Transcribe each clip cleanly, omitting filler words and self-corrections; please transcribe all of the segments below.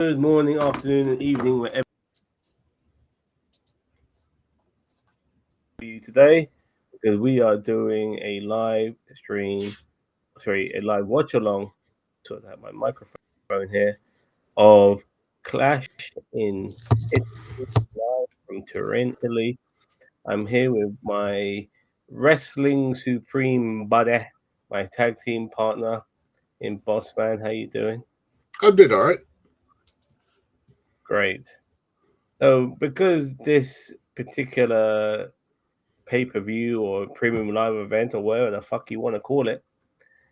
Good morning, afternoon, and evening, wherever you today, because we are doing a live stream, a live watch along. So I have my microphone here of Clash in Italy, live from Turin, Italy. I'm here with my wrestling supreme buddy, my tag team partner in Boss Man. How you doing? I'm doing all right. Great. So because this particular pay-per-view or premium live event or whatever the fuck you want to call it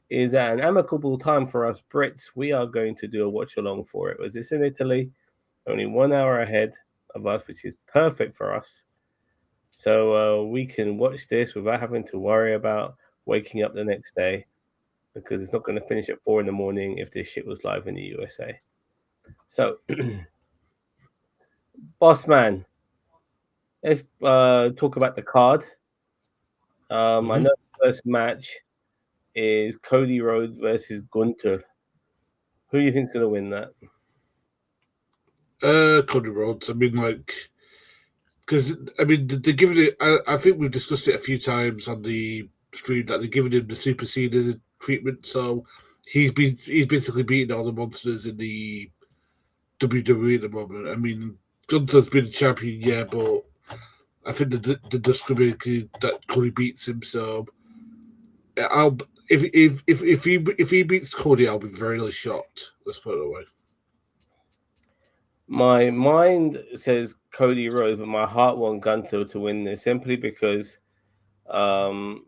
is at an amicable time for us Brits, we are going to do a watch along for it. Was this in Italy? Only 1 hour ahead of us, which is perfect for us. So we can watch this without having to worry about waking up the next day because it's not going to finish at 4 in the morning if this shit was live in the USA. So, boss man, let's talk about the card. I know the first match is Cody Rhodes versus Gunter. Who do you think's going to win that? Cody Rhodes. Because they're giving it. I think we've discussed it a few times on the stream that they're giving him the super seeded treatment. So he's basically beating all the monsters in the WWE at the moment. I mean, Gunther's been a champion, yeah, but I think the discrimination that Cody beats him. So I'll if he beats Cody, I'll be very shocked. Let's put it away. My mind says Cody Rhodes, but my heart wants Gunter to win this simply because um,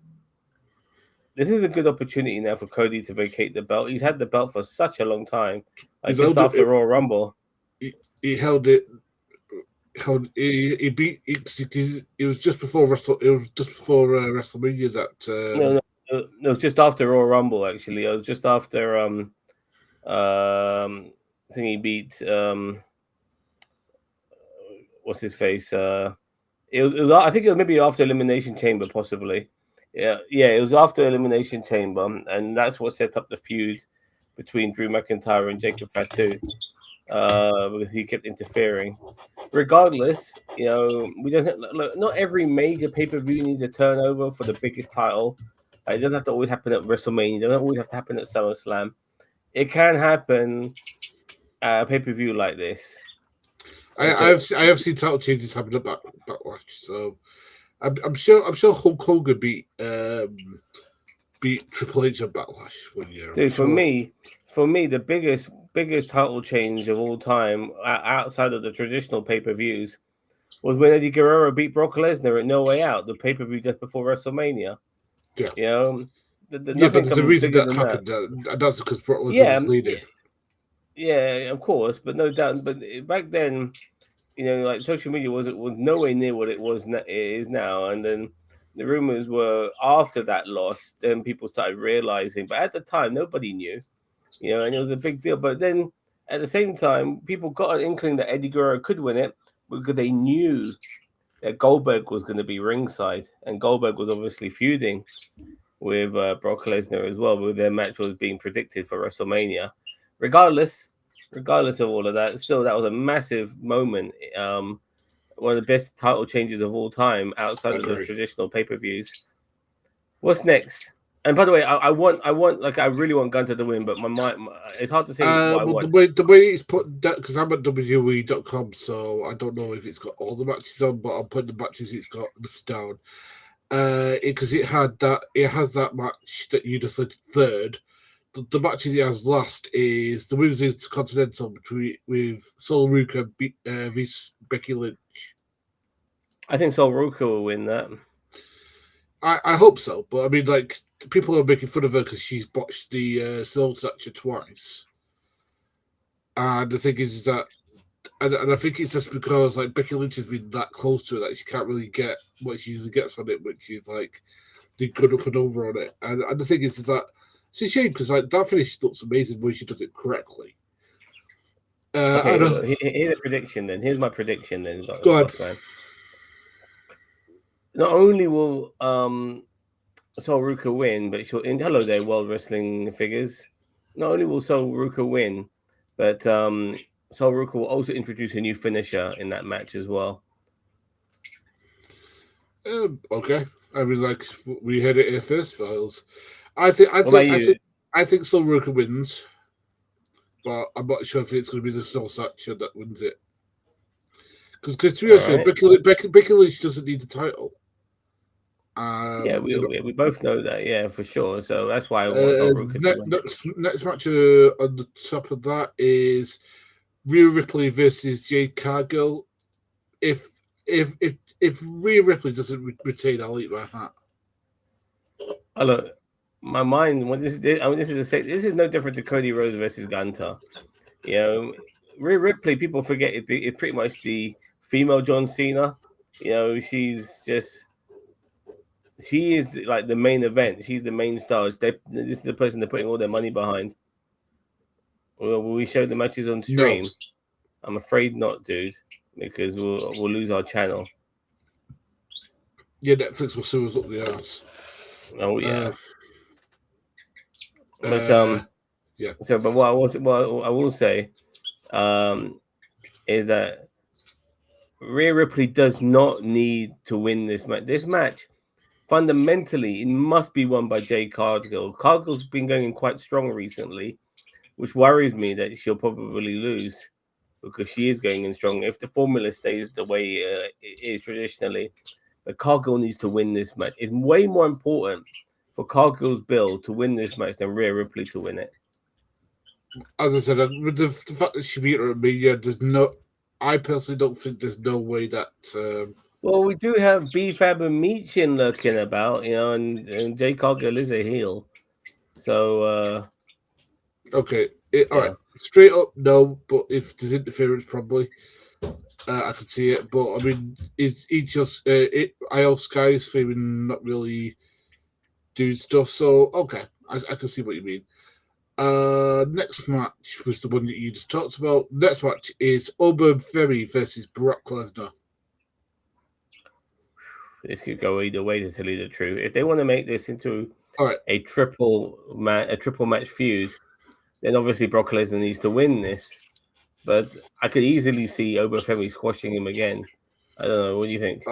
this is a good opportunity now for Cody to vacate the belt. He's had the belt for such a long time, like just after Royal Rumble. He held it. He beat. It was just before WrestleMania that. No, it was just after Royal Rumble. Actually, it was just after I think he beat what's his face. It was. I think it was maybe after Elimination Chamber, possibly. Yeah, it was after Elimination Chamber, and that's what set up the feud between Drew McIntyre and Jacob Fatu. Because he kept interfering. Regardless, we don't look. Not every major pay-per-view needs a turnover for the biggest title. It doesn't have to always happen at WrestleMania. It doesn't always have to happen at SummerSlam. It can happen at a pay-per-view like this. I have seen title changes happen at Backlash, so I'm sure Hulk Hogan beat Triple H at Backlash 1 year. Dude, for me, the biggest title change of all time outside of the traditional pay-per-views was when Eddie Guerrero beat Brock Lesnar at No Way Out, the pay-per-view just before WrestleMania. Yeah, but there's a reason that happened. That's because Brock Lesnar was leading. Yeah, of course, but no doubt. But back then, like social media was nowhere near what it is now. And then the rumors were after that loss, then people started realizing. But at the time, nobody knew, and it was a big deal. But then at the same time, people got an inkling that Eddie Guerrero could win it because they knew that Goldberg was going to be ringside, and Goldberg was obviously feuding with Brock Lesnar as well, with their match was being predicted for WrestleMania. Regardless of all of that, still that was a massive moment. One of the best title changes of all time outside of the traditional pay-per-views. What's next? And by the way, I really want Gunter to win, but my mind, it's hard to say what I want. The way it's put, because I'm at WWE.com, so I don't know if it's got all the matches on, but I'll put the matches it's got listed down. Because it has that match that you just said third. The match he has last is the Women's Intercontinental with Sol Ruka vs Becky Lynch. I think Sol Ruka will win that. I hope so, but I mean, like, people are making fun of her because she's botched the Soul Snatcher twice. And the thing is that, and I think it's just because like Becky Lynch has been that close to it that she can't really get what she usually gets on it, which is like the good up and over on it. And the thing is that it's a shame because like that finish looks amazing when she does it correctly. Okay, here's a prediction then. Here's my prediction then. Go ahead. Man. Not only will Sol Ruka win, but she'll hello there, World Wrestling Figures. Not only will Sol Ruka win, but Sol Ruka will also introduce a new finisher in that match as well. Okay. I mean, like we had it in the first files. I think. I What about think. I you? think. I think Sol Ruka wins, but I'm not sure if it's going to be the Snow Statue that wins it. Because to be All honest, right. Becky Lynch doesn't need the title. Yeah, You know, we both know that. Yeah, for sure. So that's why I want Sol Ruka to win it. next match on the top of that is Rhea Ripley versus Jade Cargill. If Rhea Ripley doesn't retain, I'll eat my hat. Oh, look, my mind. When I mean, this is no different to Cody Rhodes versus Gunter. You know, Rhea Ripley. People forget it's pretty much the female John Cena. You know, she is like the main event. She's the main star. This is the person they're putting all their money behind. Will we show the matches on stream? No. I'm afraid not, dude, because we'll lose our channel. Yeah, Netflix will sue us up the ass. Oh yeah. Yeah. So, but what I will say, is that Rhea Ripley does not need to win this match. This match, fundamentally, it must be won by Jade Cargill. Cargill's been going quite strong recently, which worries me that she'll probably lose because she is going in strong. If the formula stays the way it is traditionally, but Cargill needs to win this match. It's way more important for Cargill's build to win this match than Rhea Ripley to win it. As I said, with the fact that she beat her at Mania, I personally don't think there's no way that. Well, we do have B-Fab and Meechin looking about, you know, and Jay Cargill is a heel. So, okay. All right. Straight up, no, but if there's interference, probably. I could see it, but I mean, IO Sky is feeling not really doing stuff, so okay, I can see what you mean. Next match was the one that you just talked about. Next match is Auburn Ferry versus Brock Lesnar. This could go either way, to tell you the truth. If they want to make this into right. a triple match feud, then obviously Brock Lesnar needs to win this. But I could easily see Oberfemi squashing him again. I don't know. What do you think?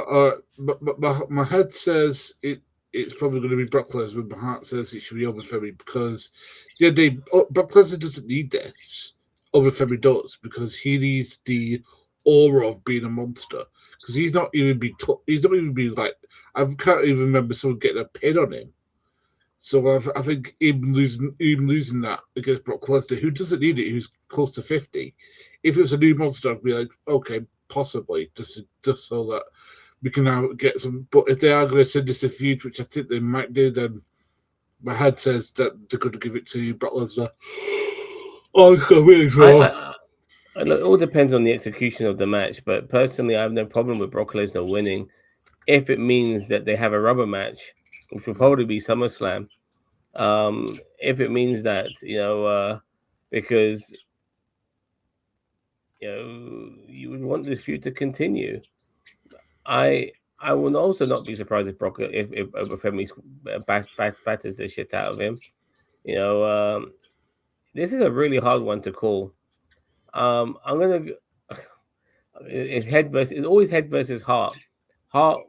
My head says it's probably going to be Brock Lesnar. My heart says it should be Oberfemi because Brock Lesnar doesn't need this. Oberfemi does because he needs the aura of being a monster. Because he's not even being like, I can't even remember someone getting a pin on him. So I think him losing that against Brock Lesnar, who doesn't need it, who's close to 50. If it was a new monster, I'd be like, okay, possibly, just so that we can now get some. But if they are going to send us a feud, which I think they might do, then my head says that they're going to give it to Brock Lesnar. Oh, it's going to really draw. It all depends on the execution of the match, but personally, I have no problem with Brock Lesnar winning if it means that they have a rubber match, which will probably be SummerSlam. If it means that, because you would want this feud to continue. I will also not be surprised if Brock if Obafemi batters the shit out of him. This is a really hard one to call. I'm gonna. It's always head versus heart. Heart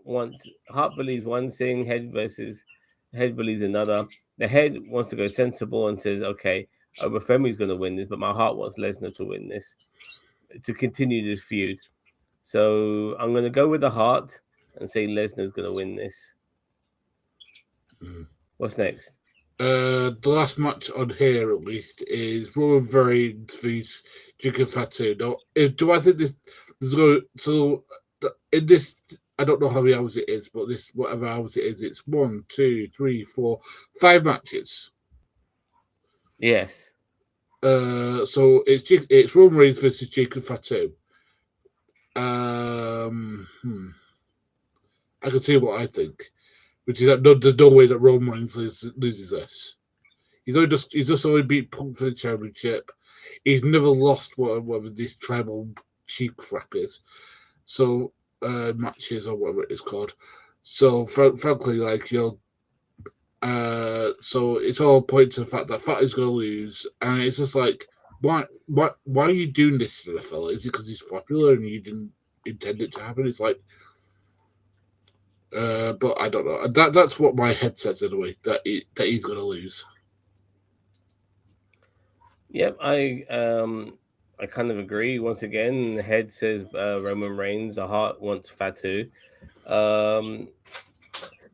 believes one thing. Head believes another. The head wants to go sensible and says, "Okay, Obafemi's going to win this," but my heart wants Lesnar to win this to continue this feud. So I'm going to go with the heart and say Lesnar's going to win this. What's next? The last match on here, at least, is Roman Reigns versus Chicken Fatu. Now, do I think this is going? So in this, I don't know how many hours it is, but this whatever hours it is, it's 1, 2, 3, 4, 5 matches. Yes. So it's Roman Reigns versus Chicken Fatu. I can see what I think. Which is that there's no way that Roman Reigns loses this. He's just only beat Punk for the championship. He's never lost whatever this tribal cheap crap is. So matches or whatever it is called. So frankly, so it's all pointing to the fact that Fat is going to lose, and it's just like, why are you doing this to the fella? Is it because he's popular and you didn't intend it to happen? It's like, but I don't know. That's what my head says anyway. That he's going to lose. Yep, I kind of agree. Once again, the head says Roman Reigns. The heart wants Fatu.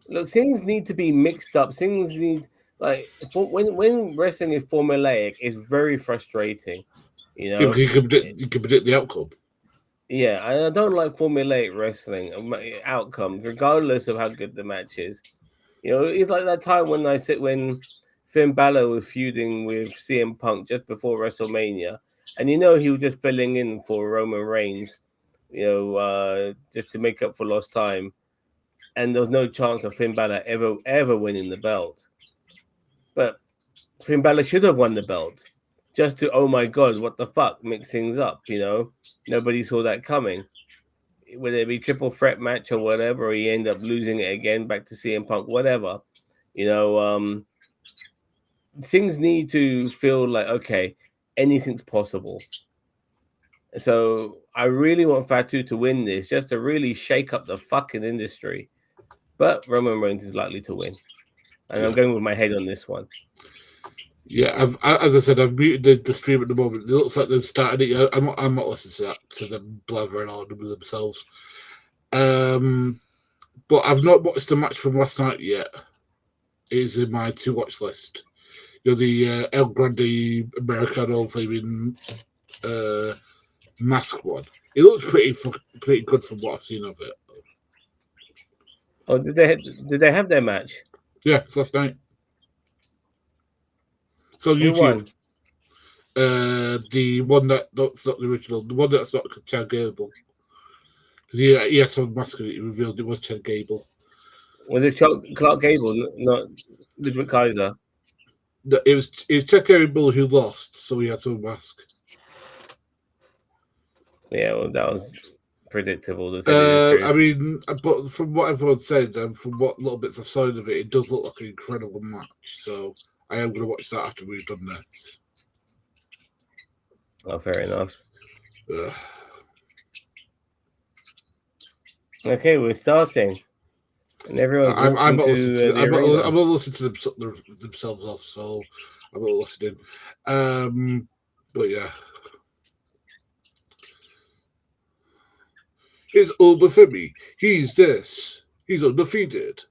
Look, things need to be mixed up. Things need when wrestling is formulaic, it's very frustrating. You Yeah, know, because you can predict the outcome. yeah, and I don't like formulaic wrestling outcomes, regardless of how good the match is. You know, it's like that time when Finn Balor was feuding with CM Punk just before WrestleMania, and you know he was just filling in for Roman Reigns, just to make up for lost time, and there was no chance of Finn Balor ever winning the belt. But Finn Balor should have won the belt, just to oh my god, what the fuck, mix things up. You know, nobody saw that coming. Whether it be triple threat match or whatever, or he end up losing it again back to CM Punk, whatever. You know, things need to feel like okay, anything's possible. So I really want Fatu to win this, just to really shake up the fucking industry. But Roman Reigns is likely to win, and I'm going with my head on this one. Yeah, as I said, I've muted the stream at the moment. It looks like they've started it. I'm not listening to them blathering on with themselves. But I've not watched the match from last night yet. It is in my to watch list. You know, the El Grande Americano flaming mask one. It looks pretty good from what I've seen of it. Oh, did they have their match? Yeah, it's last night. So Who YouTube. won? The one that's not the original, the one that's not Chad Gable. Because he had some mask and it revealed it was Chad Gable. Was it Clark Gable, not Ludwig Kaiser? It was Chad Gable who lost, so he had to mask. Yeah, well, that was predictable. I mean, but from what everyone said and from what little bits I've seen of it, it does look like an incredible match. So I am going to watch that after we've done this. Oh, fair enough. Okay, we're starting. And everyone's I'm not listening to I'm not listening to themselves off, so I'm not listening. But yeah. It's over for me. He's this. He's undefeated.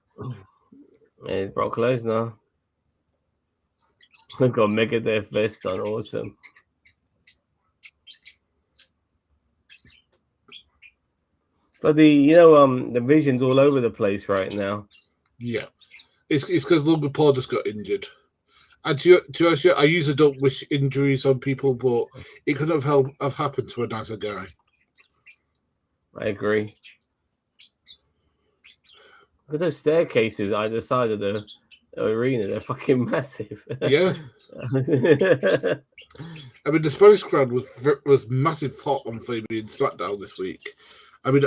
It's Brock Lesnar. We got Megadeth vest on. Awesome. But the vision's all over the place right now. Yeah, it's because Logan Paul just got injured. And to I usually don't wish injuries on people, but it could have happened to a nicer guy. I agree. Look at those staircases either side of the arena. They're fucking massive. Yeah. I mean, the Spanish crowd was massive hot on Fabian SmackDown this week. I mean,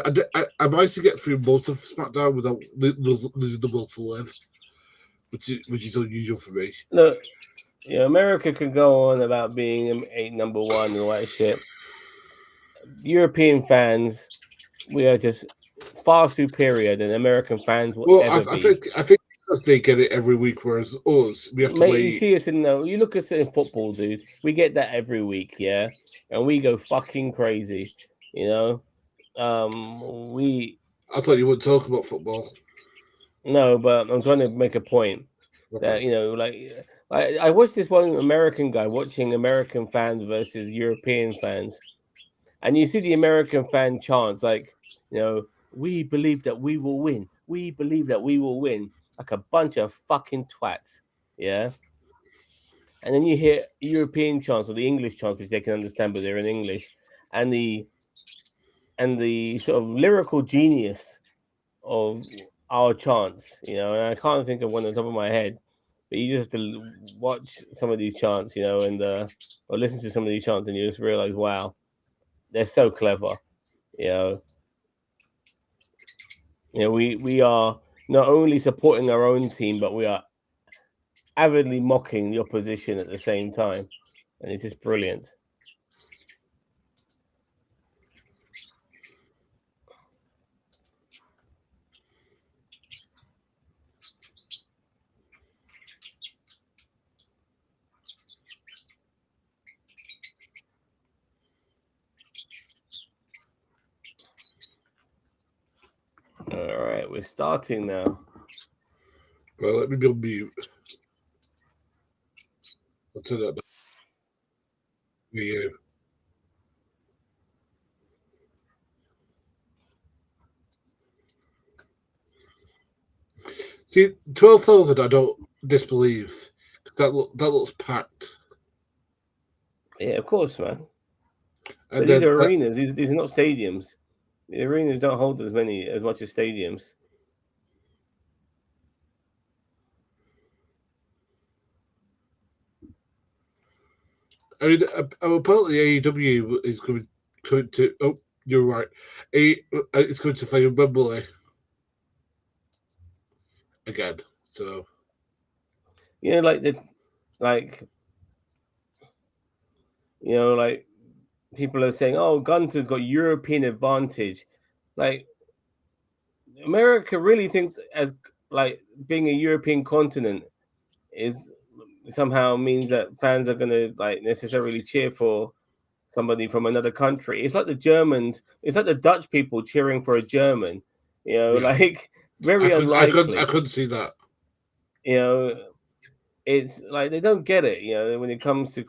I managed to get through most of SmackDown without losing the will to live, which is unusual for me. Look, America can go on about being number one and all that shit. European fans, we are just far superior than American fans will ever be. I think because they get it every week, whereas us, we have to wait. You see us you look at us in football, dude. We get that every week, yeah, and we go fucking crazy, I thought you wouldn't talk about football. No, but I'm trying to make a point that I watched this one American guy watching American fans versus European fans, and you see the American fan chants like, we believe that we will win. We believe that we will win, like a bunch of fucking twats, yeah. And then you hear European chants or the English chants, which they can understand, but they're in English, and the sort of lyrical genius of our chants, and I can't think of one on the top of my head, but you just have to watch some of these chants, and or listen to some of these chants, and you just realize, wow, they're so clever, we are not only supporting our own team, but we are avidly mocking the opposition at the same time, and it's just brilliant. Right, we're starting now. Well, let me be on mute. I'll turn that down. Yeah. See, 12,000 I don't disbelieve. That looks packed. Yeah, of course, man. And But these are arenas. These are not stadiums. The arenas don't hold as much as stadiums. I mean, apparently AEW is going to. Oh, you're right. It's going to play Wembley again. So like people are saying, "Oh, Gunther's got European advantage." Like America really thinks as like being a European continent is somehow means that fans are going to like necessarily cheer for somebody from another country. It's like the Germans. It's like the Dutch people cheering for a German. Like very unlikely. I couldn't see that. It's like they don't get it. When it comes to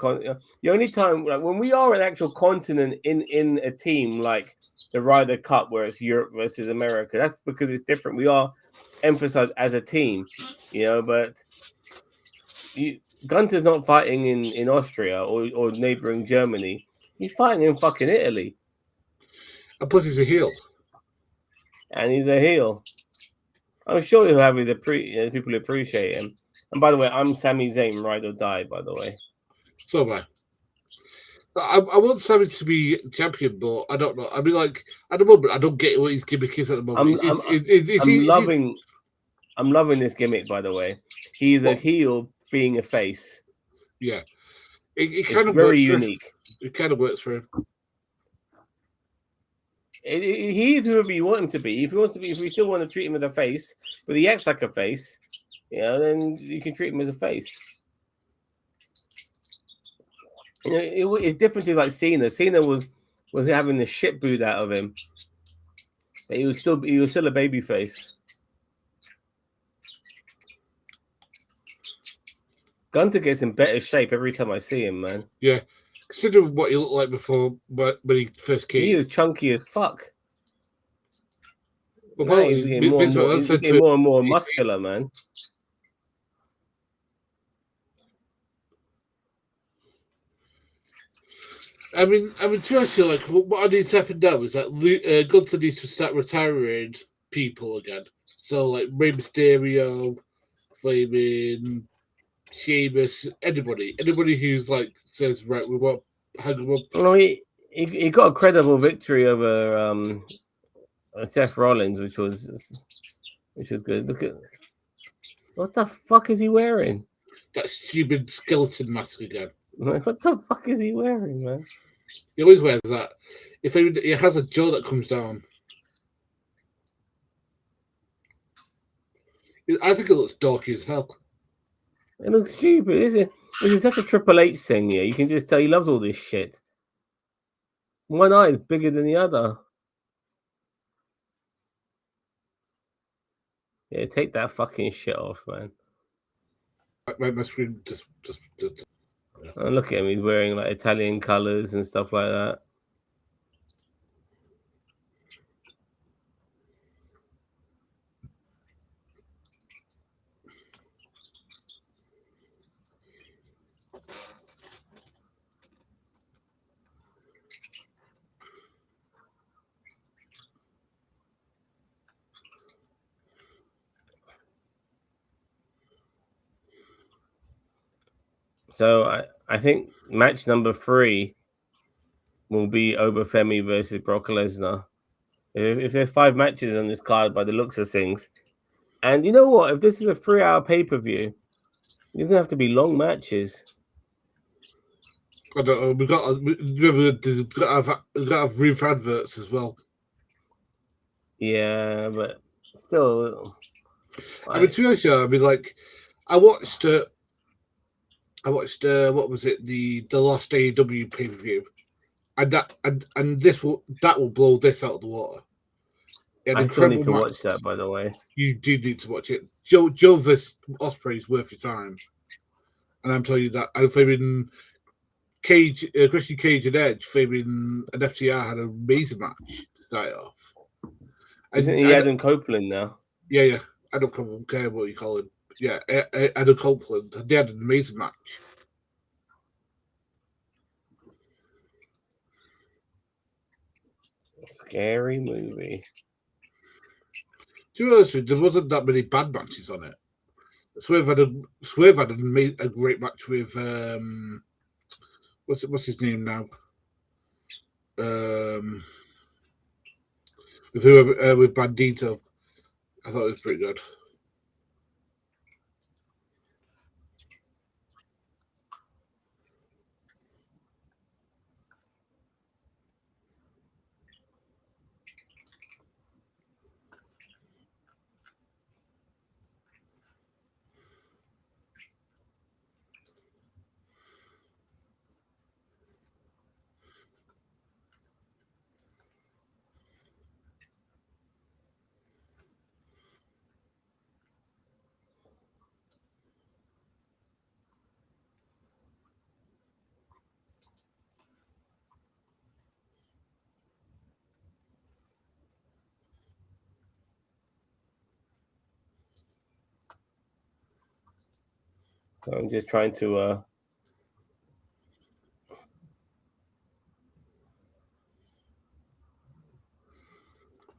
the only time like when we are an actual continent in a team like the Ryder Cup where it's Europe versus America, that's because it's different. We are emphasized as a team, but Gunther's not fighting in Austria or neighboring Germany. He's fighting in fucking Italy. And plus, he's a heel. And he's a heel. I'm sure he'll have his people appreciate him. And by the way, I'm Sami Zayn, ride or die, by the way. So am I want Sami to be champion, but I don't know. I mean, like, at the moment, I don't get what his gimmick is at the moment. I'm loving this gimmick, by the way. He's a heel being a face. Yeah. It kind of very unique. It kind of works for him. He's whoever you want him to be. If we still want to treat him as a face, but he acts like a face, then you can treat him as a face. It's different to like Cena. Cena was having the shit booed out of him, but he was still a baby face. Gunther gets in better shape every time I see him, man. Yeah. Consider what he looked like before when he first came. He was chunky as fuck. Well, he's getting more and more muscular, man. I mean, to be honest, like what I need to happen now is that Gunther needs to start retiring people again. So like Rey Mysterio, Flaming, Sheamus, anybody who's like says right, we want hang him up. Well, he got a credible victory over Seth Rollins, which was good. Look at what the fuck is he wearing? That stupid skeleton mask again. What the fuck is he wearing, man? He always wears that. If he has a jaw that comes down. I think it looks dorky as hell. It looks stupid. This is such a Triple H thing here. You can just tell he loves all this shit. One eye is bigger than the other. Yeah, take that fucking shit off, man. My screen just. And look at him. He's wearing like Italian colors and stuff like that. So I think match number 3 will be Obafemi versus Brock Lesnar. If there's 5 matches on this card by the looks of things, and you know what? If this is a 3-hour pay-per-view, you're gonna have to be long matches. I don't know. We've got to have room for adverts as well. Yeah, but still. I mean, to be honest, I mean, like, I watched what was it, the last AEW pay-per-view, and that will blow this out of the water. an I still need incredible to match. watch that, by the way. You do need to watch it. Joe vs. Ospreay is worth your time, and I'm telling you that. I'm favoring Christian Cage and Edge, favoring an FTR had an amazing match to start it off. Isn't he Adam Copeland now? Yeah. I don't care what you call him. Yeah, Adam Copeland. They had an amazing match. Scary movie. To be honest with you, there wasn't that many bad matches on it. Swerve had a great match with what's his name now? With Bandito. I thought it was pretty good. So I'm just trying to.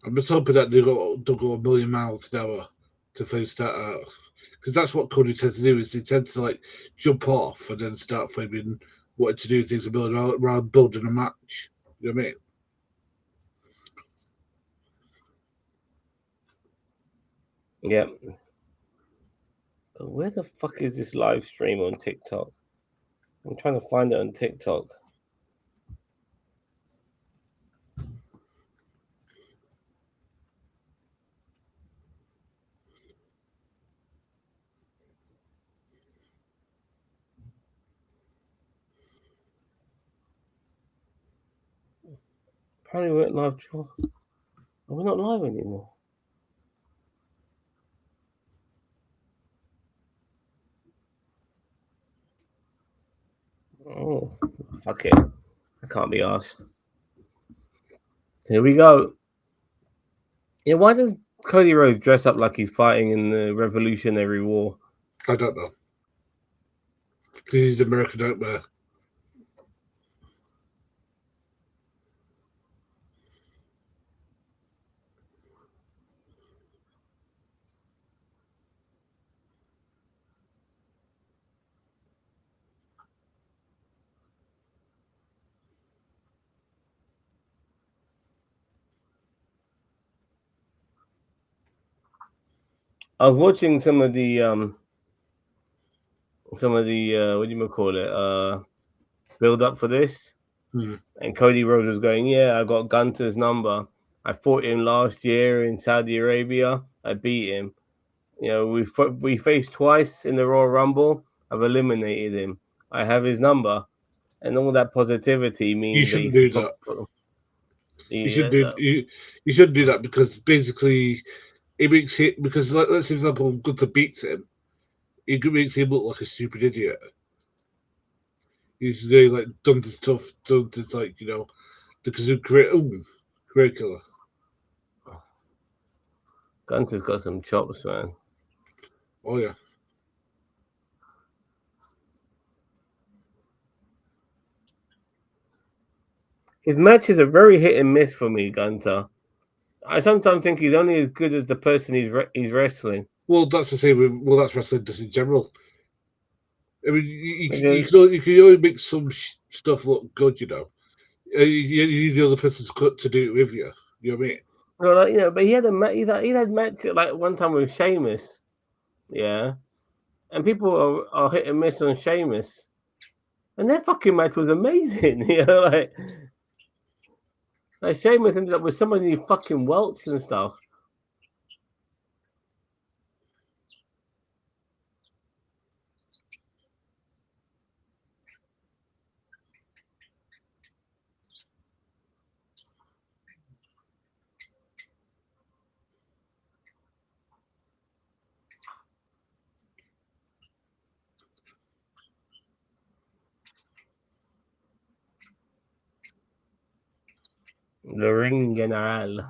I'm just hoping that they'll go a million miles an hour to first start out, because that's what Cody tends to do. Is he tends to like jump off and then start framing wanting to do things a million rather than building a match. You know what I mean? Yep. Where the fuck is this live stream on TikTok? I'm trying to find it on TikTok. Apparently we're live. We're not live anymore. Oh, fuck it. I can't be asked. Here we go. Yeah, why does Cody Rhodes dress up like he's fighting in the Revolutionary War? I don't know. Because he's American Nightmare. I was watching some of the what do you call it, build up for this, and Cody Rhodes was going, yeah, I got Gunter's number. I fought him last year in Saudi Arabia. I beat him. You know, we faced twice in the Royal Rumble. I've eliminated him. I have his number, and all that positivity means You shouldn't do that. You should do you shouldn't do that, because basically it makes it, because let's say for example Gunter beats him, it makes him look like a stupid idiot. He's really like done this stuff, done this like because of great killer. Gunter's got some chops, man. Oh yeah. His matches are very hit and miss for me, Gunter. I sometimes think he's only as good as the person he's wrestling. Well, that's the same. Well, that's wrestling just in general. I mean, you can only make some stuff look good, you know. You need the other person to do it with you. You know what I mean? Well, like, but he had match like one time with Sheamus, yeah, and people are hit and miss on Sheamus, and that fucking match was amazing, like Sheamus ended up with so many fucking welts and stuff. Le ring general.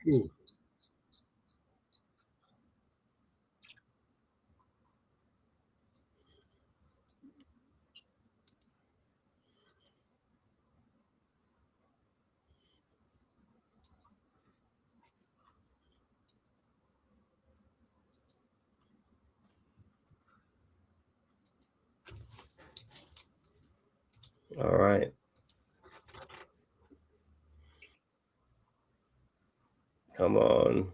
Ooh. All right. Come on.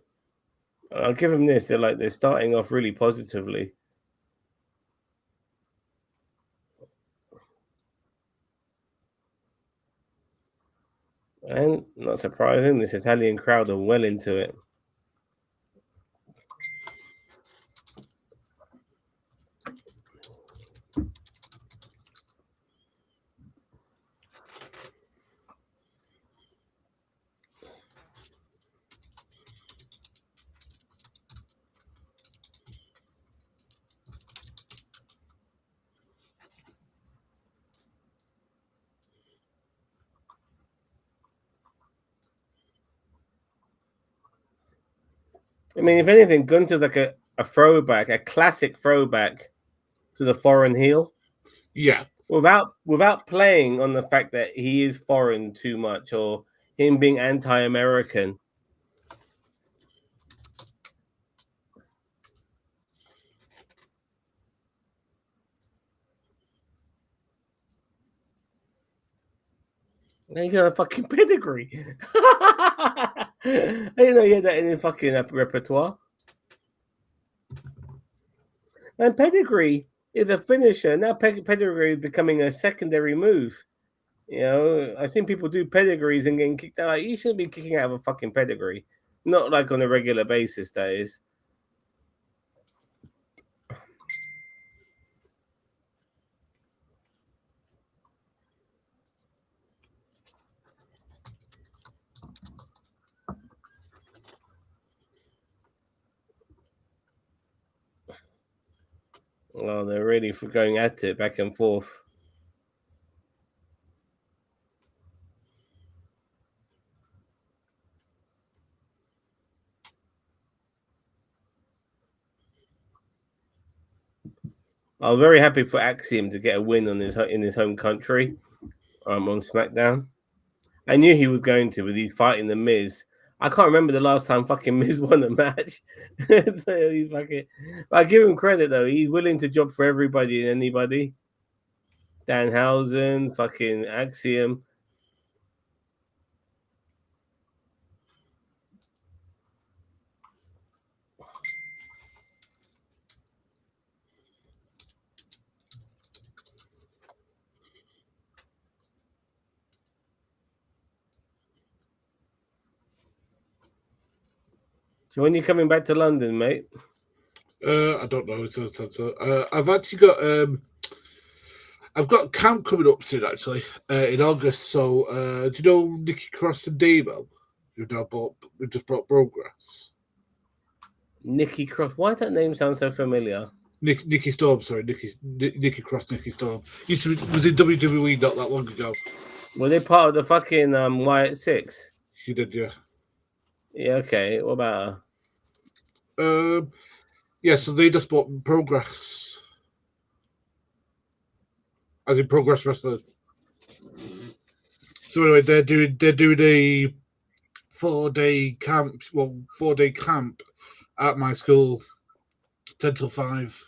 I'll give them this. They're starting off really positively. And not surprising, this Italian crowd are well into it. I mean, if anything, Gunter's like a throwback, a classic throwback to the foreign heel. Yeah. Without playing on the fact that he is foreign too much or him being anti-American. Now you got a fucking pedigree. I didn't know he had that in his fucking repertoire. And pedigree is a finisher. Now pedigree is becoming a secondary move. You know, I've seen people do pedigrees and getting kicked out. Like, you shouldn't be kicking out of a fucking pedigree. Not like on a regular basis, that is. Well, they're really for going at it back and forth. I was very happy for Axiom to get a win on in his home country on SmackDown. I knew he was going to, but he's fighting the Miz. I can't remember the last time fucking Miz won a match. So he's fucking, I give him credit though. He's willing to job for everybody and anybody. Danhausen, fucking Axiom. So when you coming back to London, mate? I don't know. I've actually got I've got camp coming up soon actually in August. So do you know Nikki Cross and Demo? Who just brought Progress. Nikki Cross. Why does that name sound so familiar? Nikki Storm, sorry, Nikki Cross, Nikki Storm. Was in WWE not that long ago. Were they part of the fucking Wyatt Six? She did, yeah. Yeah, okay. What about her? Yeah, so they just bought Progress. As in Progress Wrestling. So anyway, they're doing a 4-day camp. Well, 4-day camp at my school, 10 till 5.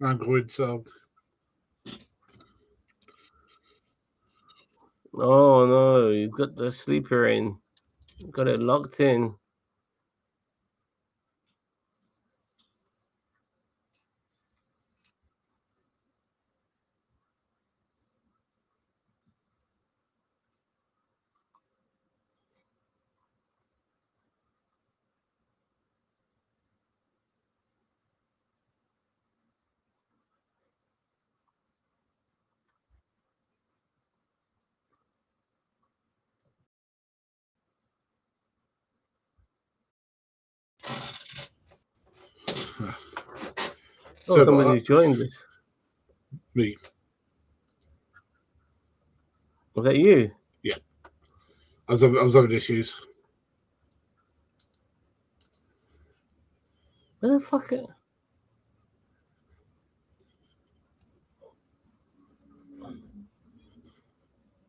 I'm going, so. Oh no, you've got the sleeper in. You've got it locked in. Oh, somebody's joined us. Me. Was that you? Yeah. I was having issues. Where the fuck?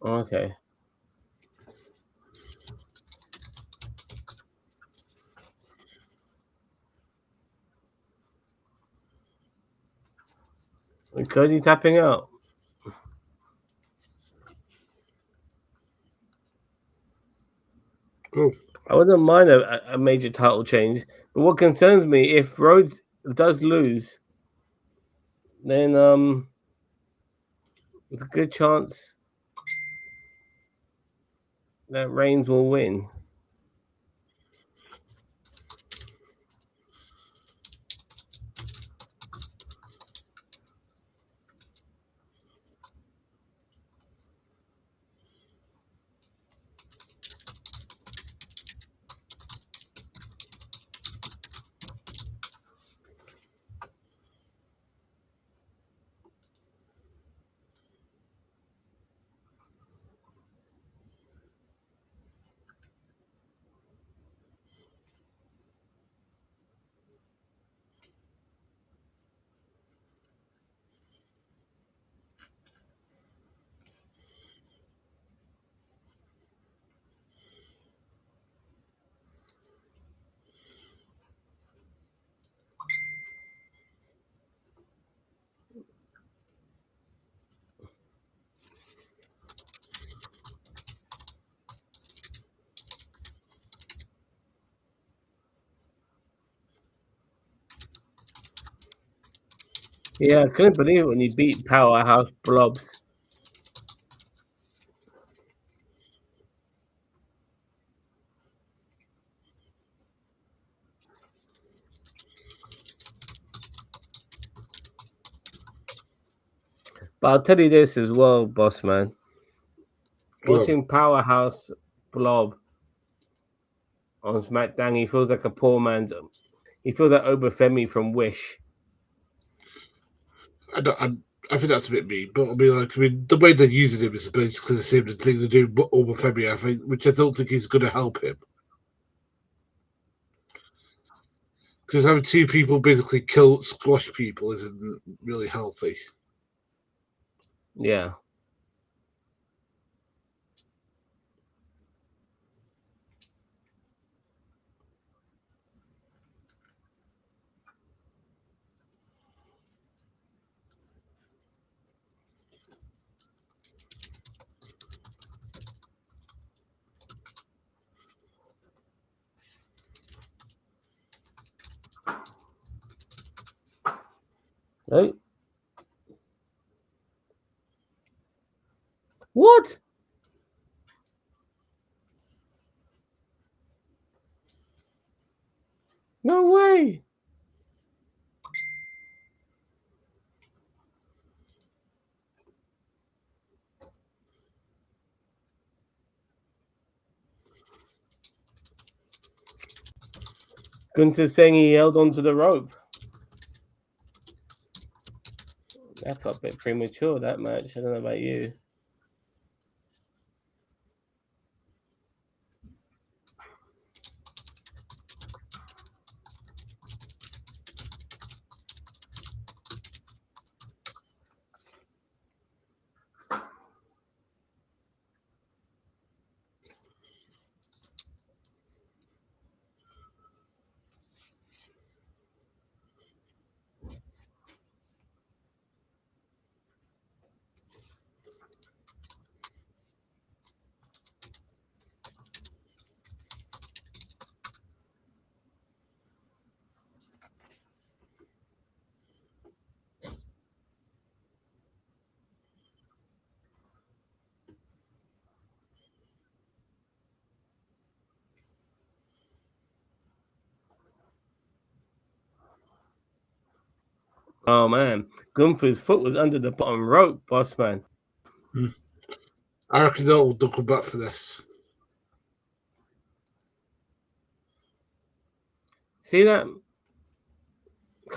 Okay. Cody tapping out. Oh. I wouldn't mind a major title change, but what concerns me, if Rhodes does lose, then there's a good chance that Reigns will win. Yeah, I couldn't believe it when he beat Powerhouse Blobs. But I'll tell you this as well, boss man. Watching Powerhouse Blob on SmackDown, he feels like a poor man's. He feels like Obafemi from Wish. I think that's a bit mean, but I mean, the way they're using him is basically the same thing they do over Femi, I think, which I don't think is going to help him. Because having two people basically squash people isn't really healthy. Yeah. Hey. What? No way. Gunther saying he held onto the rope. That felt a bit premature, that match. I don't know about you. Oh man, Gunther's foot was under the bottom rope, boss man. I reckon they'll come back for this. See that?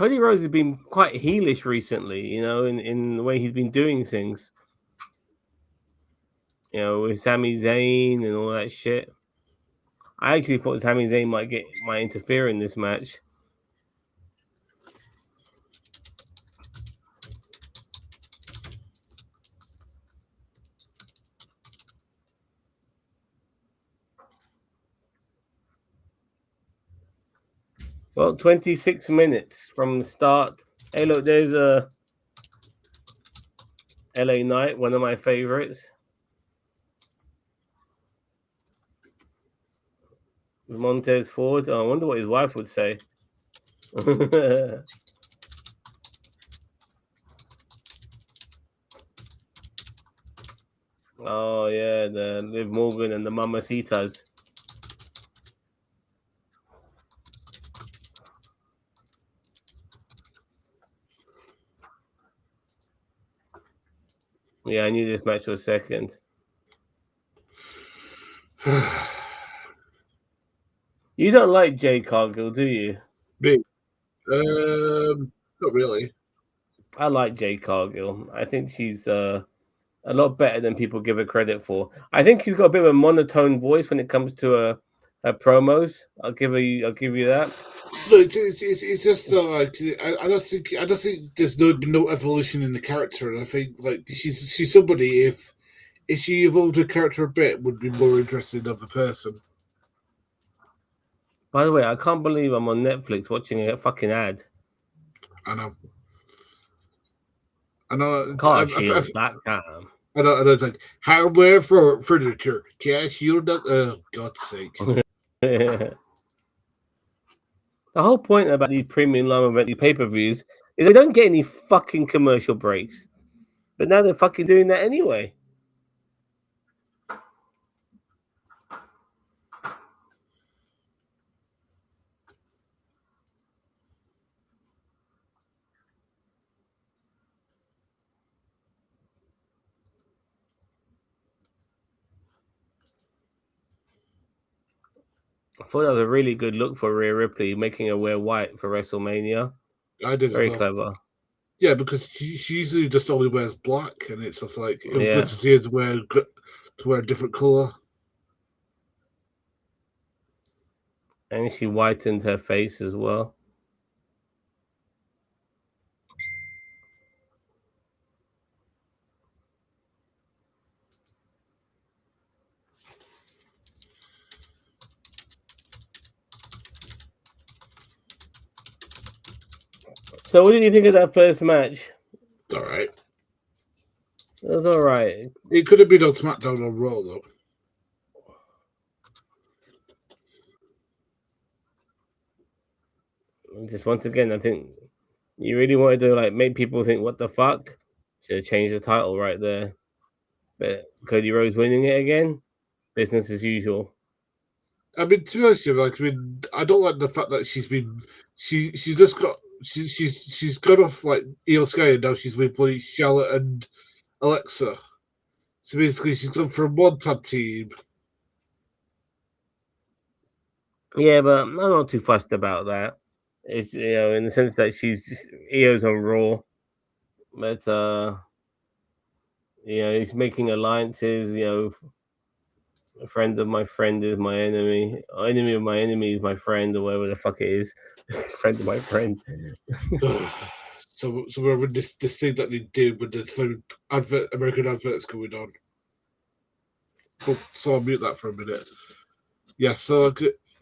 Cody Rhodes has been quite heelish recently, you know, in the way he's been doing things. You know, with Sami Zayn and all that shit. I actually thought Sami Zayn might interfere in this match. Well, 26 minutes from the start. Hey, look, there's a LA Knight, one of my favorites. Montez Ford. Oh, I wonder what his wife would say. Oh yeah, the Liv Morgan and the Mamacitas. Yeah, I knew this match was second. You don't like Jade Cargill, do you? Me? Not really. I like Jade Cargill. I think she's a lot better than people give her credit for. I think she's got a bit of a monotone voice when it comes to her promos. I'll give you that. No, it's just like I don't think there's no evolution in the character, and I think like she's somebody if she evolved her character a bit would be more interesting of a person. By the way, I can't believe I'm on Netflix watching a fucking ad. I know. Carshield.com. I know. It's like hardware for furniture. Cashield. Oh, God's sake. The whole point about these premium live event, these pay-per-views, is they don't get any fucking commercial breaks. But now they're fucking doing that anyway. I thought that was a really good look for Rhea Ripley, making her wear white for WrestleMania. I did Very as well. clever. Yeah, because she usually just only wears black, and it's just like it was Yeah. good to see her to wear a different color. And she whitened her face as well. So what did you think of that first match? All right. It was all right. It could have been on SmackDown or Raw, though. Just once again, I think you really wanted to like make people think, what the fuck? Should have changed the title right there. But Cody Rhodes winning it again, business as usual. I mean, to be honest, like, I mean, I don't like the fact that she's got off like Io Sky and now she's with bloody Charlotte and Alexa. So basically, she's gone from one tag team. Yeah, but I'm not too fussed about that. It's, you know, in the sense that Io's on Raw, but you know, he's making alliances. You know, a friend of my friend is my enemy. Enemy of my enemy is my friend, or whatever the fuck it is. Friend of my friend. So we're having this thing that they do with there's American adverts going on. So I'll mute that for a minute. Yeah, so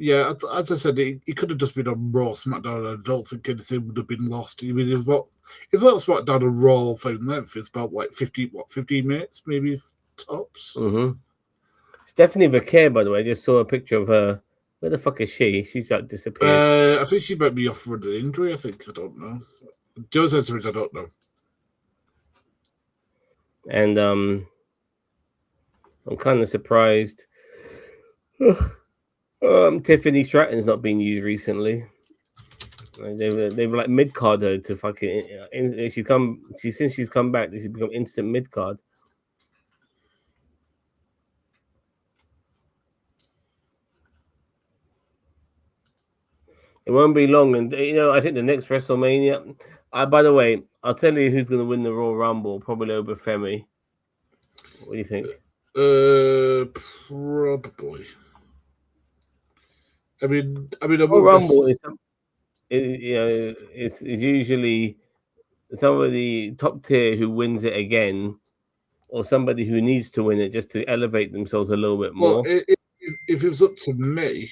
yeah, as I said, it could have just been on Raw, SmackDown, and I don't think anything would have been lost. I mean, it's what SmackDown and Raw for length is about like 15 minutes, maybe tops. Mm-hmm. Stephanie Vaquer, by the way, I just saw a picture of her. Where the fuck is she? She's like disappeared. I think she might be off for the injury. I don't know. Joe's answer is I don't know. And I'm kind of surprised. Tiffany Stratton's not been used recently. They were like mid card her to fucking. Since she's come back, she's become instant mid card. It won't be long, and I think the next WrestleMania. By the way, I'll tell you who's going to win the Royal Rumble. Probably over Femi. What do you think? Probably. I Royal won't Rumble guess. is it's usually somebody top tier who wins it again, or somebody who needs to win it just to elevate themselves a little bit Well, more. if it was up to me,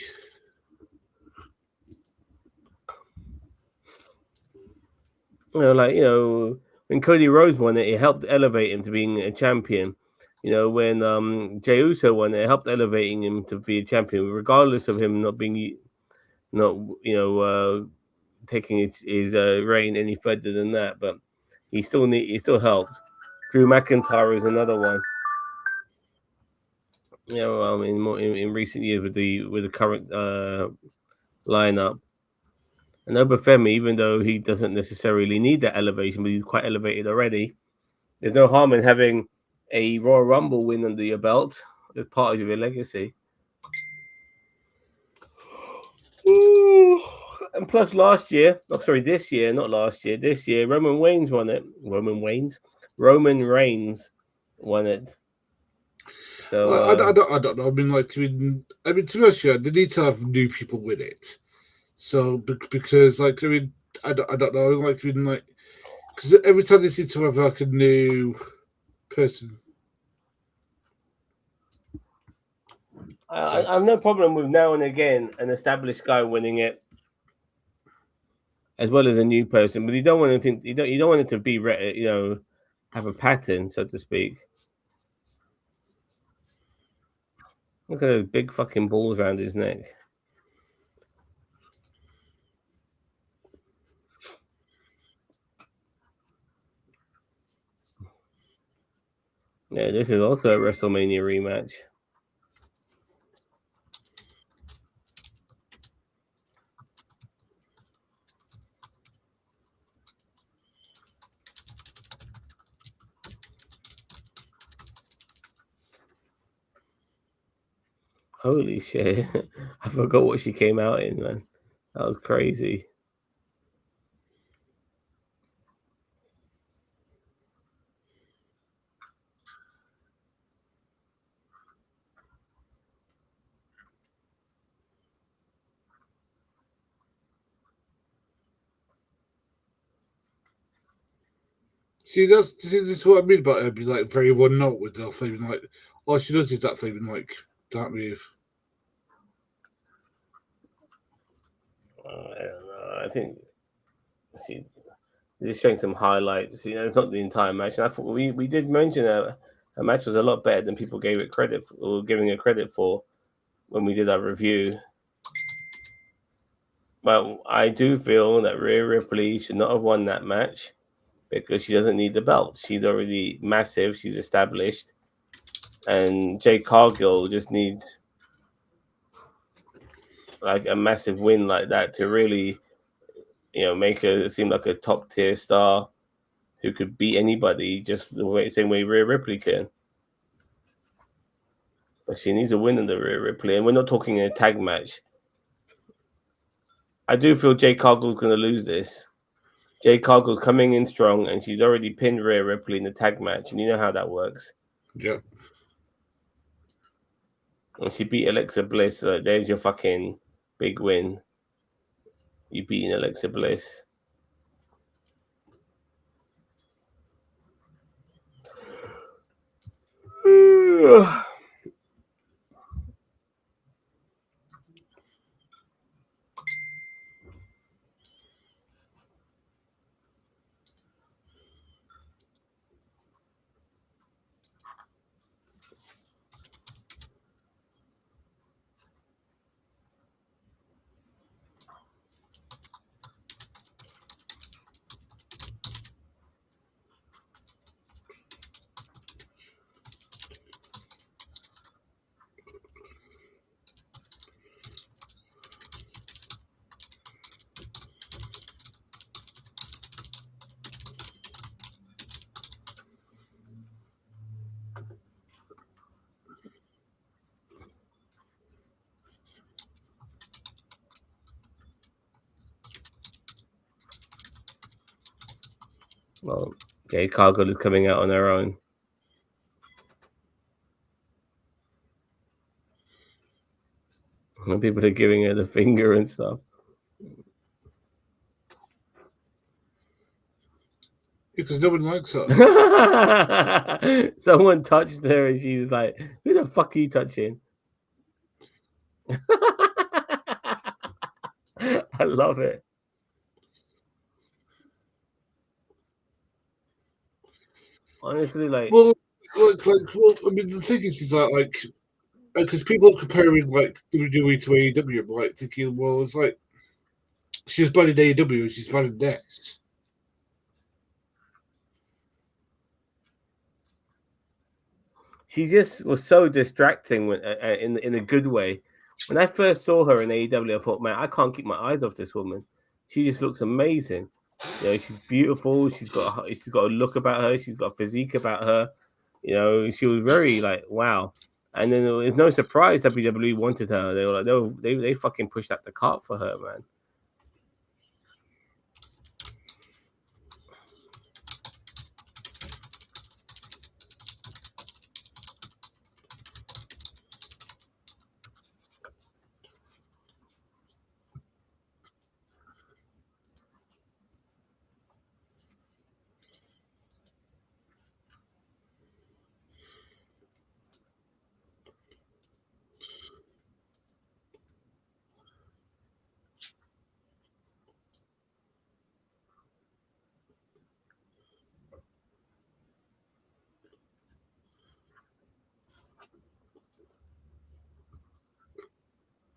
When Cody Rhodes won it, it helped elevate him to being a champion. When Jey Uso won it, it helped elevating him to be a champion, regardless of him not taking his reign any further than that. But he still helped. Drew McIntyre is another one. More in recent years with the current lineup. And Obafemi, even though he doesn't necessarily need that elevation, but he's quite elevated already. There's no harm in having a Royal Rumble win under your belt as part of your legacy. Ooh. And plus, this year, not last year, this year, Roman Reigns won it. Roman Reigns won it. So I don't know. To be honest, yeah, they need to have new people win it. So because I don't know. Because every time they seem to have like a new person. I have no problem with now and again an established guy winning it, as well as a new person. But you don't want to think you don't want it to be have a pattern, so to speak. Look at those big fucking balls around his neck. Yeah, this is also a WrestleMania rematch. Holy shit. I forgot what she came out in, man. That was crazy. This is what I mean about her being like very one note with her even like all she does is that even like that move. I don't know. I think just showing some highlights. It's not the entire match. And I thought we did mention a match was a lot better than people gave it credit for, or giving it credit for when we did our review. But I do feel that Rhea Ripley should not have won that match because she doesn't need the belt. She's already massive. She's established. And Jade Cargill just needs like a massive win like that to really, make her seem like a top tier star who could beat anybody just the same way Rhea Ripley can. But she needs a win in the Rhea Ripley, and we're not talking a tag match. I do feel Jade Cargill's going to lose this. Jade Cargill's coming in strong, and she's already pinned Rhea Ripley in the tag match, and you know how that works. Yeah. And she beat Alexa Bliss. So there's your fucking big win. You beating Alexa Bliss. Well, Jade Cargill is coming out on her own. And people are giving her the finger and stuff. Because no one likes her. Someone touched her and she's like, who the fuck are you touching? I love it. Honestly, like, well, I mean, the thing is that like, because people are comparing like WWE to AEW, I'm like thinking, well, it's like she was bad in AEW and she's bad in this. she just was so distracting in a good way. When I first saw her in AEW, I thought, man, I can't keep my eyes off this woman. She just looks amazing. You know, she's beautiful. She's got a look about her. She's got a physique about her. You know, she was very like wow. And then it's no surprise WWE wanted her. They were like they fucking pushed out the cart for her, man.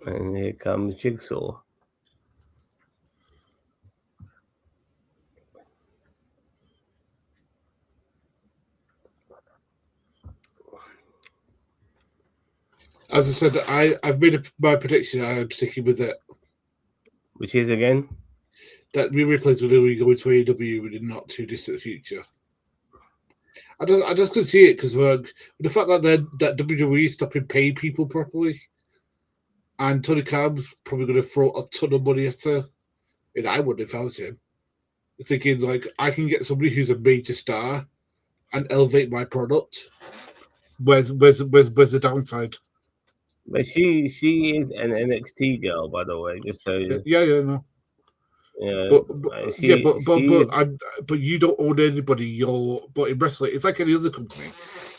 And here comes Jigsaw. As I said, I've made my prediction. I am sticking with it. Which is again that Rhea Ripley's will be going to AEW in the not too distant future. I just can see it because the fact that that WWE is stopping paying people properly, and Tony Khan's probably going to throw a ton of money at her, and I would if I was him, thinking like I can get somebody who's a major star and elevate my product. Where's the downside? But she is an NXT girl, by the way. Just so yeah, no. Yeah, but you don't own anybody. But in wrestling, it's like any other company.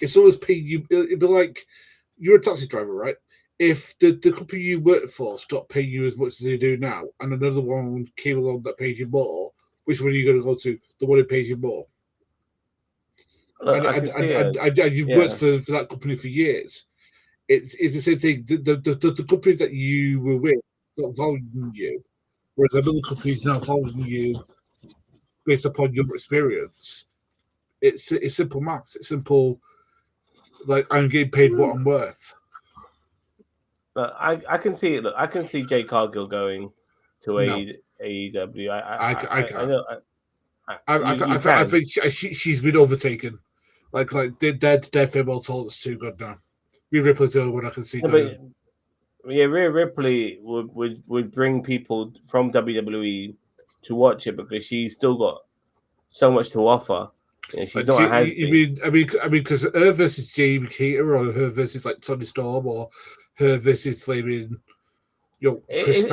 If someone's paying you, it'd be like you're a taxi driver, right? If the company you work for stopped paying you as much as they do now, and another one came along that paid you more, which one are you going to go to? The one who pays you more. And you've worked for that company for years. It's the same thing. The company that you were with not valuing you, whereas another company is now valuing you based upon your experience. It's simple maths. It's simple. Like I'm getting paid what I'm worth. But I can see it. Look, I can see Jade Cargill going to AEW. I know. I think she's been overtaken. Like their farewell talent's too good now. Rhea Ripley's the only one I can see. Rhea Ripley would bring people from WWE to watch it because she's still got so much to offer. You know, she's not has been. I mean, because her versus Jamie Cater or her versus like Tony Storm or her versus flaming, it's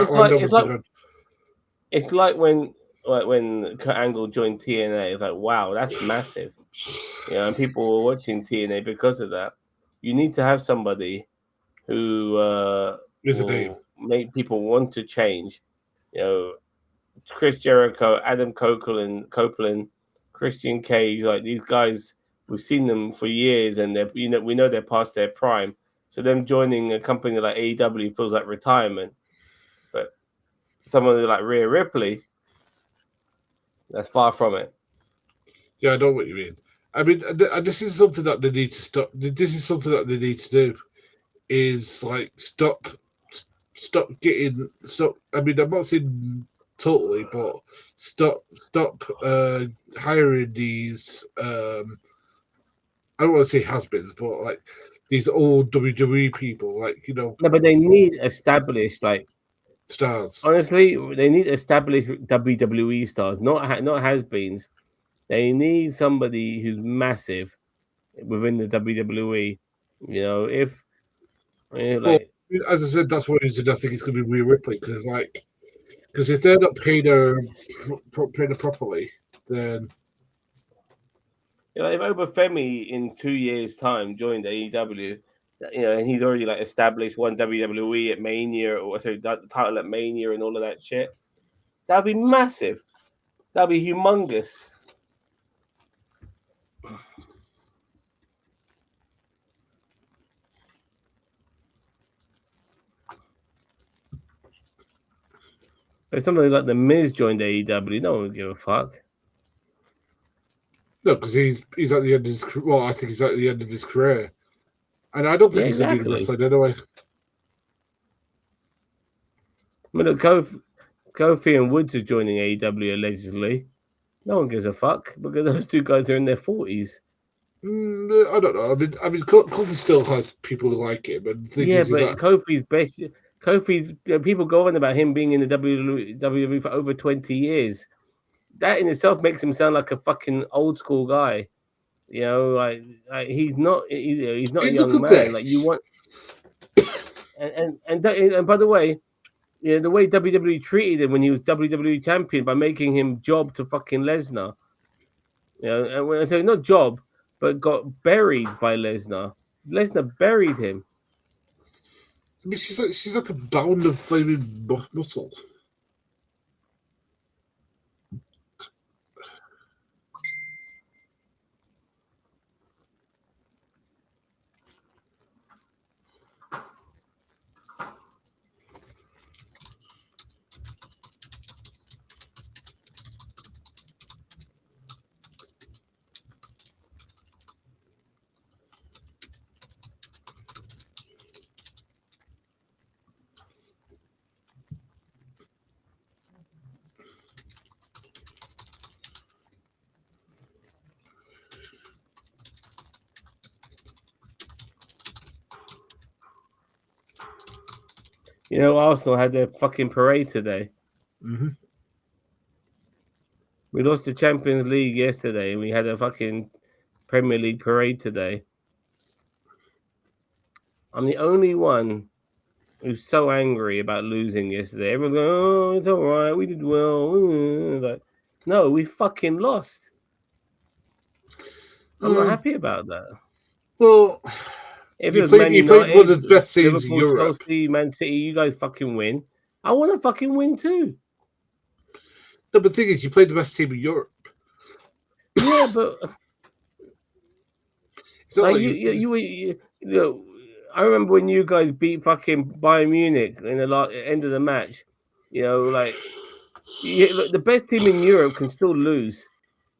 like when Kurt Angle joined TNA. It's like, wow, that's massive. You know, and people were watching TNA because of that. You need to have somebody who will make people want to change. You know, Chris Jericho, Adam Copeland, Christian Cage, like these guys, we've seen them for years, and we know they're past their prime. So them joining a company like AEW feels like retirement. But someone like Rhea Ripley, that's far from it. Yeah, I know what you mean. I mean, this is something that they need to stop. This is something that they need to do. Is like stop. I mean, I'm not saying totally, but stop hiring these. I don't want to say has-beens, but like these old WWE people, like No, but they need established like stars. Honestly, they need established WWE stars, not has-beens. They need somebody who's massive within the WWE. You know, if Well, like as I said, that's what it is, and I think it's going to be Rhea Ripley because if they're not paying her properly, then if Obafemi in 2 years' time joined AEW, and he's already like established one WWE at Mania, or sorry, the title at Mania and all of that shit, that'd be massive. That'd be humongous. If somebody like The Miz joined AEW, no one would give a fuck. no, because he's at the end of his well, I think he's at the end of his career, and I don't think he's going to be exactly. wrestling anyway. I mean, look, Kofi and Woods are joining AEW allegedly. No one gives a fuck because those two guys are in their 40s. I don't know. I mean, Kofi still has people who like him, and the thing Yeah, is but that Kofi's best. Kofi's people go on about him being in the WWE for over 20 years. That in itself makes him sound like a fucking old school guy. You know, like he's not. He's not a look young at man. Like this. you want. And by the way, the way WWE treated him when he was WWE champion by making him job to fucking Lesnar. And when I say not job, but got buried by Lesnar. Lesnar buried him. I mean, she's like a bound of flaming muscle. Arsenal had their fucking parade today. Mm-hmm. We lost the Champions League yesterday, and we had a fucking Premier League parade today. I'm the only one who's so angry about losing yesterday. Everyone's going, "Oh, it's all right. We did well." Like, no, we fucking lost. I'm not happy about that. Well, If it you was Man played one United, of the best teams in Liverpool, Europe. Chelsea, Man City, you guys fucking win. I want to fucking win too. No, but the thing is, you played the best team in Europe. Yeah, but It's not like like you know, I remember when you guys beat fucking Bayern Munich in the end of the match. Look, the best team in Europe can still lose.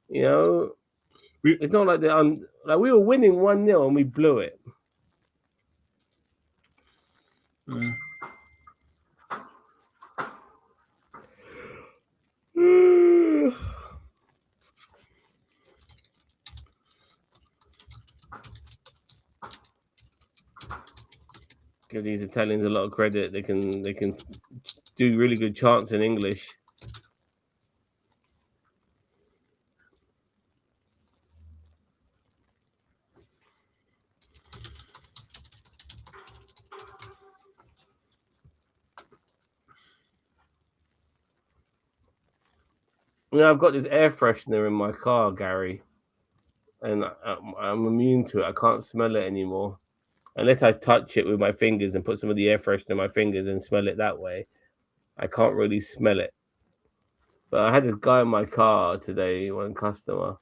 It's not like like we were winning 1-0 and we blew it. Give these Italians a lot of credit. They can do really good chants in English. I've got this air freshener in my car, Gary, and I'm immune to it. I can't smell it anymore unless I touch it with my fingers and put some of the air freshener in my fingers and smell it that way. I can't really smell it. But I had this guy in my car today, one customer,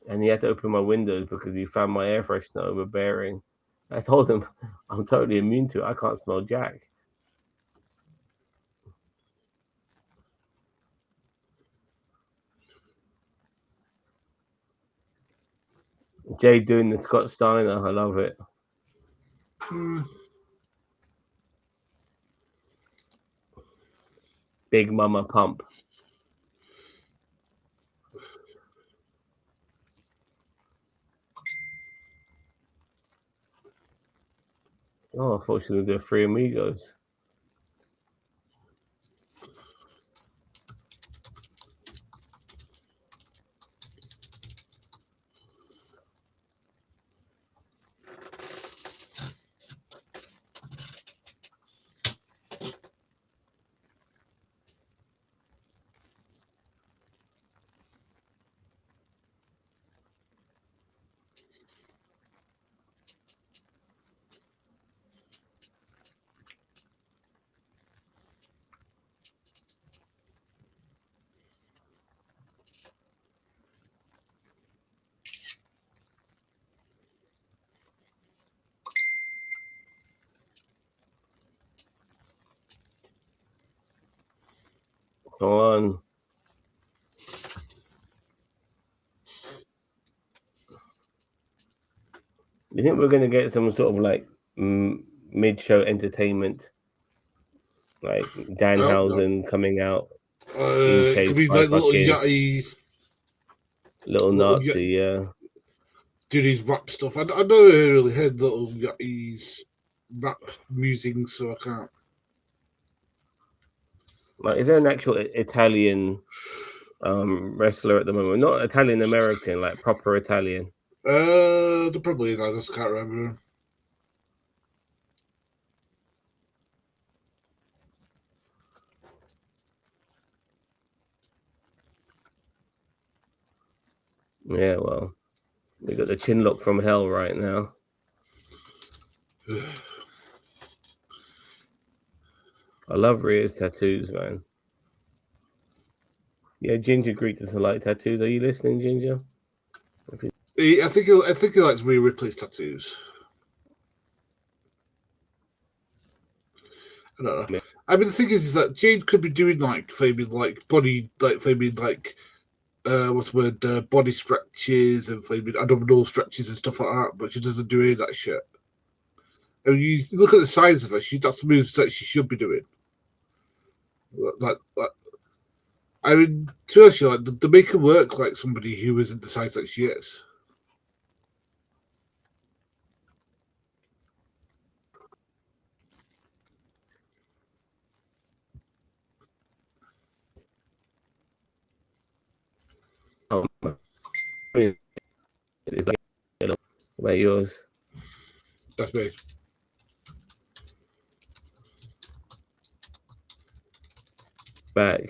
and he had to open my windows because he found my air freshener overbearing. I told him I'm totally immune to it. I can't smell jack. Jay doing the Scott Steiner. I love it. Big Mama Pump. Oh, I thought she was going to do Three Amigos. Come on. You think we're gonna get some sort of like mid-show entertainment, like Danhausen coming out being It could chased be by like little fucking yachty, little Nazi, yeah. do these rap stuff. I never really heard little yachty's rap musings, so I can't. Like, is there an actual Italian wrestler at the moment? Not Italian American, like proper Italian. There probably is. I just can't remember. Yeah, well, we got the chin lock from hell right now. I love Rhea's tattoos, man. Yeah, Ginger Greek doesn't like tattoos. Are you listening, Ginger? I think he likes Rhea Ripley's tattoos. I don't know. I mean, the thing is that Jade could be doing like maybe like body, like maybe like what's the word, body stretches and maybe abdominal stretches and stuff like that, but she doesn't do any of that shit. And you look at the size of her; that's the moves that she should be doing. Like I mean, to actually, like, they make her work like somebody who isn't the size that she is. Oh, it's like about yours. That's me. Back.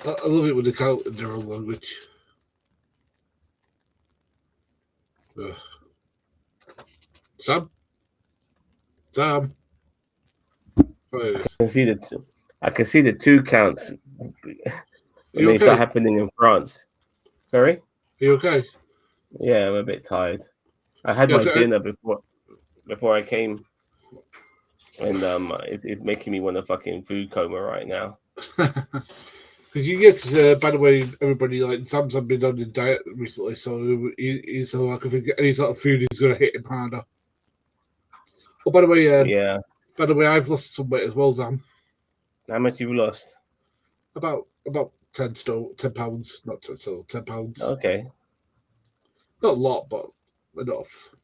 I love it when they count in their own language. Sam? Sam? I can see the two counts when they start happening in France. Sorry? Are you okay? Yeah, I'm a bit tired. I had my dinner before I came, and it's making me want a fucking food coma right now. Because by the way, everybody, like, Sam's been on a diet recently, so he's like, if any sort of food is going to hit him harder. Oh, by the way, yeah. By the way, I've lost some weight as well, Sam. How much you've lost? About 10 pounds, not 10 stone, 10 pounds. Okay. Not a lot, but enough.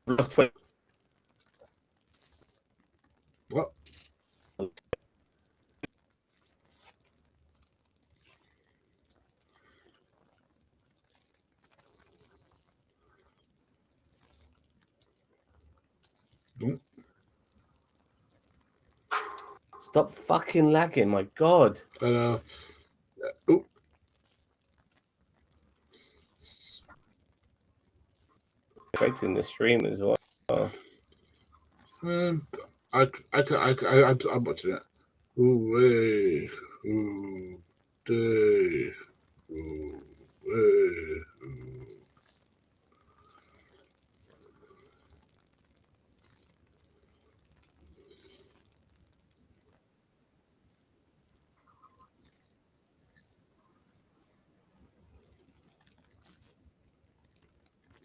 Lost 20. What? Stop fucking lagging, my god. Oh. Affecting the stream as well. I'm watching it. Ooh, hey, ooh, day, ooh, hey, ooh.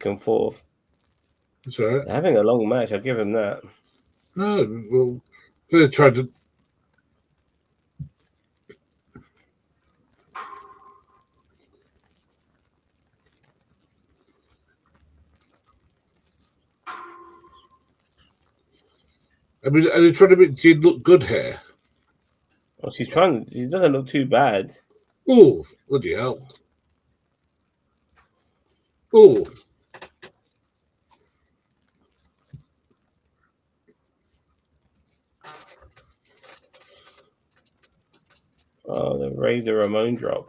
And forth. That's all right. They're having a long match, I'll give him that. No, well, they tried to. I mean, are they trying to make Jade look good here? Well, she's trying. She doesn't look too bad. Oh, bloody hell. Oh, Oh, the Razor Ramon drop.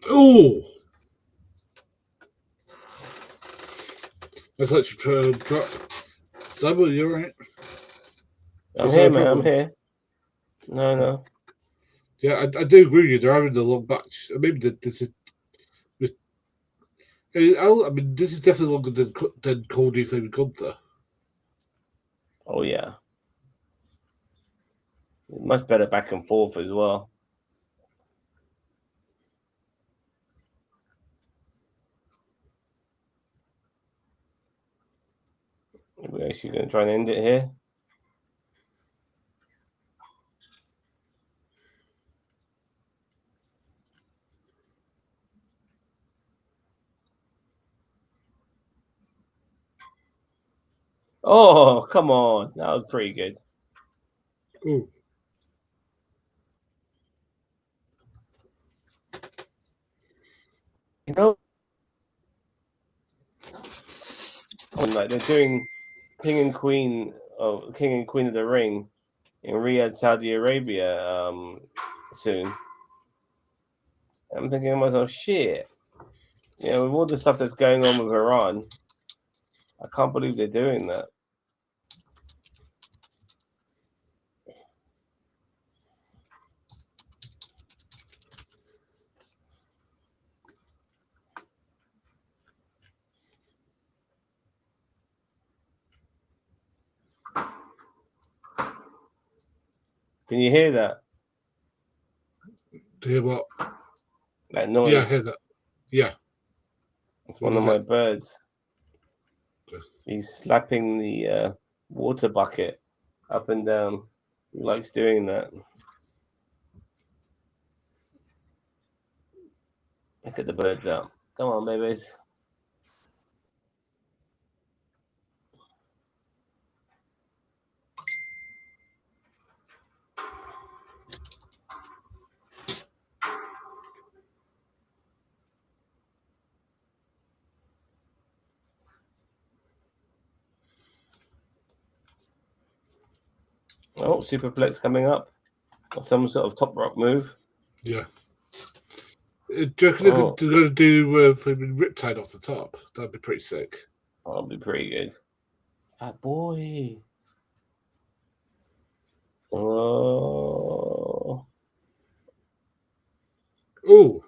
oh. That's like to drop. Zabo, you're right. I'm here, man. I'm here. No. Yeah, I do agree with you. They're having the long match. Maybe this is. I mean, this is definitely longer than Cody Flaming Gunther. Oh yeah. Much better back and forth as well. Are we actually going to try and end it here? Oh, come on. That was pretty good. Ooh. You know, like they're doing King and Queen of the Ring in Riyadh, Saudi Arabia soon. I'm thinking to myself, shit. You know, with all the stuff that's going on with Iran, I can't believe they're doing that. Can you hear that? To hear what? That noise. Yeah, I hear that. Yeah. It's one of my birds. He's slapping the water bucket up and down. He likes doing that. Look at the birds out. Come on, babies. Oh, superplex coming up. Or some sort of top rock move. Yeah. Do you reckon they're going to do Riptide off the top? That'd be pretty sick. That'll be pretty good. Fat boy. Oh. Oh.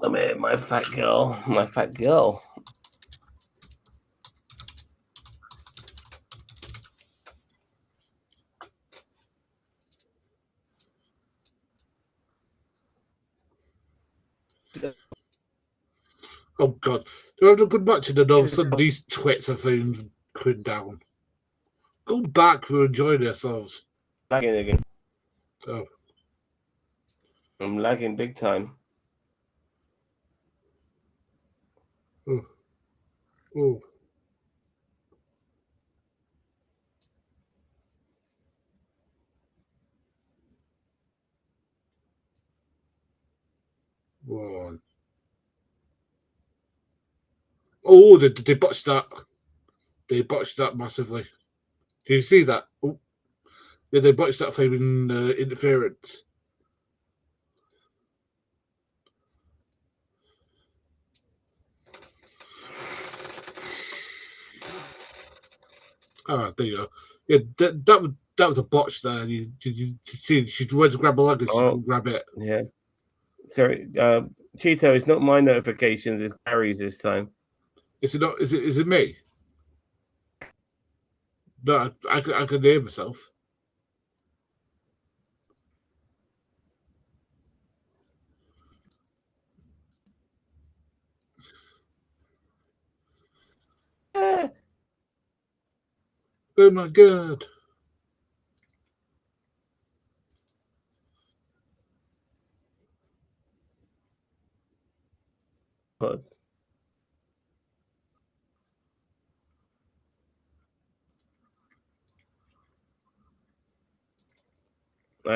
Come here, my fat girl. My fat girl. Oh, God. They're having a good match, and then all of a sudden these twits are found going down. Go back. We're enjoying ourselves. Lagging again. Oh. I'm lagging big time. Oh. Oh. One. Oh, they botched that. They botched that massively. Do you see that? Oh. Yeah, they botched that flaming interference. Ah, there you go. Yeah, that was a botch there. You see, she went to grab a leg and she couldn't grab it. Yeah. Sorry, Cheeto, it's not my notifications, it's Gary's this time. Is it not? Is it me? No, I can hear myself. Oh my god. God.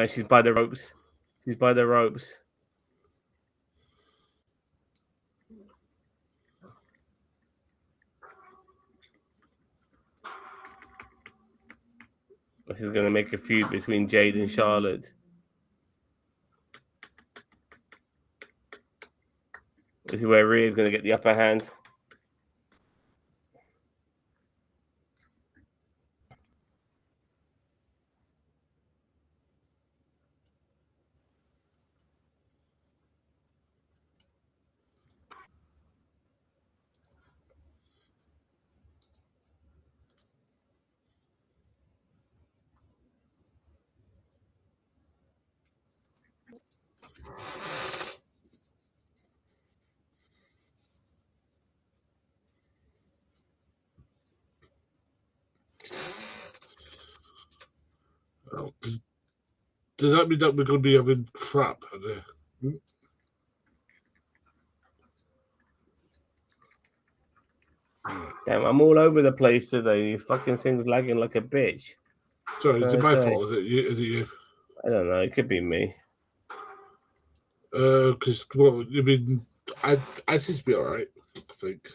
She's by the ropes. She's by the ropes. This is going to make a feud between Jade and Charlotte. This is where Rhea's going to get the upper hand. Oh, does that mean that we're going to be having crap? Damn, I'm all over the place today. These fucking things lagging like a bitch. Sorry, is it my fault? Is it you? Is it you? I don't know. It could be me. Because well, I mean, I seem to be all right. I think.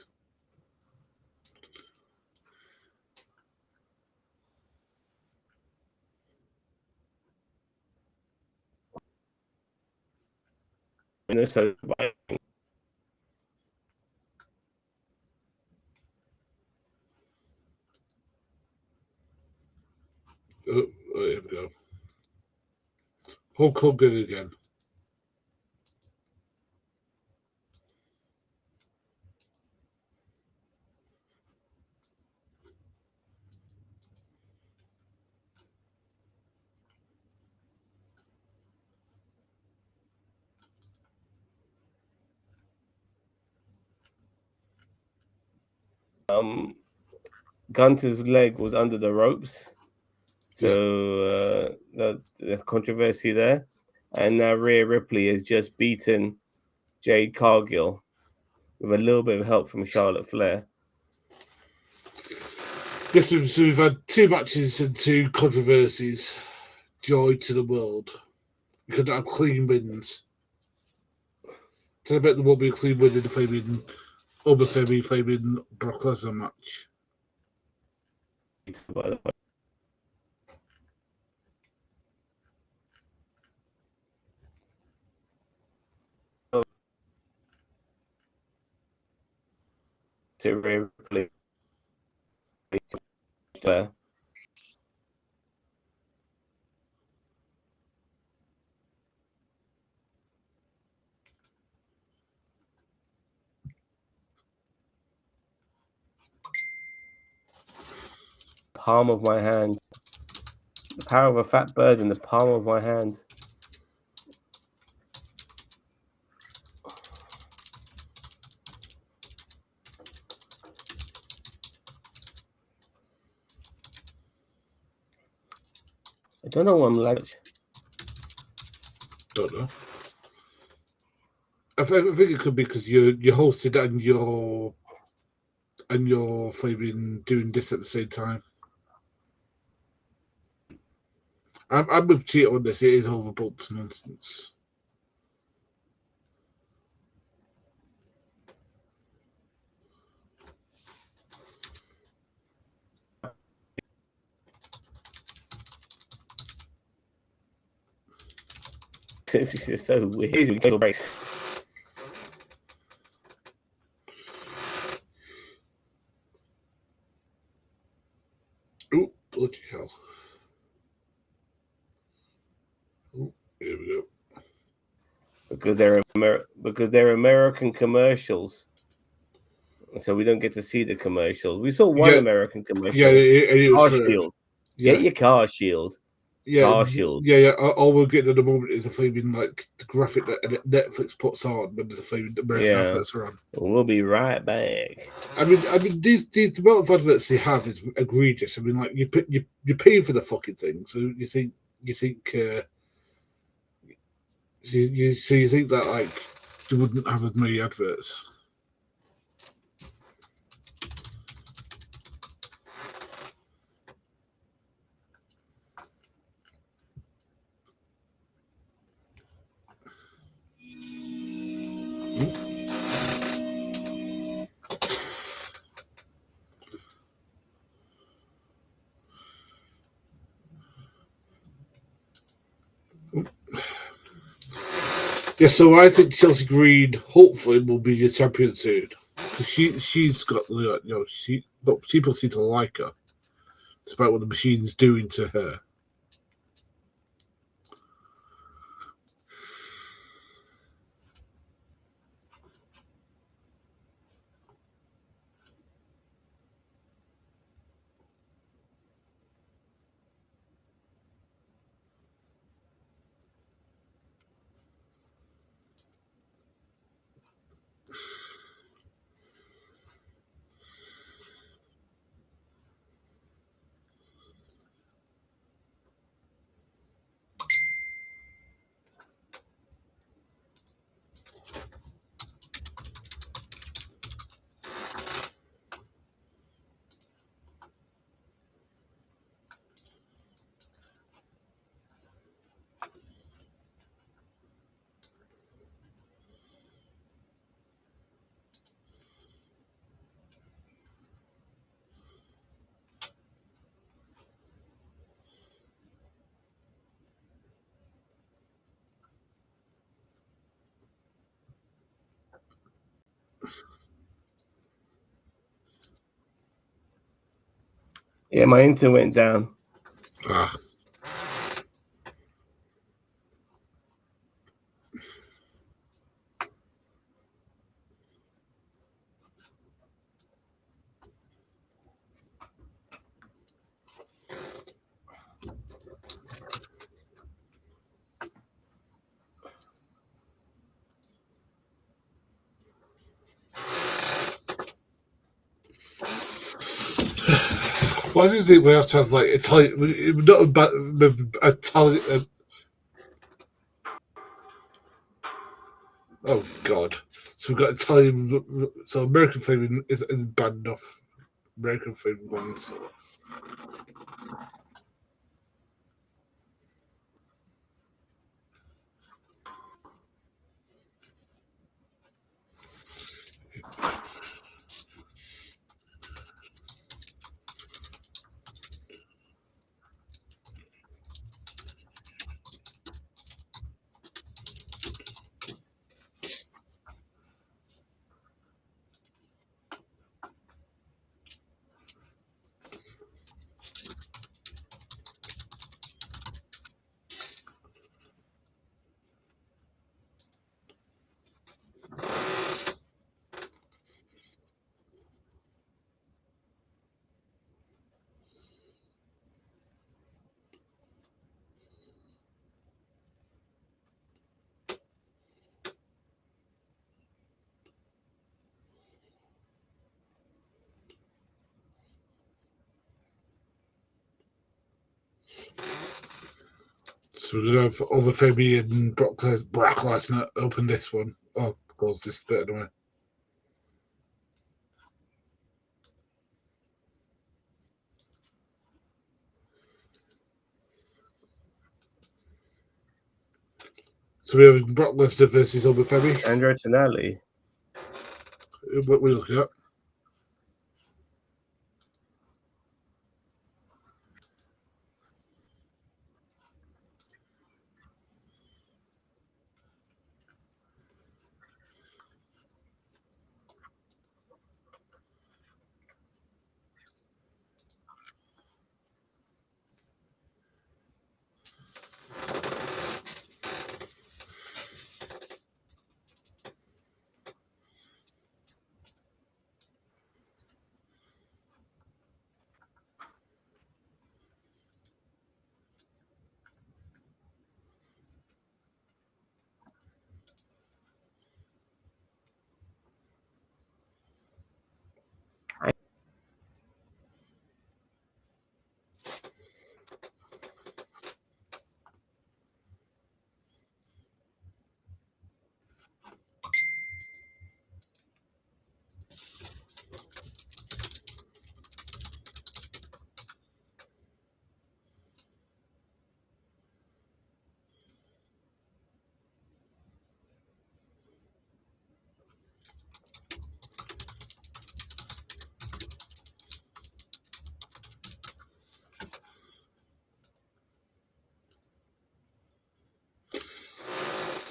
So Oh, here we go. Hulk Hogan again. Gunter's leg was under the ropes. So there's controversy there. And now Rhea Ripley has just beaten Jade Cargill with a little bit of help from Charlotte Flair. Yes, so we've had 2 matches and 2 controversies. Joy to the world. We could have clean wins. So I bet there won't be a clean win in the flaming Brock Lesnar match. By the way. To Rhea Ripley. Palm of my hand. The power of a fat bird in the palm of my hand. I don't know what I'm like. Don't know. I think it could be because you're hosted and you're flaming doing this at the same time. I'm with Cheetah on this. It is overbooked nonsense. It's just so weird. Here's a go race. Oh, bloody hell. Oh, here we go. Because they're American commercials. So we don't get to see the commercials. We saw one American commercial. Yeah, it was Car Shield. Yeah. Get your car shield. Yeah, Car Shield. Yeah. All we're getting at the moment is a flaming like the graphic that Netflix puts on when there's a flaming American adverts are on. We'll be right back. I mean, the amount of adverts they have is egregious. I mean, like you're paying for the fucking thing, so you think you think that like they wouldn't have as many adverts. Yeah, so I think Chelsea Green hopefully will be the champion soon. She's got people seem to like her, despite what the machine's doing to her. Yeah, my internet went down. Why do you think we have to have like Italian? Not about Italian. Oh God! So we've got Italian. So American flavor is bad enough. American flavor ones. So we're gonna have Overfemi and Brock Lesnar open this one. Oh, of course, this bit anyway. So we have Brock Lesnar versus Overfemi. Andrew Tonali. What we're looking at.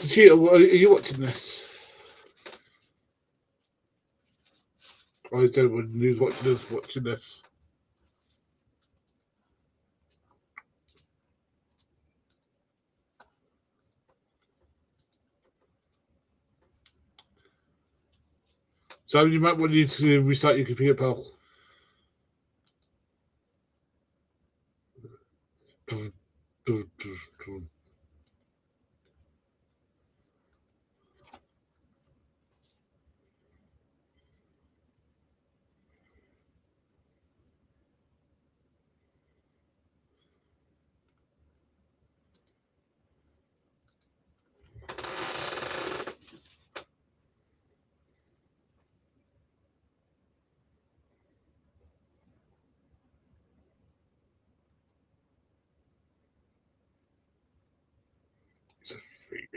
Cheetah, are you watching this? Or is anyone who's watching us watching this? So you might want you to restart your computer, pal. He's a freak.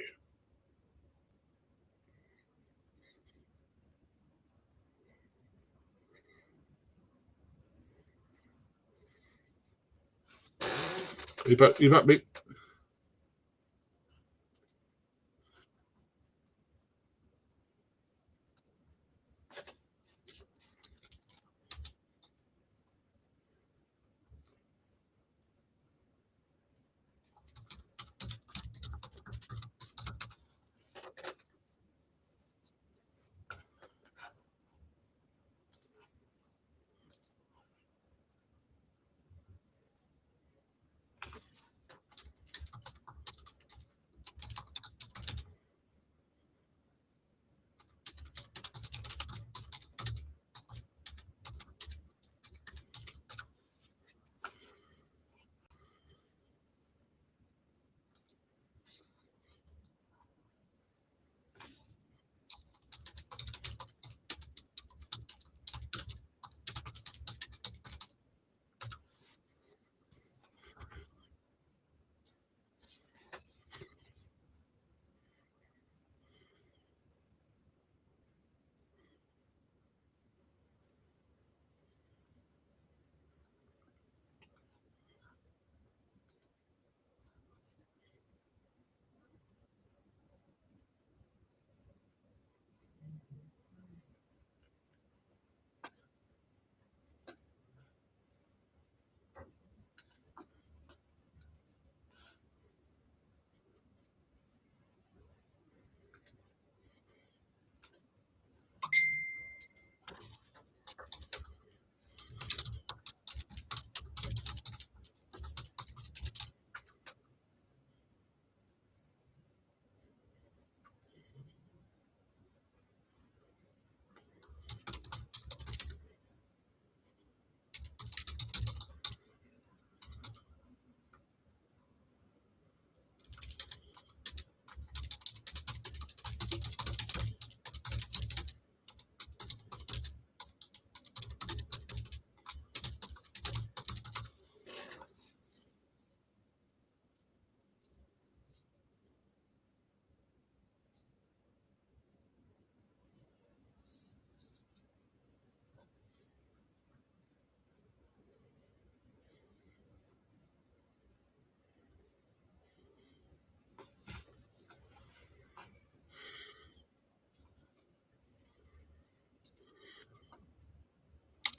You back, mate?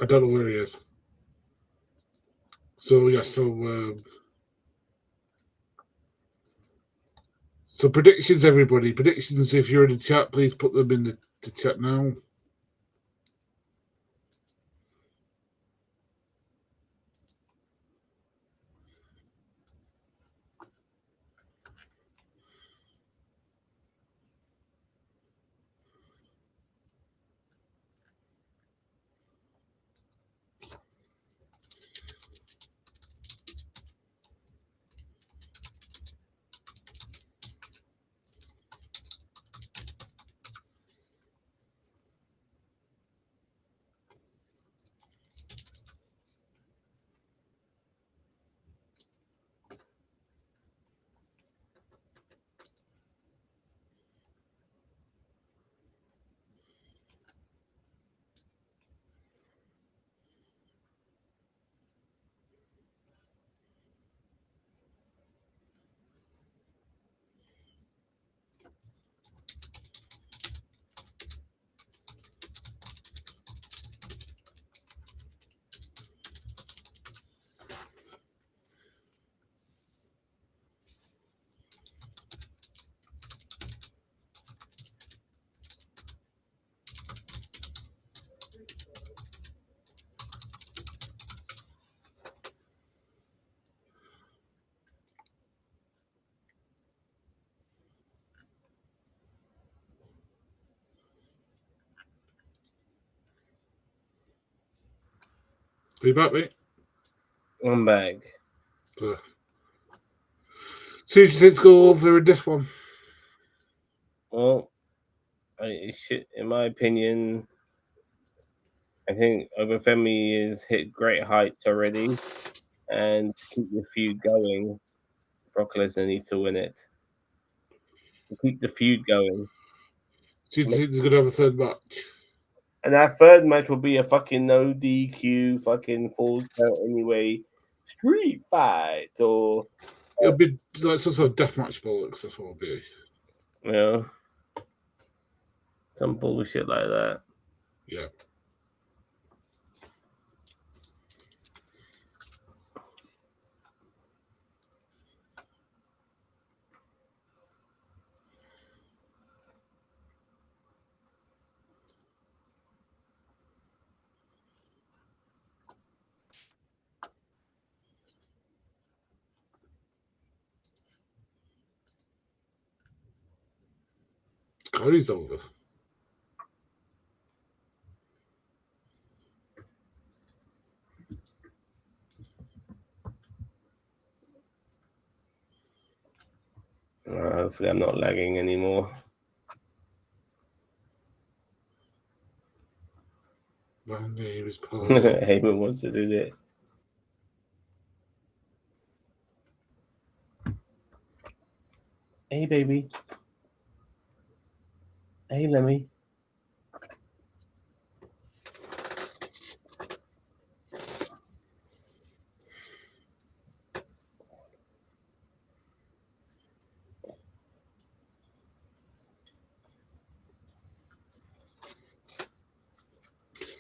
I don't know where he is. So yeah, so predictions, everybody. Predictions. If you're in the chat, please put them in the chat now. Are you back, mate? I'm back. So who do you think's go over in this one? Well, in my opinion, I think Obafemi has hit great heights already, and to keep the feud going, Brock Lesnar needs to win it. To keep the feud going. Do you think they're going to have a third match? And that third match will be a fucking no DQ, fucking full count anyway, street fight, or It'll be like some sort of deathmatch bollocks. That's what it'll be. you know, some bullshit like that. Yeah. Cody's over. Hopefully, I'm not lagging anymore. My name is Paul. Heyman wants to do that. Hey, baby. Hey, Lemmy.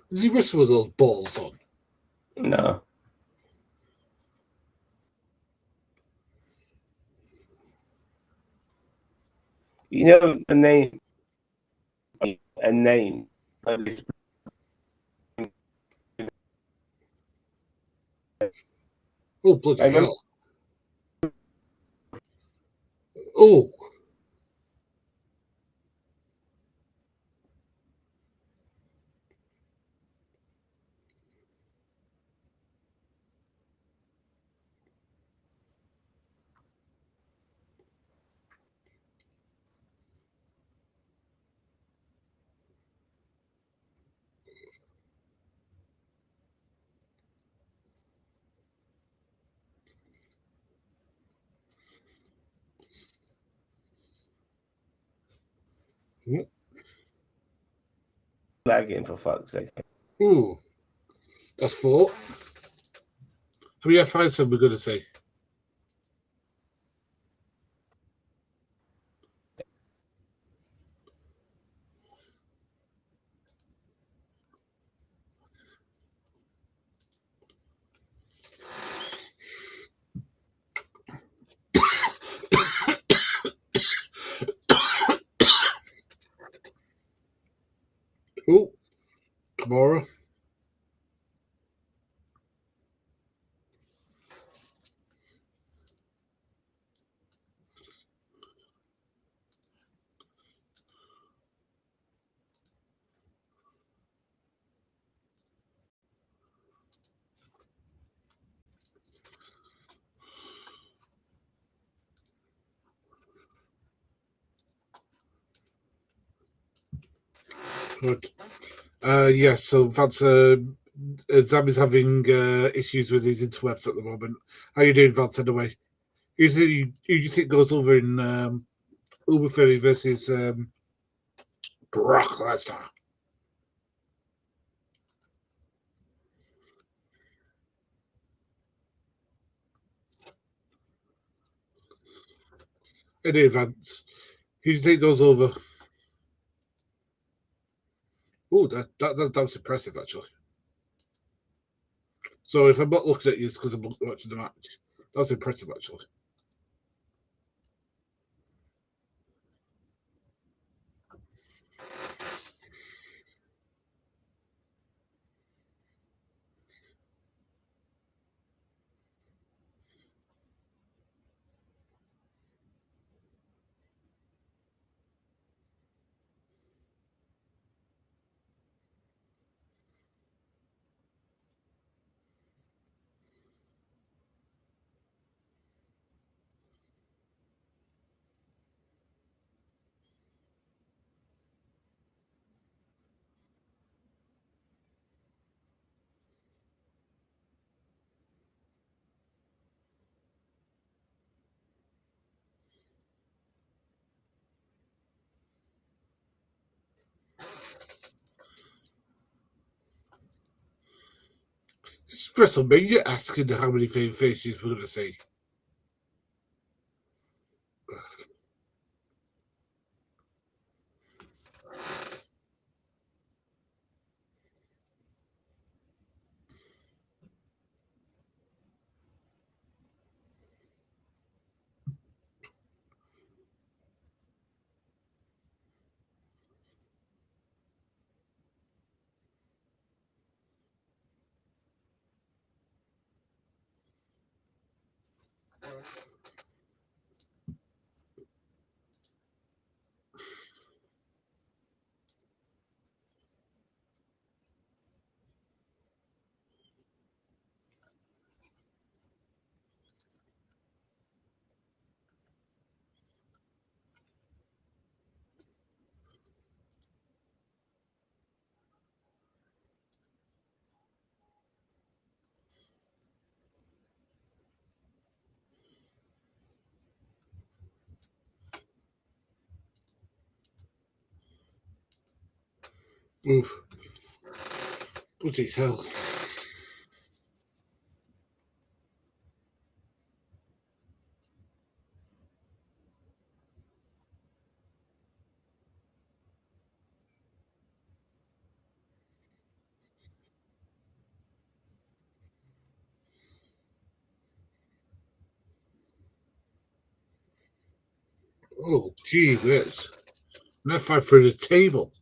Does he wrestle with those balls on? No. You know the name. A name. Oh, bloody I remember hell. Oh. lagging for fuck's sake. Ooh. That's 4. How many F5s have we got to say? Oh. Kimura. Good. Yes, so that's Zam is having issues with his interwebs at the moment. How you doing, Vance, anyway? Who do you think goes over in Uber Ferry versus Brock Lesnar? Any Vance? Who do you think goes over? Oh, that was impressive, actually. So if I'm not looking at you, it's because I'm watching the match. That was impressive, actually. It's WrestleMania asking how many faces we're going to see. Oof. Bloody hell. Oh, gee whiz. That fight through the table.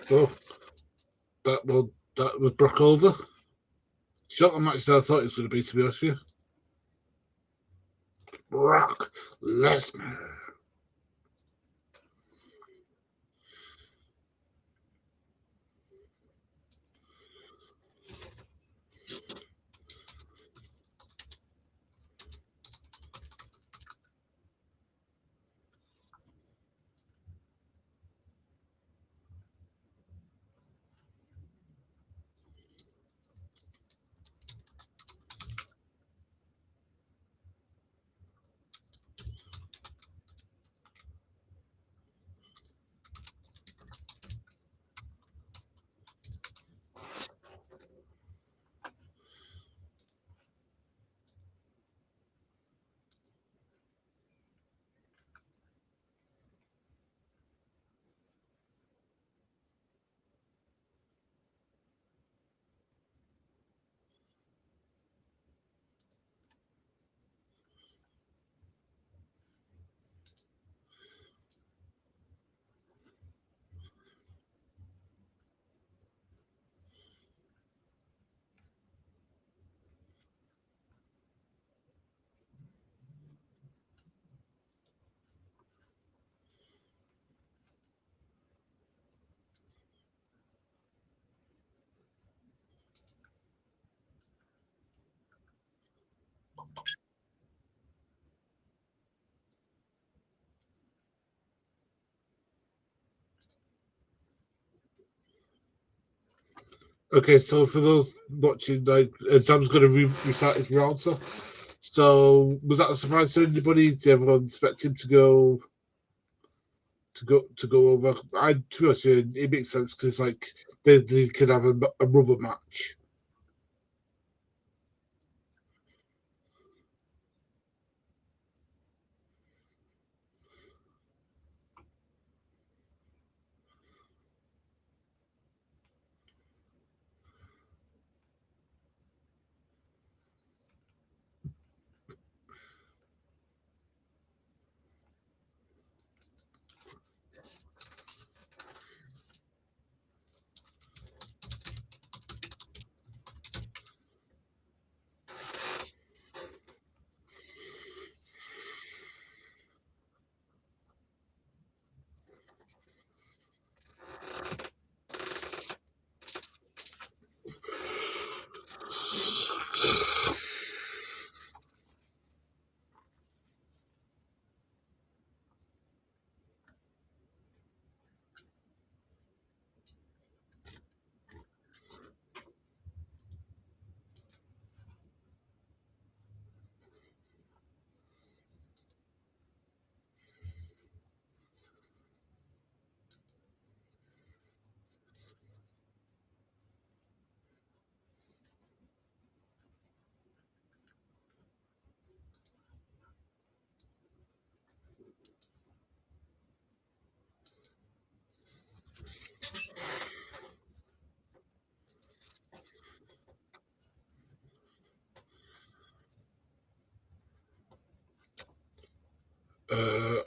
Oh, that was Brock over. Shorter match than I thought it was going to be honest with you. Brock Lesnar. Okay, so for those watching, like Sam's going to recite his answer. So was that a surprise to anybody? Did everyone expect him to go over? To be honest, it makes sense because it's like they could have a rubber match.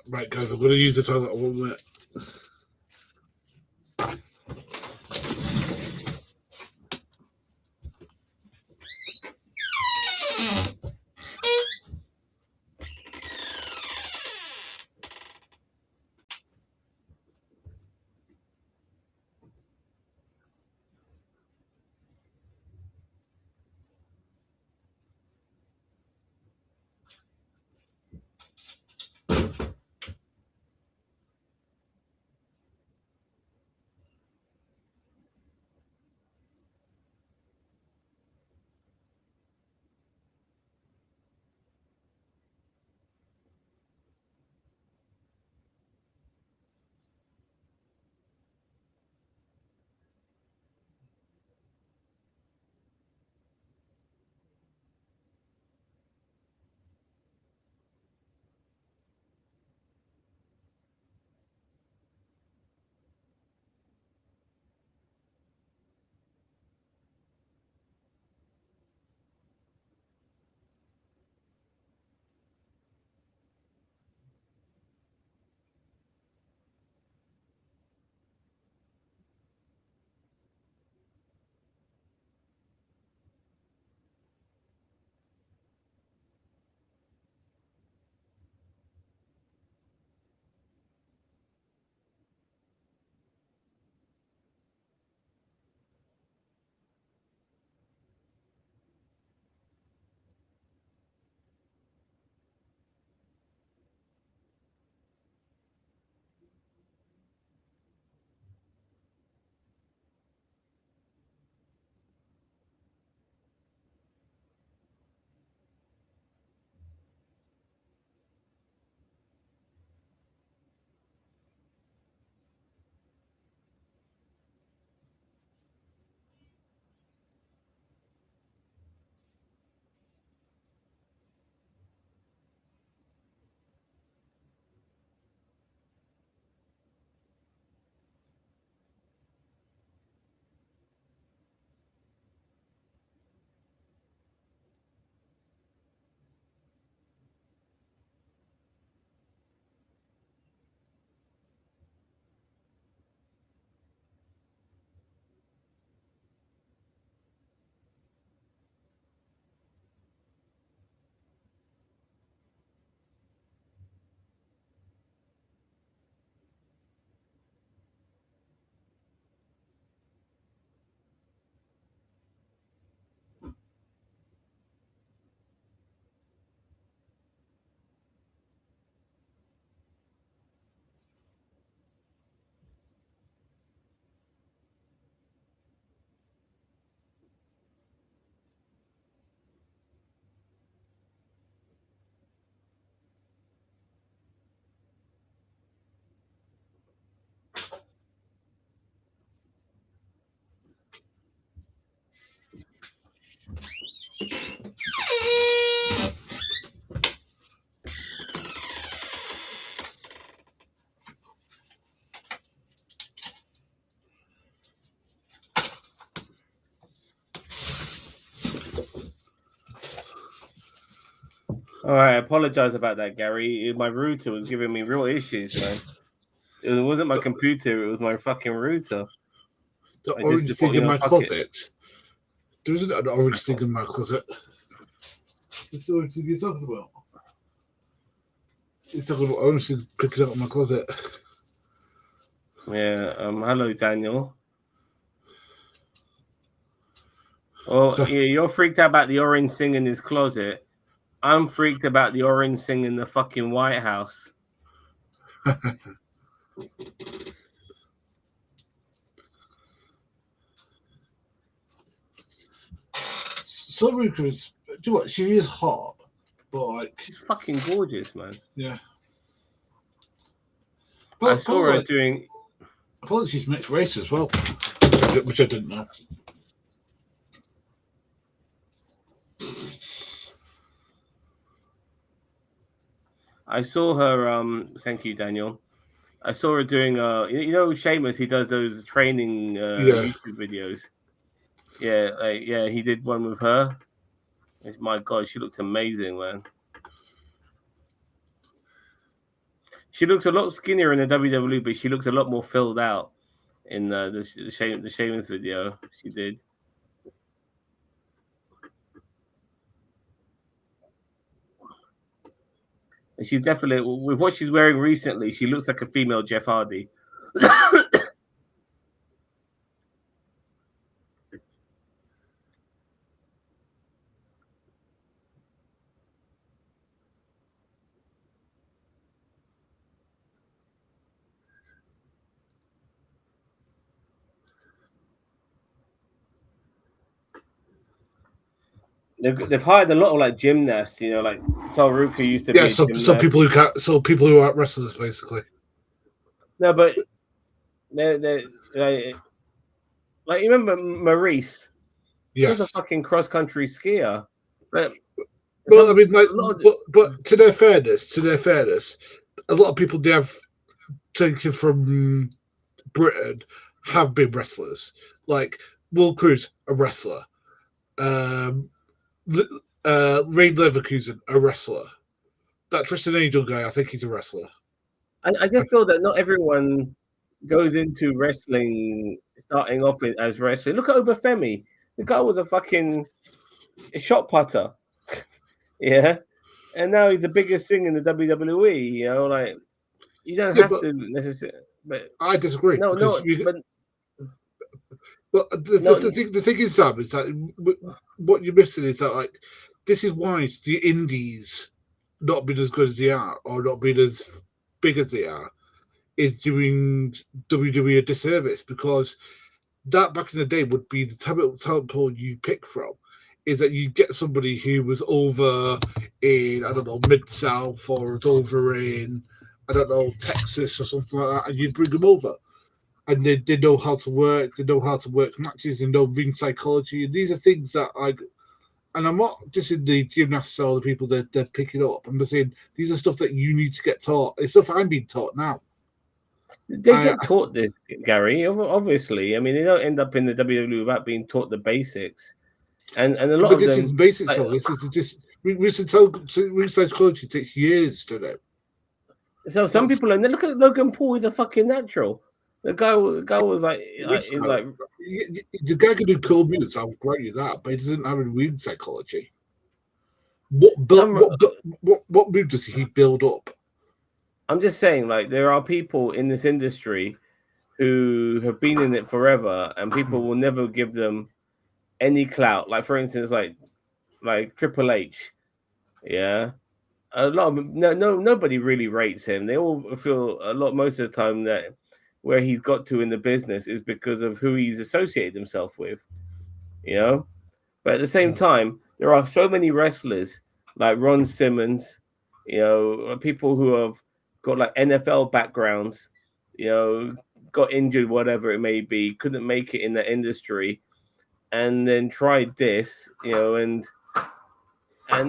Right, guys, I'm going to use the toilet. 1 minute. All right, I apologize about that, Gary. My router was giving me real issues, man. It wasn't my computer; it was my fucking router. The I just orange thing thought, in my fuck it. closet. There isn't an orange thing in my closet. What's the orange thing you're talking about? You're talking about orange thing picking up in my closet. Yeah. Hello, Daniel. Oh, So, yeah. You're freaked out about the orange thing in his closet. I'm freaked about the orange thing in the fucking White House. Saruka is, do you know what? She is hot, but like, She's fucking gorgeous, man. yeah. I saw her doing. Apparently, she's mixed race as well, which I didn't know. I saw her. Thank you, Daniel. I saw her doing. Seamus. He does those training YouTube videos. Yeah, he did one with her. My God, she looked amazing, man. She looks a lot skinnier in the WWE, but she looked a lot more filled out in the Sheamus video. She did. And she's definitely, with what she's wearing recently, she looks like a female Jeff Hardy. They've hired a lot of like gymnasts, like Taruka used to be a gymnast. Some people who aren't wrestlers, basically. No, but they're like you remember Maurice? She was a fucking cross country skier. But well, I mean, like, but to their fairness, a lot of people they have taken from Britain have been wrestlers. Like Will Cruz, a wrestler. Ray Leverkusen, a wrestler. That Tristan Angel guy, I think he's a wrestler. I just feel that not everyone goes into wrestling starting off as wrestling. Look at Obafemi. The guy was a fucking shot putter. Yeah. And now he's the biggest thing in the WWE, like you don't have to necessarily. But I disagree. No, but the thing is, Sam, is that what you're missing is that like this is why the indies not being as good as they are or not being as big as they are is doing WWE a disservice, because that back in the day would be the talent pool you pick from. Is that you get somebody who was over in, I don't know, Mid-South, or was over in, I don't know, Texas or something like that, and you'd bring them over. And they know how to work, matches, they know ring psychology. And these are things that and I'm not just in the gymnasts or the people that they're picking up. I'm just saying these are stuff that you need to get taught. It's stuff I'm being taught now. They get taught this, Gary, obviously. I mean, they don't end up in the WWE without being taught the basics. And a lot of this them, is basics. So this is just ring psychology takes years to know. So some people, and then look at Logan Paul. He's a fucking natural. The guy was like the guy can do cool moves. I'll grant you that, but he doesn't have a ring psychology. What move does he build up? I'm just saying, like, there are people in this industry who have been in it forever, and people will never give them any clout. Like, for instance, like Triple H, yeah. A lot of nobody really rates him. They all feel most of the time that where he's got to in the business is because of who he's associated himself with, But at the same time, there are so many wrestlers like Ron Simmons, people who have got like NFL backgrounds, got injured, whatever it may be, couldn't make it in the industry, and then tried this, and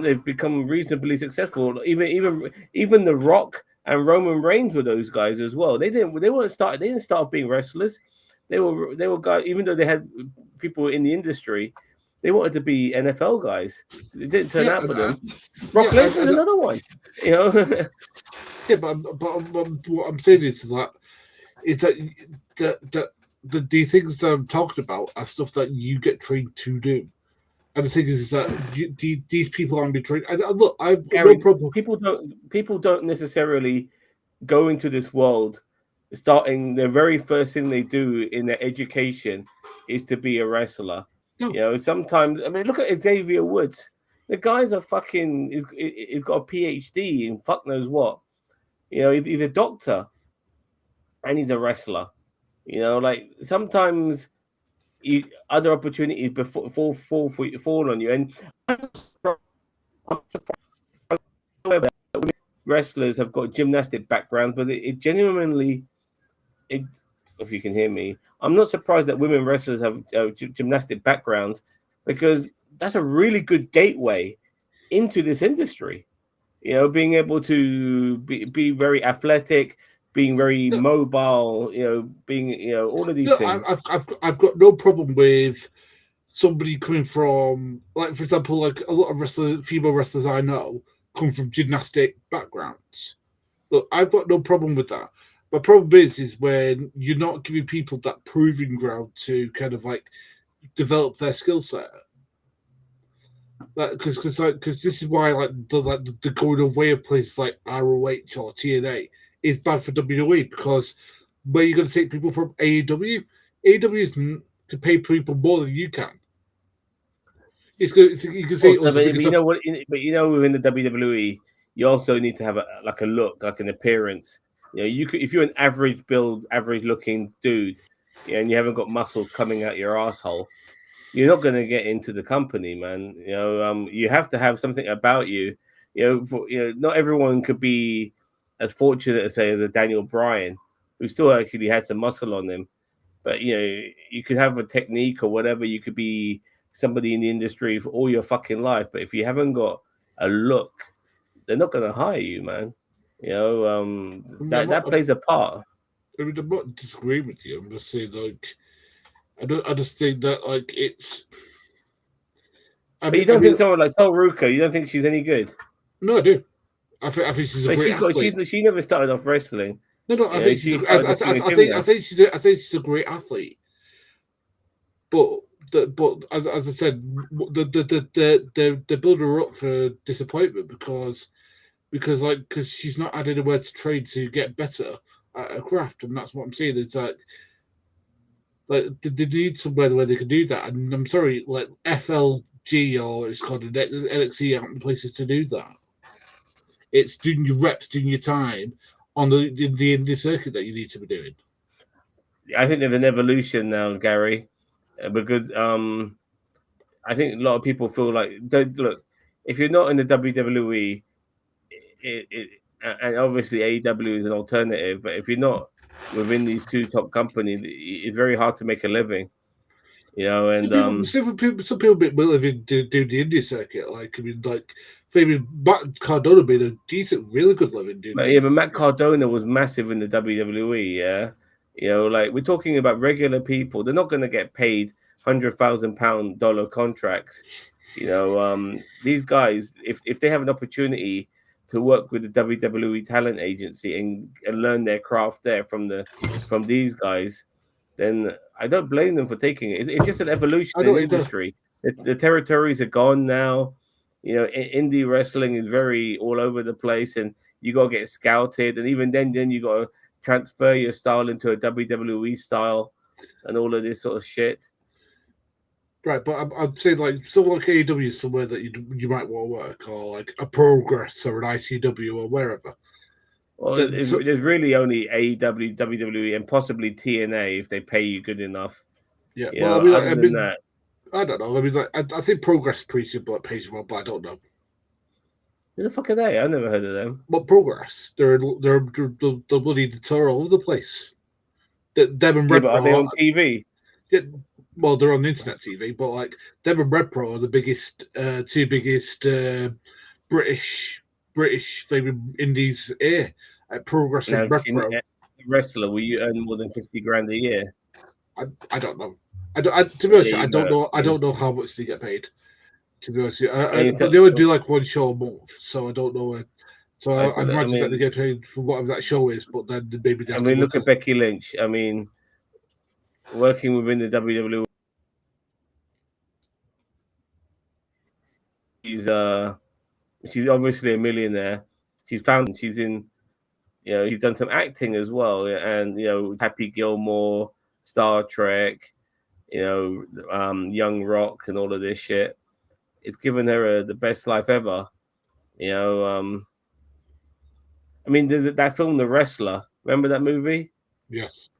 they've become reasonably successful. Even The Rock and Roman Reigns were those guys as well. They didn't start being wrestlers. They were guys, even though they had people in the industry, They wanted to be NFL guys. It didn't turn out for them. Brock yeah, Lesnar's another one. You know. Yeah, but what I'm saying is that it's that the things that I'm talking about are stuff that you get trained to do. And the thing is that these people aren't being trained. And look, I've Gary, no problem. People don't necessarily go into this world starting the very first thing they do in their education is to be a wrestler. No. You know, sometimes I mean, look at Xavier Woods. The guy's a fucking. He's got a PhD in fuck knows what. You know, he's a doctor, and he's a wrestler. You know, like sometimes other opportunities fall on you, and wrestlers have got gymnastic backgrounds, but it genuinely, if you can hear me, I'm not surprised that women wrestlers have gymnastic backgrounds because that's a really good gateway into this industry. You know, being able to be very athletic, being very mobile, you know, being all of these things. I've got no problem with somebody coming from, like, for example, like a lot of female wrestlers I know come from gymnastic backgrounds. Look, I've got no problem with that. My problem is when you're not giving people that proving ground to kind of like develop their skill set. Because this is why the going away of places like ROH or TNA is bad for WWE, because where you're going to take people from AEW can pay people more than you can. You can say but you know what? Within the WWE, you also need to have a look, like an appearance. You know, if you're an average build, average looking dude, and you haven't got muscles coming out your asshole, you're not going to get into the company, man. You know, you have to have something about you. Not everyone could be as fortunate as a Daniel Bryan, who still actually had some muscle on him. But you could have a technique or whatever. You could be somebody in the industry for all your fucking life, but if you haven't got a look, they're not going to hire you, man. That plays a part. I mean, I'm not disagreeing with you. I'm just saying, like, I just think that, like, it's. But you don't think someone like Sol Ruka, you don't think she's any good? No, I do. I think she's a great athlete. She never started off wrestling. No, I think she's a great athlete. But as I said, they build her up for disappointment because she's not had anywhere to train to get better at her craft, and that's what I'm saying. It's like they need somewhere where they can do that. And I'm sorry, like FLG or it's called NXT aren't the places to do that. It's doing your reps, doing your time on the indie circuit that you need to be doing. I think there's an evolution now, Gary, because I think a lot of people feel like, look, if you're not in the WWE, and obviously AEW is an alternative, but if you're not within these two top companies, it's very hard to make a living. And some people make a living doing the indie circuit. Like, I mean, like maybe Matt Cardona made a decent, really good living doing. But Matt Cardona was massive in the WWE. Yeah, like we're talking about regular people. They're not going to get paid $100,000 contracts. These guys, if they have an opportunity to work with the WWE talent agency and learn their craft there from these guys, then I don't blame them for taking it. It's just an evolution in the industry. The territories are gone now. Indie wrestling is very all over the place, and you got to get scouted, and even then you got to transfer your style into a WWE style and all of this sort of shit. Right, but I'd say like AEW is somewhere that you might want to work, or like a Progress or an ICW or wherever. Well, there's really only AEW, WWE, and possibly TNA if they pay you good enough. Yeah, well, I mean, that, I don't know. I mean, like, I think Progress pays well, but I don't know. Who the fuck are they? I've never heard of them. What Progress? They're bloody tour all over the place. Them and Red Pro, are they on TV? Yeah, well, they're on internet TV, but like them and Red Pro are the two biggest British favorite indies here. Progress and Red Pro. Wrestler, will you earn more than $50,000 a year? I don't know. To be honest, I don't know how much they get paid. To be honest, but they only do like one show a month, so I don't know. So I imagine that they get paid for whatever that show is, but then maybe they have to look at Becky Lynch. I mean, working within the WWE, she's obviously a millionaire. She's in, she's done some acting as well, and Happy Gilmore, Star Trek, Young Rock, and all of this shit. It's given her the best life ever. I mean, that film, The Wrestler. Remember that movie? Yes.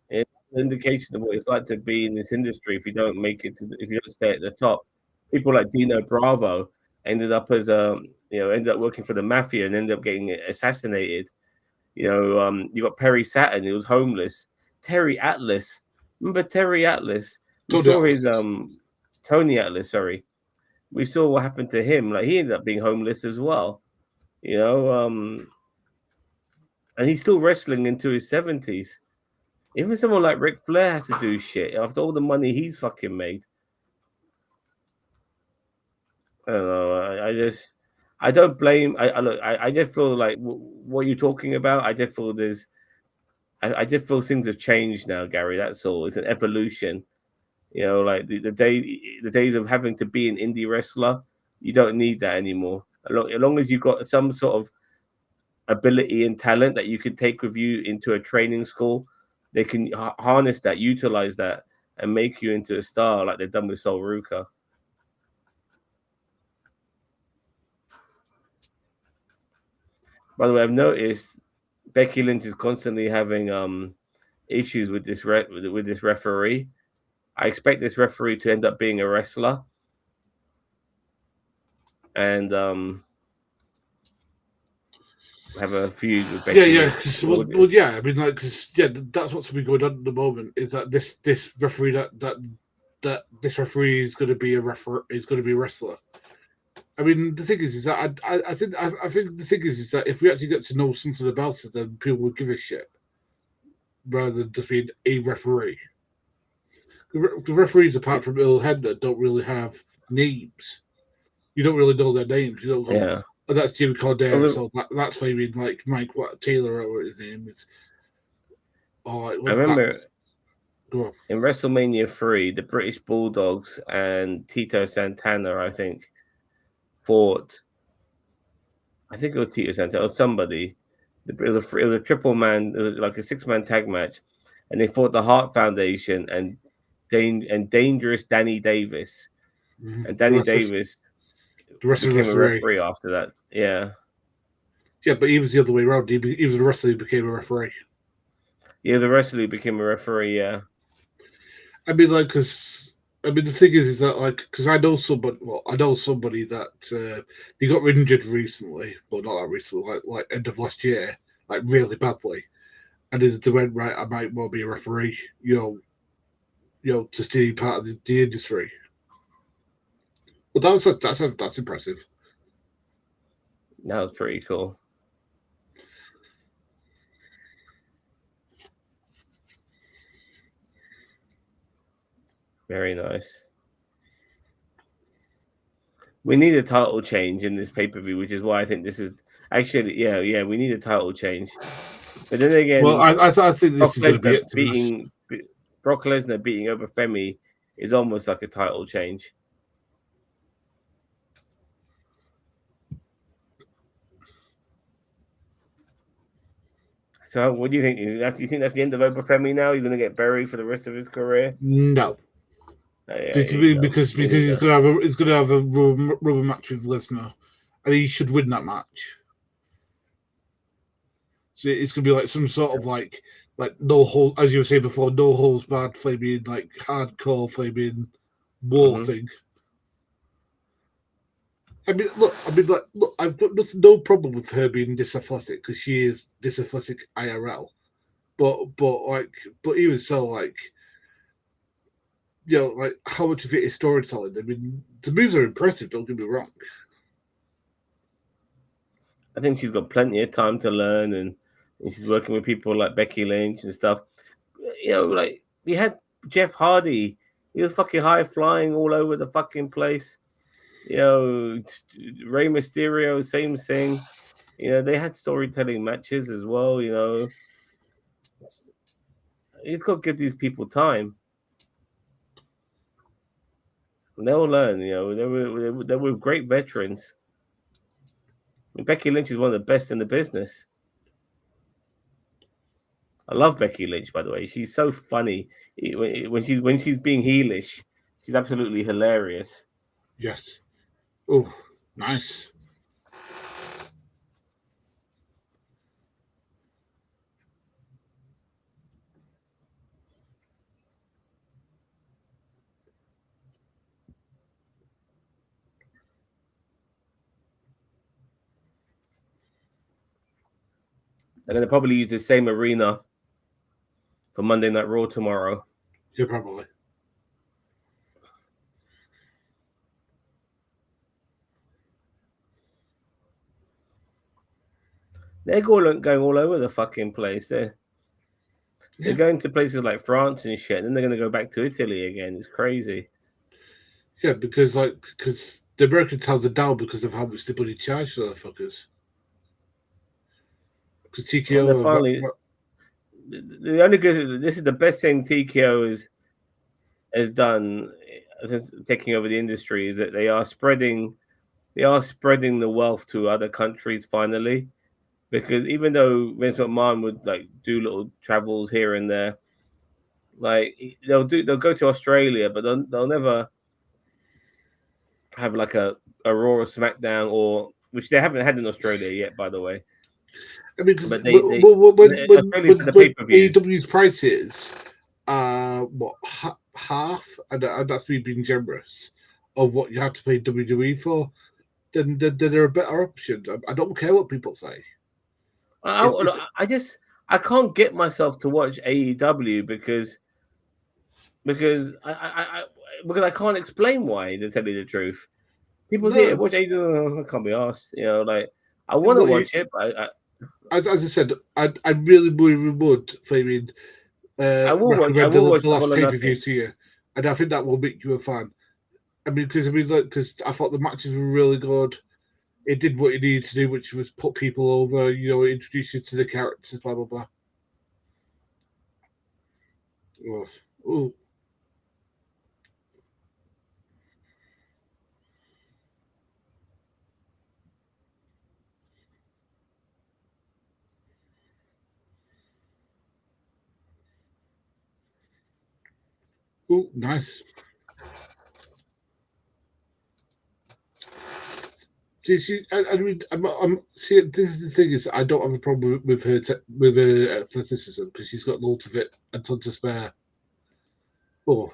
It's an indication of what it's like to be in this industry if you don't make it if you don't stay at the top. People like Dino Bravo ended up as ended up working for the mafia and ended up getting assassinated. You got Perry Saturn, he was homeless. Terry Atlas, remember Terry Atlas? We saw his Tony Atlas, sorry. We saw what happened to him. Like, he ended up being homeless as well. And he's still wrestling into his 70s. Even someone like Ric Flair has to do shit after all the money he's fucking made. I don't know. I don't blame. I just feel like what you're talking about. I just feel I just feel things have changed now, Gary. That's all. It's an evolution. Like the days of having to be an indie wrestler, you don't need that anymore. As long as you've got some sort of ability and talent that you can take with you into a training school, they can harness that, utilize that, and make you into a star like they've done with Sol Ruka. By the way, I've noticed Becky Lynch is constantly having issues with this referee. I expect this referee to end up being a wrestler, and have a feud with Becky. Yeah. I mean, like, that's what's been going on at the moment. Is that this referee that this referee is going to be a wrestler. I mean, the thing is that I think the thing is that if we actually get to know something about it, then people would give a shit rather than just being a referee. The referees, apart from Earl Hebner, don't really have names. You don't really know their names. You don't go, yeah. Oh, that's Jimmy Cordero, so that's maybe like Mike Taylor or what his name is. I remember in WrestleMania 3, the British Bulldogs and Tito Santana, I think, fought. I think it was Tito Santana or somebody. It was a triple man, like a 6-man tag match, and they fought the Hart Foundation and Dangerous Danny Davis, and Danny Davis became a referee after that. Yeah, but he was the other way around. He was a wrestler who became a referee. Yeah, the wrestler who became a referee. Yeah, I mean, like, the thing is that, like, because I know somebody. Well, I know somebody that he got injured recently, but not that recently, like end of last year, like really badly, and then they went, right, I might well be a referee, to stay part of the industry. But that's impressive. That was pretty cool. Very nice. We need a title change in this pay-per-view, which is why I think this is actually, yeah, we need a title change. But then again, well, I think this is going to be it. Brock Lesnar beating Obafemi is almost like a title change. So, what do you think? Do you think that's the end of Obafemi now? He's going to get buried for the rest of his career? No. Because he's going to have a rubber match with Lesnar, and he should win that match. So it's going to be like some sort of like no hold, as you were saying before, no holds barred flaming, like hardcore flaming war thing. I mean, look, I've got no problem with her being this athletic because she is this athletic IRL, but even so, like, like, how much of it is storytelling? I mean, the moves are impressive. Don't get me wrong. I think she's got plenty of time to learn, and she's working with people like Becky Lynch and stuff. Like, we had Jeff Hardy He was fucking high flying all over the fucking place. You know, Rey Mysterio, same thing. You know, they had storytelling matches as well. You know, he's got to give these people time. And they'll learn. You know, they were great veterans. I mean, Becky Lynch is one of the best in the business. I love Becky Lynch, by the way. She's so funny when she's being heelish. She's absolutely hilarious. Yes. Oh, nice. They're going to probably use the same arena for Monday Night Raw tomorrow. Yeah, probably. They're going all over the fucking place. They're going to places like France and shit. And then they're going to go back to Italy again. It's crazy. Yeah, because the American towns are down because of how much they bloody charge for the fuckers. Because TKO finally, the only good. This is the best thing TKO has done, taking over the industry, is that they are spreading the wealth to other countries finally. Because even though Vince McMahon would like do little travels here and there, like they'll go to Australia, but they'll never have like a Raw or SmackDown, or which they haven't had in Australia yet, by the way. I mean, because But when pay-per-view. AEW's prices are half, and that's me being generous, of what you have to pay WWE for, then there are better options. I don't care what people say. I can't get myself to watch AEW because I can't explain why, to tell you the truth. People say watch AEW, I can't be asked. You know, like I want to watch it, but as I said, I really would. I mean, I will watch the last All or pay-per-view to you, and I think that will make you a fan. I mean, because I thought the matches were really good. It did what it needed to do, which was put people over, you know, introduce you to the characters, blah blah blah. Oh. Oh, nice. I mean, see. This is the thing is, I don't have a problem with her athleticism because she's got loads of it and tons to spare. Oh,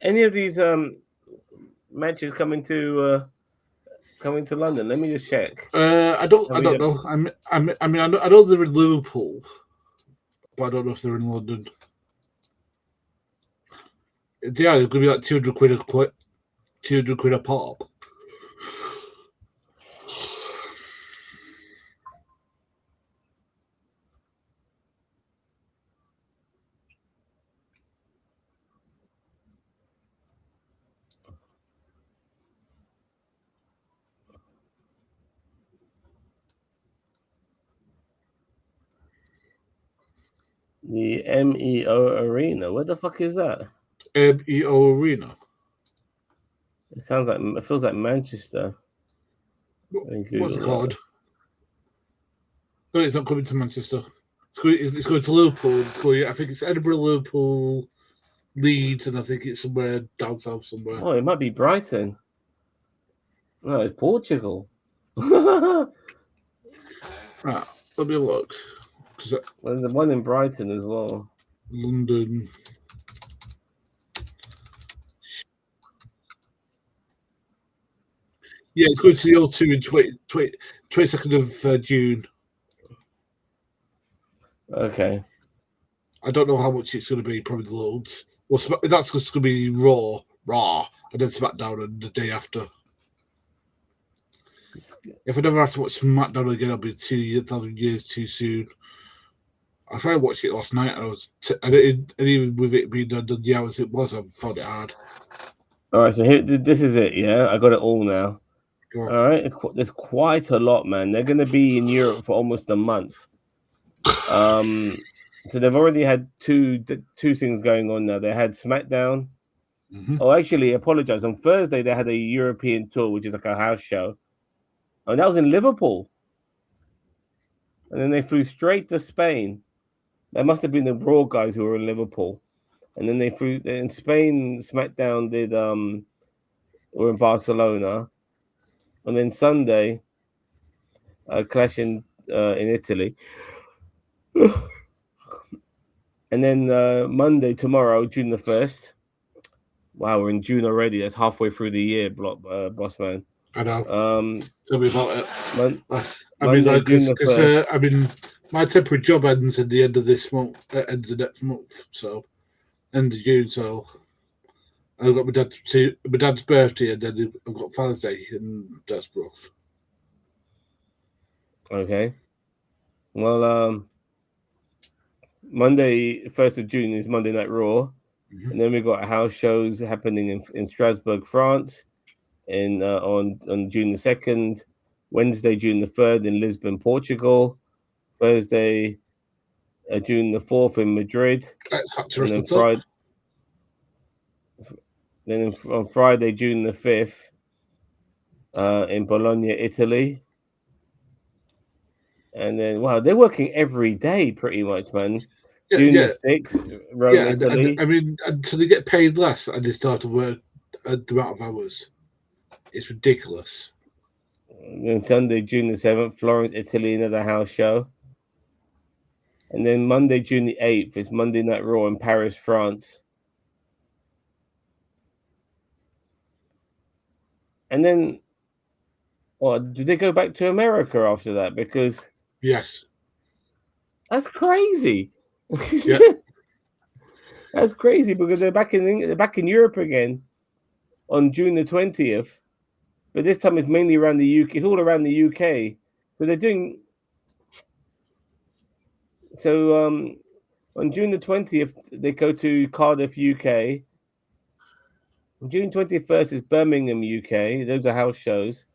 any of these matches coming to London? Let me just check. I don't know. I mean, I know they're in Liverpool, but I don't know if they're in London. Yeah, it's gonna be like 200 quid a pop. The MEO Arena. Where the fuck is that? MEO Arena. It feels like Manchester. What's it called? No, it's not coming to Manchester. It's going to Liverpool. I think it's Edinburgh, Liverpool, Leeds, and I think it's somewhere down south somewhere. Oh, it might be Brighton. No, it's Portugal. Let me look. There's the one in Brighton as well. London. Yeah, it's going to the O2 in 22nd of June. Okay. I don't know how much it's going to be. Probably loads. Well, that's just going to be Raw, and then SmackDown and the day after. If I never have to watch SmackDown again, I'll be 2,000 years too soon. I tried watching it last night, and and even with it being done the hours it was, I found it hard. All right, so here, this is it. Yeah, I got it all now. Go on. All right, there's quite a lot, man. They're going to be in Europe for almost a month. So they've already had two things going on now. They had SmackDown. Mm-hmm. Oh, actually, I apologize. On Thursday they had a European tour, which is like a house show. Oh, that was in Liverpool. And then they flew straight to Spain. That must have been the Raw guys who were in Liverpool. And then they flew in Spain. SmackDown did were in Barcelona, and then Sunday, Clash in Italy. And then Monday, tomorrow, June the 1st. Wow, we're in June already. That's halfway through the year, boss man. I know. Tell me about it. I mean, my temporary job ends at the end of this month. It ends the next month, so end of June. So I've got my dad's birthday, and then I've got Father's Day, and that's rough. Okay. Well, Monday, 1st of June is Monday Night Raw. Mm-hmm. And then we've got house shows happening in Strasbourg, France, on June the 2nd. Wednesday, June the 3rd in Lisbon, Portugal. Thursday, June the 4th in Madrid. And then Friday. Then on Friday, June the 5th, in Bologna, Italy. And then, wow, they're working every day pretty much, man. June the 6th, Rome, Italy. I mean, so they get paid less and they start to work the amount of hours. It's ridiculous. And then Sunday, June the 7th, Florence, Italy, another house show. And then Monday, June the 8th, is Monday Night Raw in Paris, France. And then, do they go back to America after that? Because yes, that's crazy. Yeah. That's crazy because they're back in Europe again on June the 20th, but this time it's mainly around the UK. It's all around the UK. So they're doing. So on June the 20th they go to Cardiff, UK. June 21st is Birmingham, UK. Those are house shows.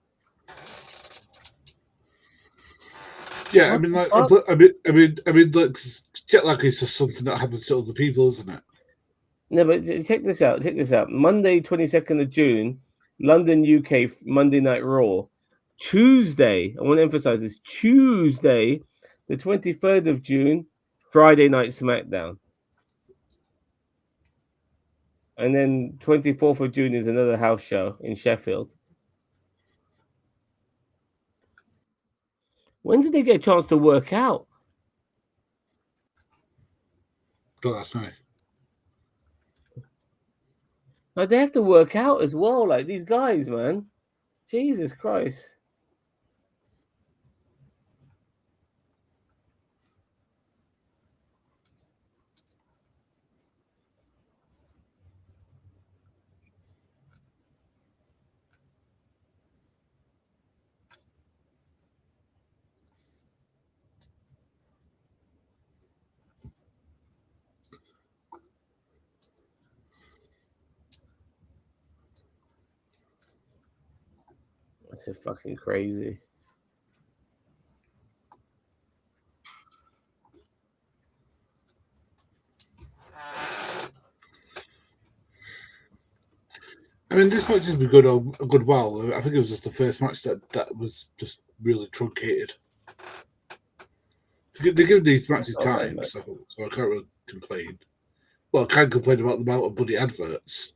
Yeah, I mean, like, jet lag is just something that happens to other people, isn't it? No, but check this out. Monday, 22nd of June, London, UK, Monday Night Raw. Tuesday, I want to emphasize this. Tuesday, the 23rd of June, Friday Night SmackDown. And then 24th of June is another house show in Sheffield. When did they get a chance to work out? Don't ask me. Like, they have to work out as well, like these guys, man. Jesus Christ. That's fucking crazy. I mean, this match has been good a good while. I think it was just the first match that was just really truncated. They give these matches time, so I can't really complain. Well, I can complain about the amount of bloody adverts.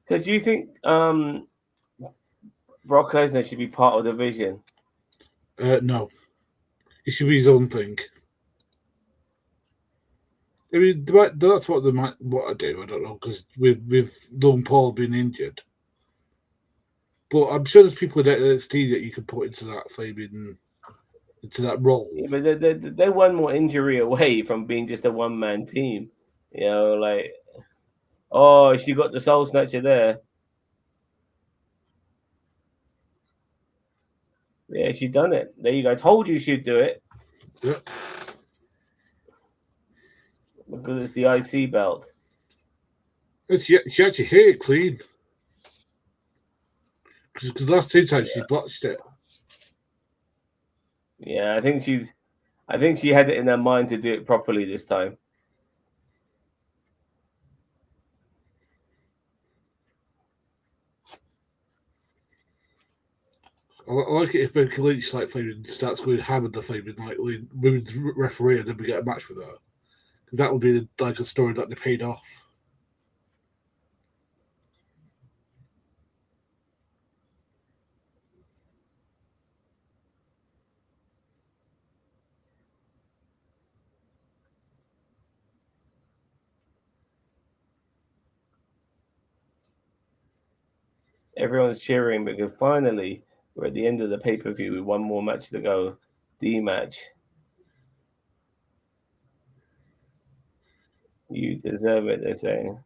So do you think Brock Lesnar should be part of the vision. No, it should be his own thing. I mean, that's what they might want to do. I don't know, because with Logan Paul being injured, but I'm sure there's people in NXT that you could put into that into that role. Yeah, but they're one more injury away from being just a one-man team. You know, like, oh, she got the Soul Snatcher there. Yeah, she done it. There you go. I told you she'd do it. Yeah. Because it's the IC belt. And she actually hit it clean. Because the last two times she botched it. Yeah, I think she had it in her mind to do it properly this time. I like it if Becky Lynch starts going ham with the Fabian, like women's referee, and then we get a match with her. Because that would be like a story that they paid off. Everyone's cheering because finally we're at the end of the pay-per-view with one more match to go. The match. You deserve it, they're saying.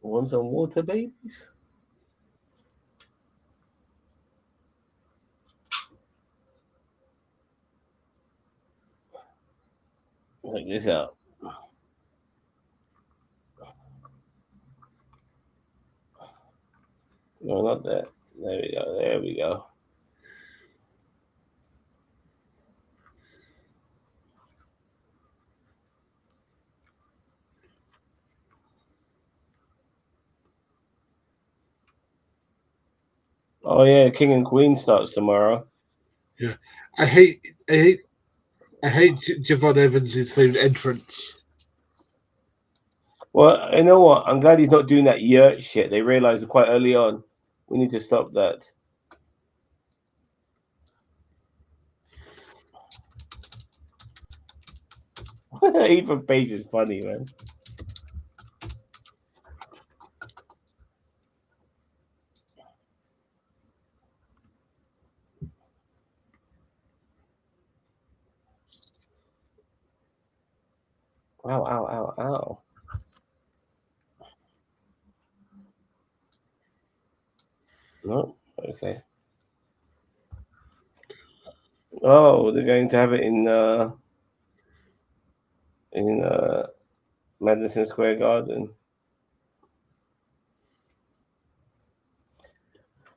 Want some water, babies? Check this out. No, not that. There we go. There we go. Oh yeah, King and Queen starts tomorrow. Yeah, I hate Javon Evans' favorite entrance. Well, you know what? I'm glad he's not doing that yurt shit. They realized quite early on. We need to stop that. Ethan Page is funny, man. Ow, ow, ow, ow. No, okay. Oh, they're going to have it in Madison Square Garden.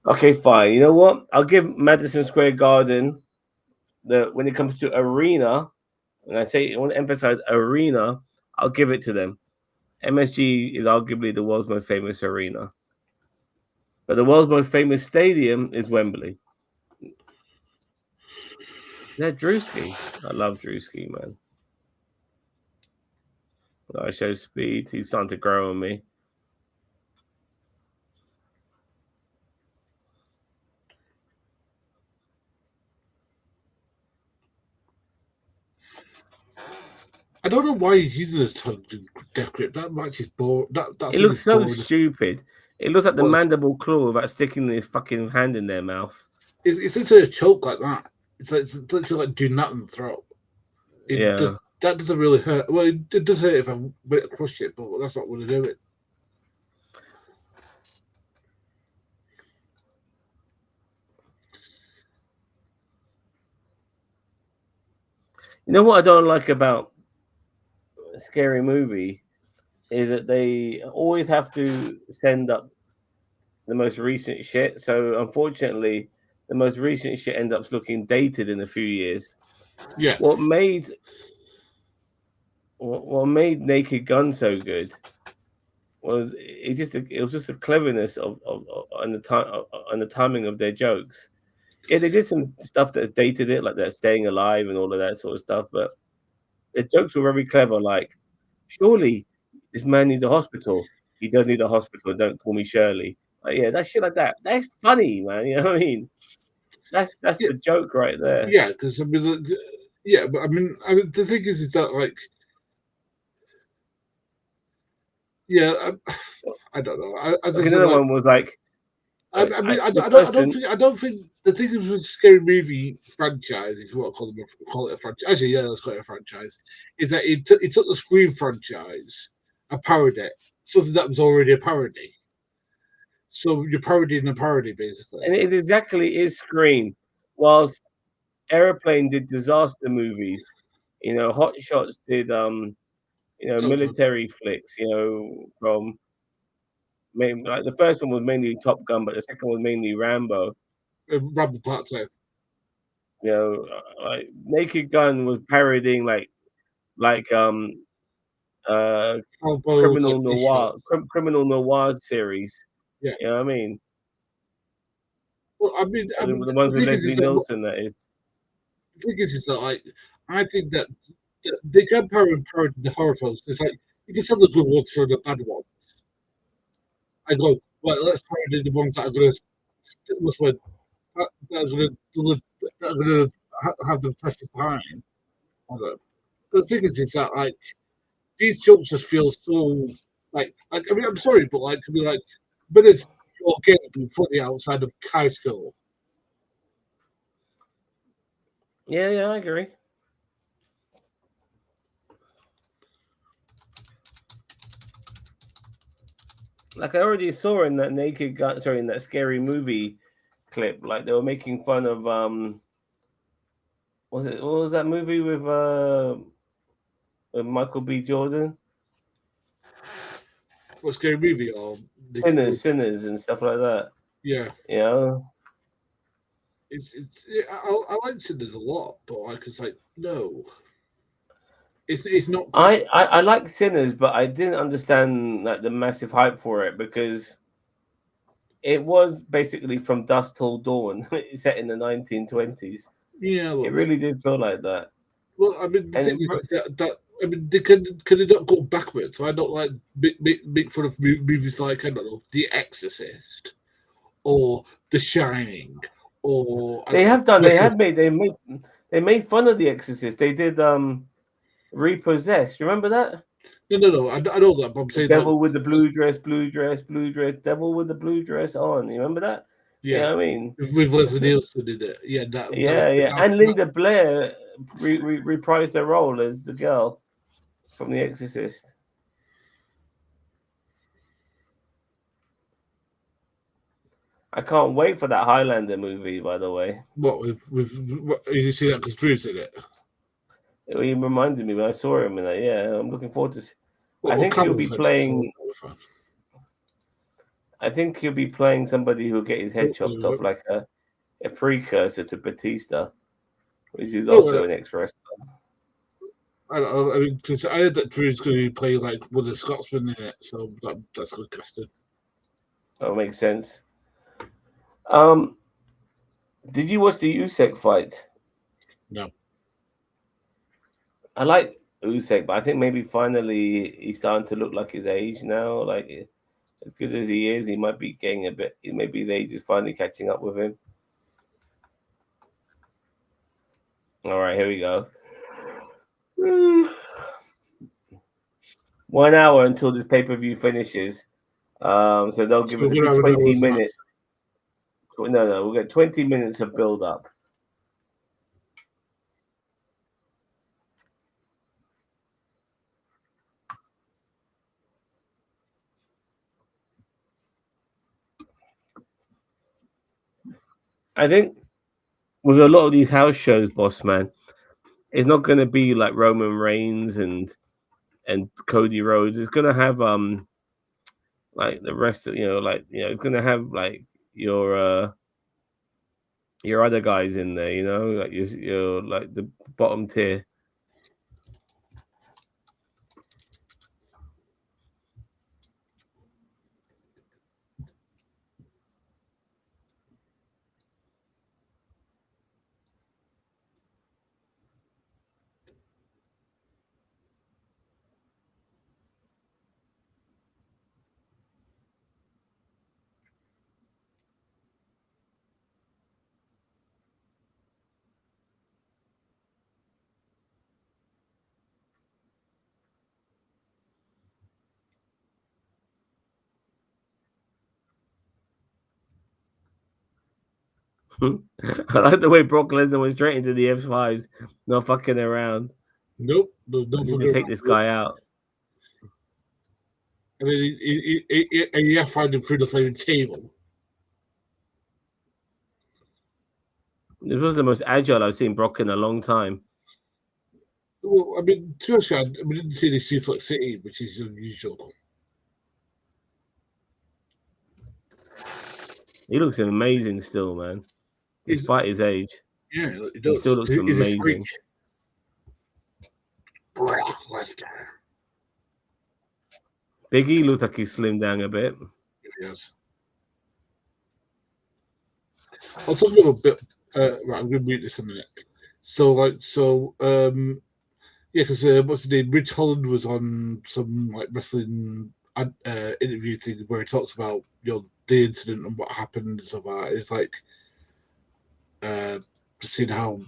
Okay, fine. You know what? I'll give Madison Square Garden when it comes to arena, and I want to emphasize arena, I'll give it to them. MSG is arguably the world's most famous arena. But the world's most famous stadium is Wembley. Yeah, Drewski. I love Drewski, man. I show speed. He's starting to grow on me. I don't know why he's using a tongue to death grip. That match is boring. It looks so stupid. It looks like the mandible claw without sticking his fucking hand in their mouth. It's literally a choke like that. It's literally like doing that in the throat. That doesn't really hurt. Well, it does hurt if I crush it, but that's not what I do it. You know what I don't like about a Scary Movie is that they always have to send up the most recent shit. So unfortunately, the most recent shit ends up looking dated in a few years. Yeah. What made Naked Gun so good it was just the cleverness of and the timing of their jokes. Yeah, they did some stuff that dated it, like that staying alive and all of that sort of stuff, but the jokes were very clever. Like, surely this man needs a hospital. He does need a hospital. Don't call me Shirley. Like, yeah, that shit like that. That's funny, man. You know what I mean? That's Yeah, the joke right there. yeah, because I mean, yeah, but I mean, the thing is that like, yeah, I don't know. As I Like said, another like, one was like, I the don't, person. I don't think the thing is with Scary Movie franchise, if you want to call it a franchise. Actually, yeah, let's call it a franchise. Is that it took the Scream franchise, a parody, something that was already a parody. So you're parodying a parody, basically. And it exactly is Scream. Whilst Airplane did disaster movies, Hot Shots did So good. military flicks, from like the first one was mainly Top Gun, but the second was mainly Rambo. Rambo Part 2. Like Naked Gun was parodying like Rambo technician. criminal noir series. Yeah. You know what I mean? Well, The ones with Leslie Nielsen, that is. the thing is that like I think that they can parody the horror films. It's like you can sell the good ones for the bad ones. I go, well, let's parody the ones that are going to that are going to that are going to have the test of time. I don't know. The thing is that like these jokes just feel so like I mean I'm sorry, but like to be like, but it's organically funny outside of high school. Yeah, I agree. Like I already saw in that in that Scary Movie clip, like they were making fun of what was that movie with Michael B. Jordan? What Scary Movie or Sinners and stuff like that. yeah. You know? I like Cinders a lot, but like it's like no, it's not classic. I like Sinners, but I didn't understand like the massive hype for it because it was basically from dusk till dawn, set in the 1920s. Yeah, It really did feel like that. well, I mean the And thing is that I mean they can they not go backwards? So I don't like make fun of movies like I don't know The Exorcist or The Shining or they have done. They made fun of The Exorcist. They did Repossessed. Remember that? no. I know that, but I'm The saying like devil with the blue dress, devil with the blue dress on. You remember that? yeah, Yeah, I mean, with Leslie Nielsen in it. Yeah, yeah. And Linda Blair reprised her role as the girl from The Exorcist. I can't wait for that Highlander movie. By the way, what you see that because Drew's in it. it reminded me when I saw him in that. Yeah, I'm looking forward to. Well, I think he'll be Camill's in it, playing. so I think he'll be playing somebody who'll get his head chopped off, like a precursor to Batista, which is also an ex-wrestler. I don't know. I mean, because I heard that Drew's going to play like one of the Scotsmen in it, so that's good casting. That makes sense. Did you watch the Usyk fight? No. I like Usyk, but I think maybe finally he's starting to look like his age now. Like as good as he is, he might be getting a bit. Maybe the age is finally catching up with him. All right, here we go. 1 hour until this pay-per-view finishes. So they'll give us a good 20 minutes. No, we'll get 20 minutes of build-up. I think with a lot of these house shows, boss man, it's not going to be like Roman Reigns and Cody Rhodes. It's going to have like the rest of it's going to have like your other guys in there, like your like the bottom tier. I like the way Brock Lesnar went straight into the F5s, not fucking around. Nope, no, don't I need forget to take this guy out. And then he F5'd him through the flaming table. This was the most agile I've seen Brock in a long time. Well, I mean, to be honest, we didn't see the Suplex City, which is unusual. He looks amazing still, man. Despite his age. Yeah, he He still looks amazing. Brock Lesnar. Big E looks like he's slimmed down a bit. Yes. I'll talk a little bit. Right, I'm going to mute this a minute. Yeah, because what's the name? Rich Holland was on some like wrestling interview thing where he talks about the incident and what happened and stuff like that. It's like just seeing how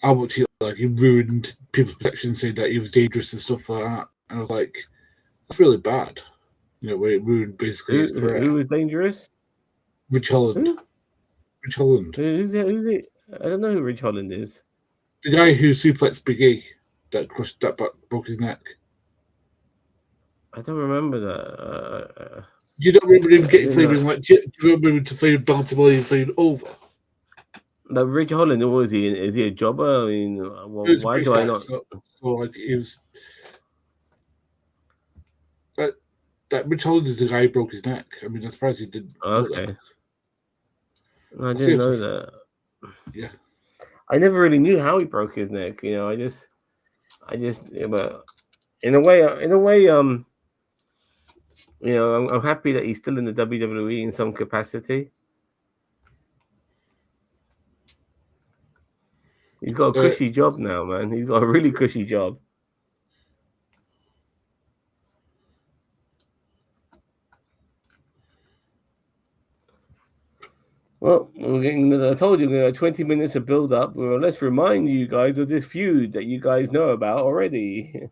how much he ruined people's perception, saying that he was dangerous and stuff like that. And I was like, that's really bad. Where it ruined basically his career. Who was dangerous? Rich Holland. Who? Rich Holland. Who's it? I don't know who Rich Holland is. The guy who suplexed Big E that broke his neck. I don't remember that. You don't remember him getting flamed do you remember him to flame Baltimore and flame over? But Rich Holland, what was he? Is he a jobber? I mean, why do I not? So he was. That Rich Holland is the guy who broke his neck. I mean, I'm surprised he didn't. Okay. I didn't know that. Yeah. I never really knew how he broke his neck. I just, but in a way, I'm happy that he's still in the WWE in some capacity. He's got a cushy job now, man. He's got a really cushy job. Well, I told you, 20 minutes of build-up. Well, let's remind you guys of this feud that you guys know about already.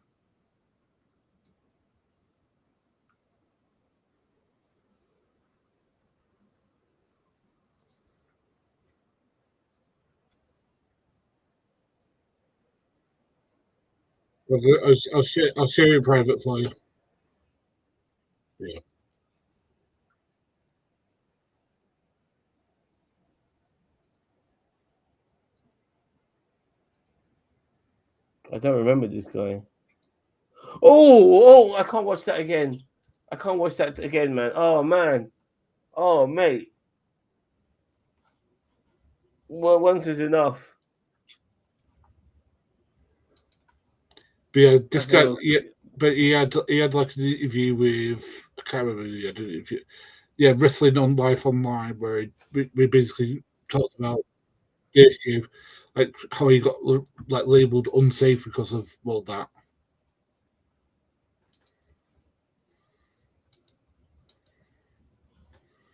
I'll share it private for you. Yeah. I don't remember this guy. Oh, I can't watch that again. I can't watch that again, man. Oh, man. Oh, mate. Well, once is enough. But yeah, this guy, but he had like an interview with, I can't remember who he had an interview. Yeah, Wrestling on Life Online, where we basically talked about the issue, like how he got like labeled unsafe because of that.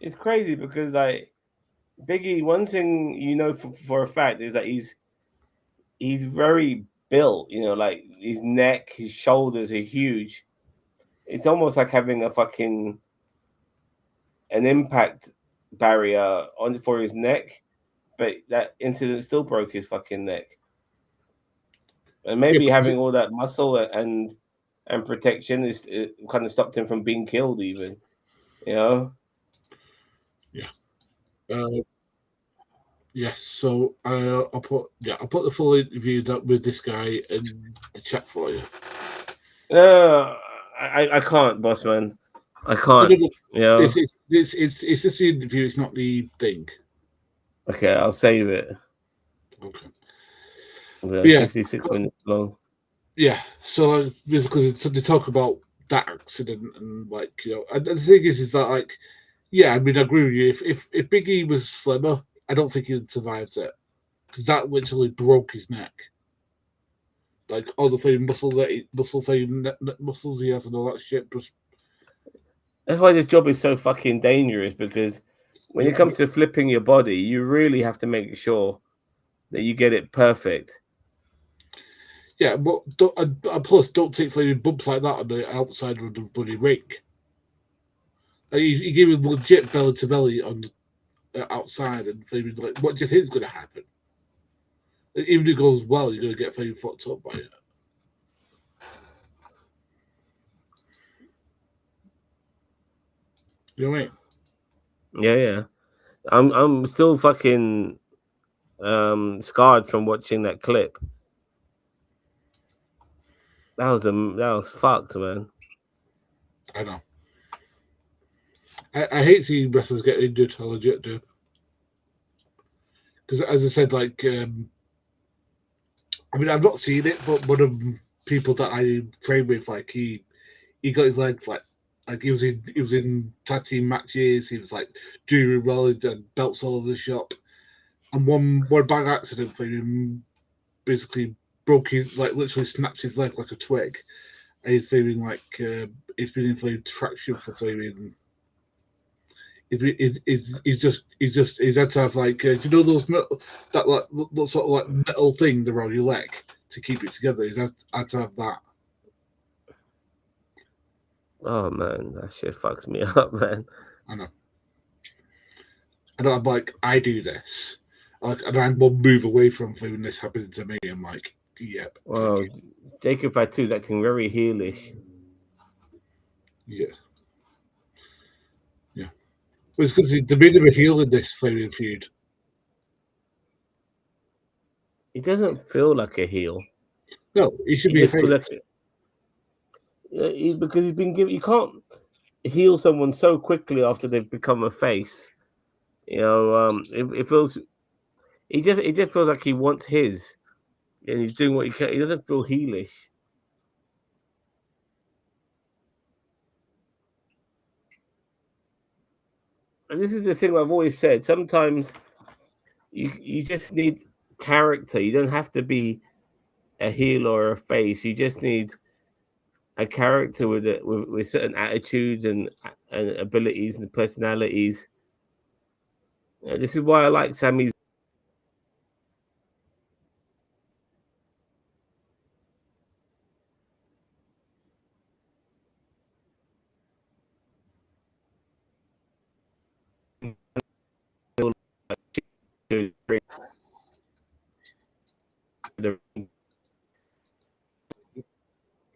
It's crazy because like Biggie, one thing for a fact is that he's very built. Like his neck, his shoulders are huge. It's almost like having an impact barrier for his neck, but that incident still broke his fucking neck. And maybe having all that muscle and protection it kind of stopped him from being killed, even. Yeah. Yes. So I'll put the full interview with this guy in the chat for you. I can't, boss man. I can't. It's just the interview. It's not the thing. Okay, I'll save it. Okay. 56 minutes long. Yeah. So basically, they talk about that accident and and the thing is that I agree with you. If Big E was slimmer, I don't think he'd survived it because that literally broke his neck. Like all the fame muscles he has and all that shit. That's why this job is so fucking dangerous, because when it comes to flipping your body, you really have to make sure that you get it perfect. Yeah, but plus don't take flaming bumps like that on the outside of the bloody ring. He gave him legit belly to belly on outside, and he was like, "What do you think is going to happen?" Even if it goes well, you're going to get fucking fucked up by it. You know what I mean? Yeah. I'm still fucking scarred from watching that clip. That was fucked, man. I know. I hate seeing wrestlers get injured. I legit do. Because as I said, like, I mean, I've not seen it, but one of the people that I train with, like, he got his leg like he was in tag team matches. He was like doing well, and belts all over the shop. And one bad accident for him basically broke his, like, literally snapped his leg like a twig. And he's feeling like he's been in for traction for feeling. He's had to have, like, you know, those metal, that like sort of like metal thing around your leg to keep it together. He's had to have that. Oh man, that shit fucks me up, man. I know. And I'm like, I do this, like, and I'm one move away from feeling this happening to me. I'm like, yep, Well, take it. Jacob Fatu is acting very heelish. Yeah, yeah. Well, it's because they made him a heel in this Flavian feud. He doesn't feel like a heel. No, he should He be a just feels face. like because he's been given. You can't heal someone so quickly after they've become a face. You know, it feels. It just feels like he wants his, and he's doing what he can. He doesn't feel heelish. And this is the thing I've always said. Sometimes you just need character. You don't have to be a heel or a face. You just need a character with certain attitudes and abilities and personalities. This is why I like Sammy's.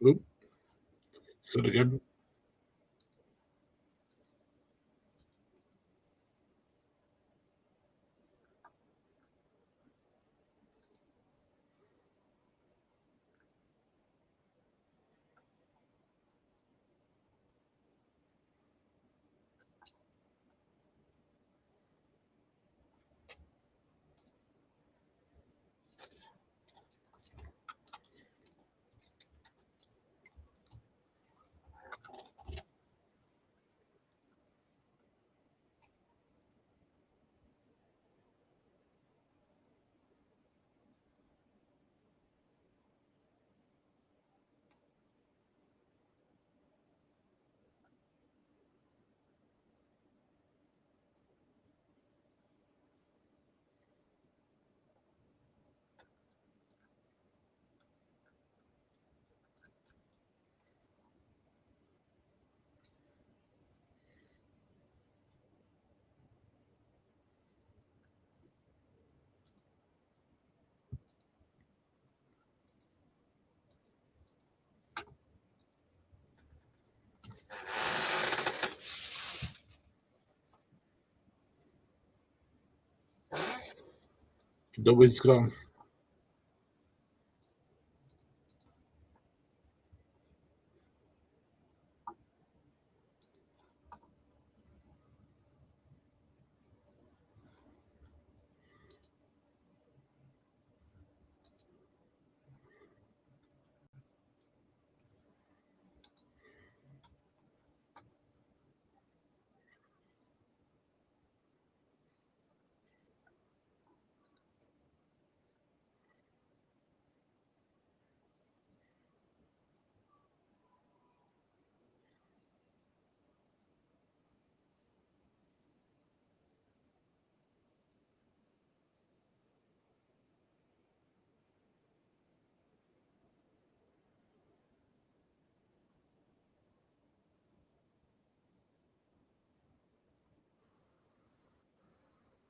Oop, so again, the wind's gone.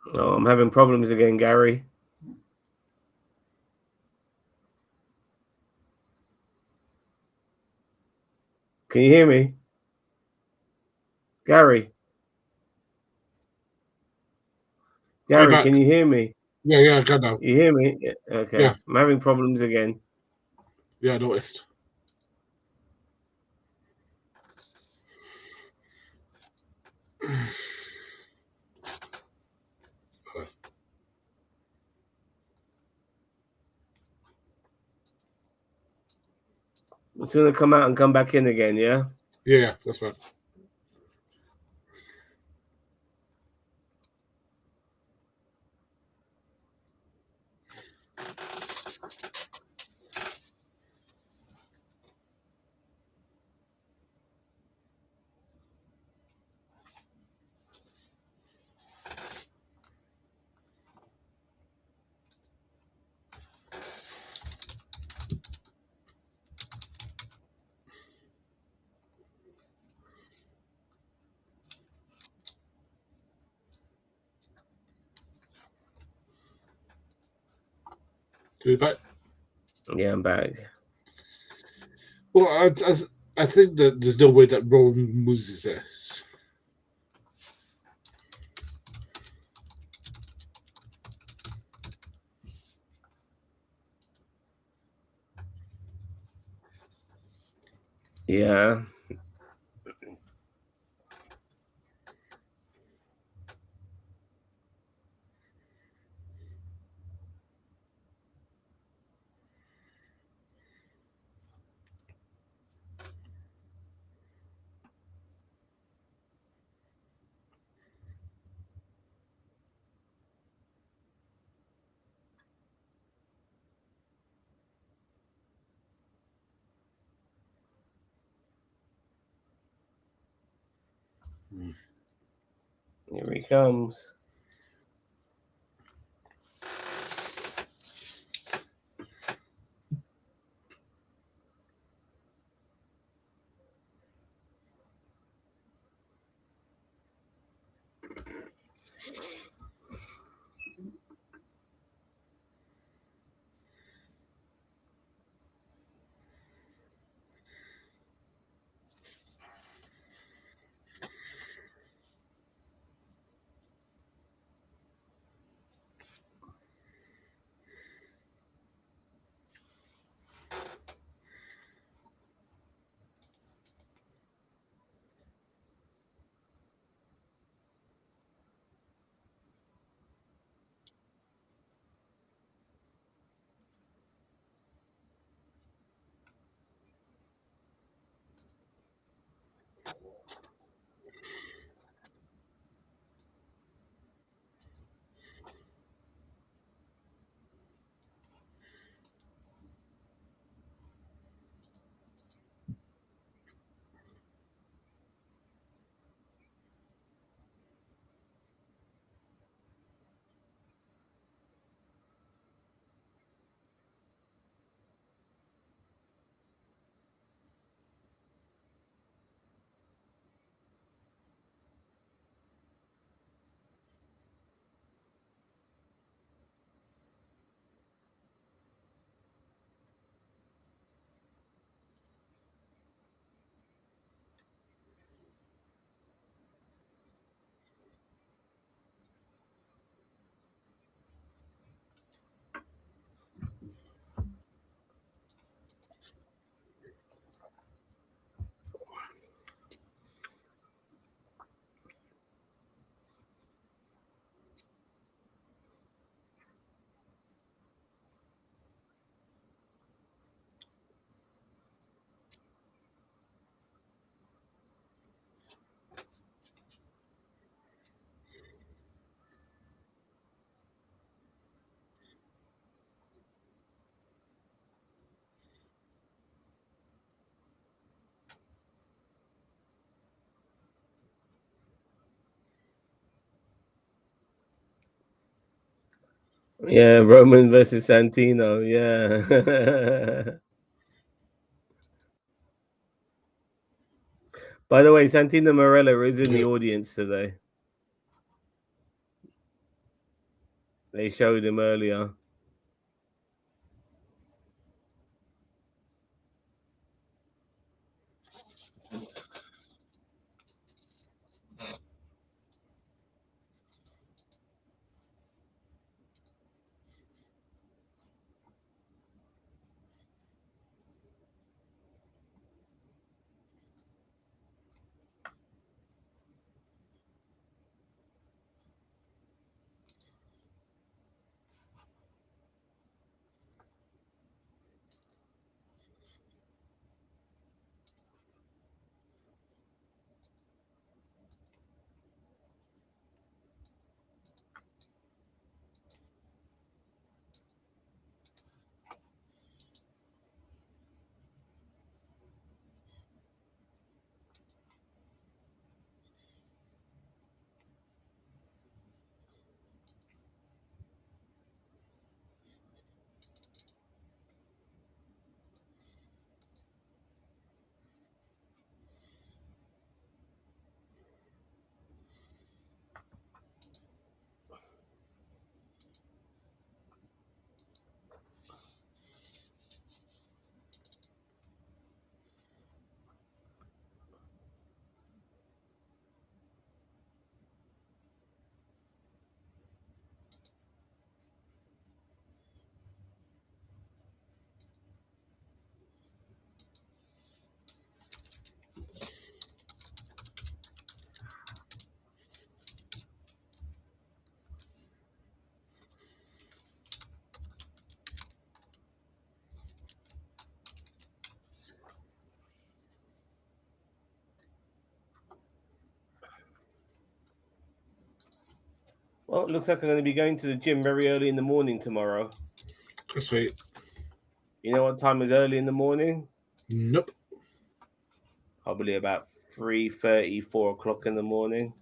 Oh, I'm having problems again, Gary. Can you hear me? Gary? Gary, can you hear me? Yeah, I can now. You hear me? Yeah. Okay. Yeah. I'm having problems again. Yeah, I noticed. It's gonna come out and come back in again, yeah? Yeah, that's right. Are you back? Yeah, I'm back. Well, I think that there's no way that Roman loses this. Yeah. Here he comes. Yeah, Roman versus Santino. Yeah. By the way, Santino Marella is in the audience today. They showed him earlier. Well, it looks like I'm going to be going to the gym very early in the morning tomorrow. Sweet. You know what time is early in the morning? Nope. Probably about 3:30, 4 o'clock in the morning.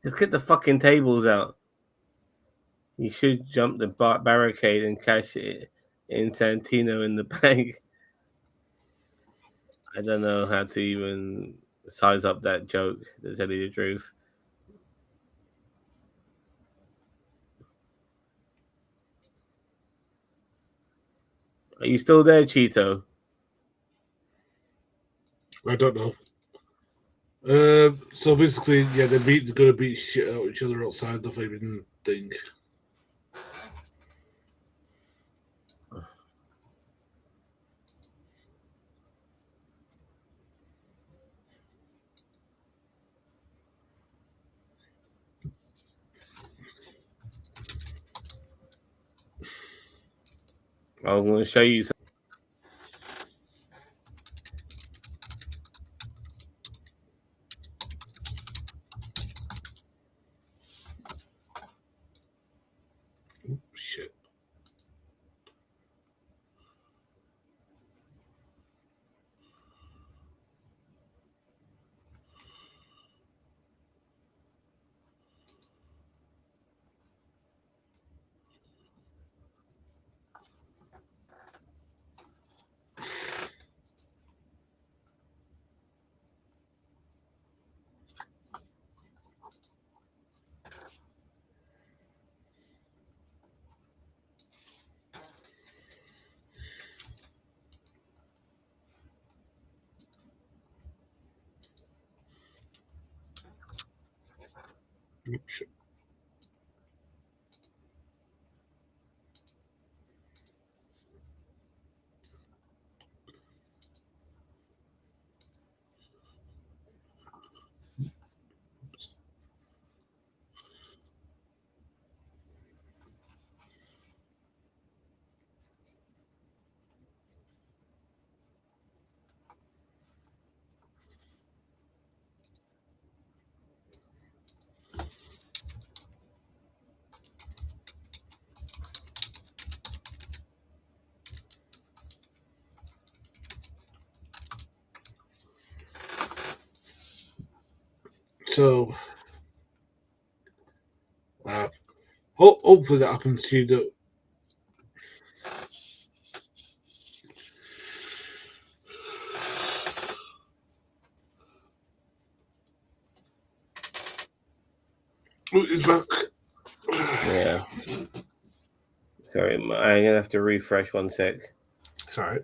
Just get the fucking tables out. You should jump the barricade and cash it in Santino in the bank. I don't know how to even size up that joke, to tell you the truth. Are you still there, Cheeto? I don't know. So basically, yeah, they're going to beat shit out of each other outside the fucking thing. I was going to show you something. Oh, shit. Oh, shit. So, hopefully that happens to you. That it's back. Yeah. Sorry, I'm going to have to refresh 1 sec. It's all right.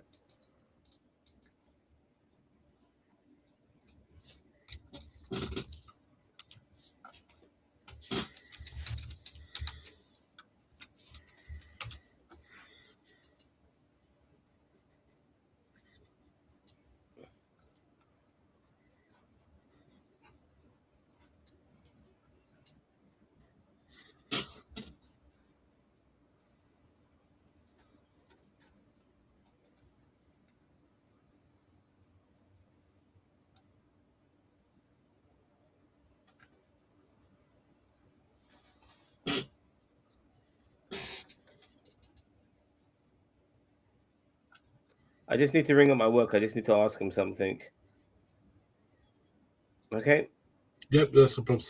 I just need to ring up my work. I just need to ask him something. Okay? Yep, that's no problem.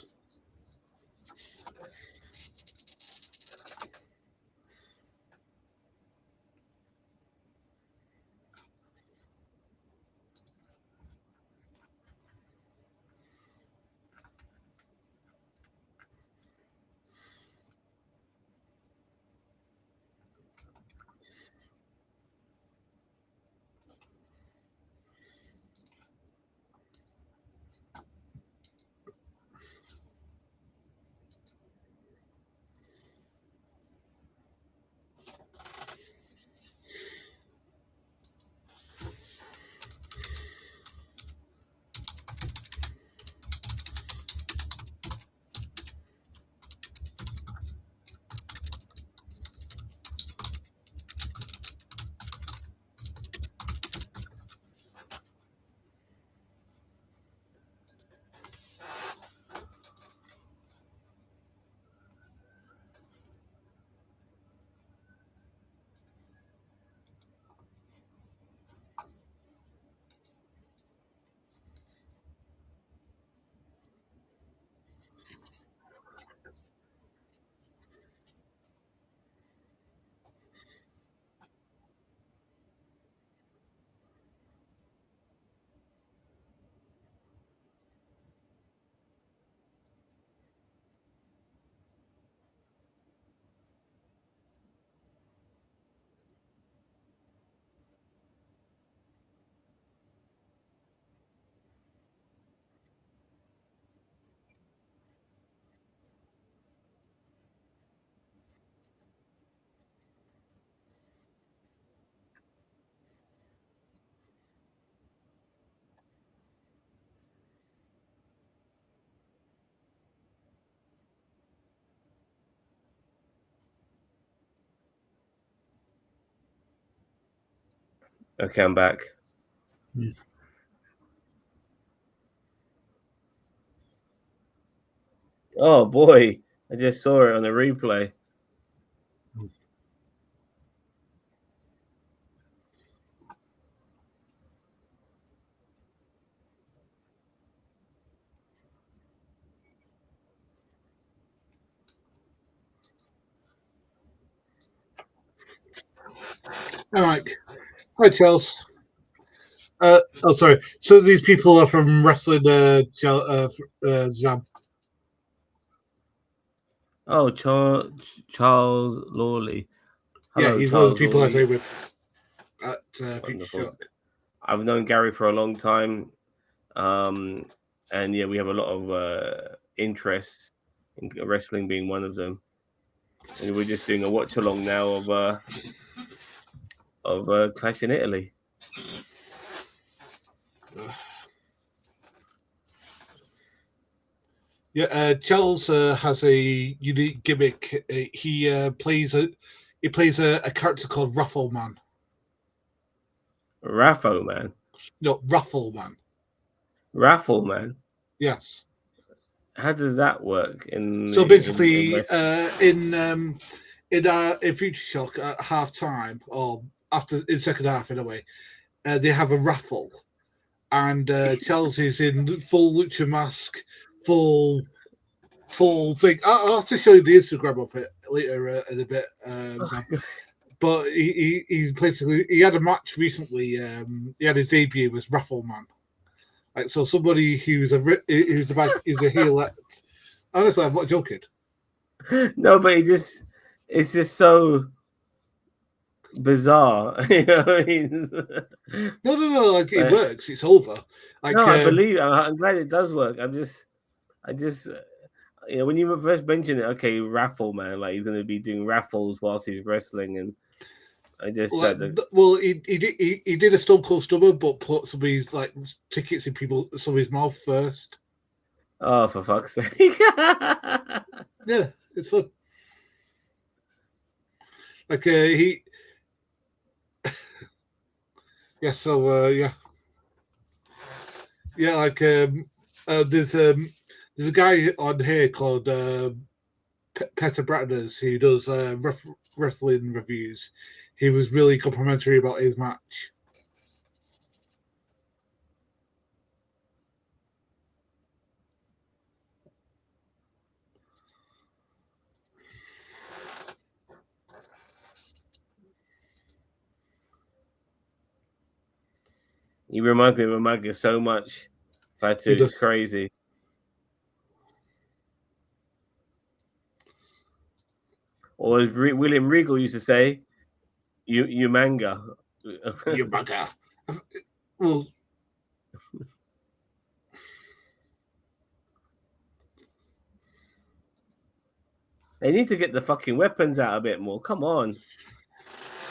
Okay, I'm back. Hmm. Oh boy, I just saw it on the replay. Hi, Mike. Hi, Chels. Sorry. So these people are from Wrestling Zam. Oh, Charles Lawley. Yeah, Hello, he's one of the Charles people I Lawley. train with at Future Wonderful. Shock. I've known Gary for a long time, and yeah, we have a lot of interests in wrestling being one of them. And we're just doing a watch along now of Clash in Italy. Yeah, Charles has a unique gimmick. He plays a character called Ruffle Man. Raffo Man. No, Ruffle Man. Raffle Man. Yes. How does that work So basically, in in Future Shock at half time or after in second half in a way, they have a raffle, and Chelsea's in full lucha mask, full thing. I'll have to show you the Instagram of it later in a bit. But he's basically he had a match recently. He had his debut was Raffle Man. Like so, somebody who's a heel. Honestly, I'm not joking. No, but it's just so bizarre. You know what I mean? No. Like it works. It's over. Like no, I believe. I'm glad it does work. I just. You know, when you first mentioned it, okay, raffle man, like he's going to be doing raffles whilst he's wrestling, and I just said that. Well, he did a Stone Cold Stunner, but put some of his like tickets in some of his mouth first. Oh, for fuck's sake! Yeah, it's fun. Like he, yeah. So yeah. Like there's a guy on here called Peter Bratners who does wrestling reviews. He was really complimentary about his match. You remind me of Umaga so much. Fatu, it's crazy. Or as William Regal used to say, you manga. You bugger. Well, they need to get the fucking weapons out a bit more. Come on.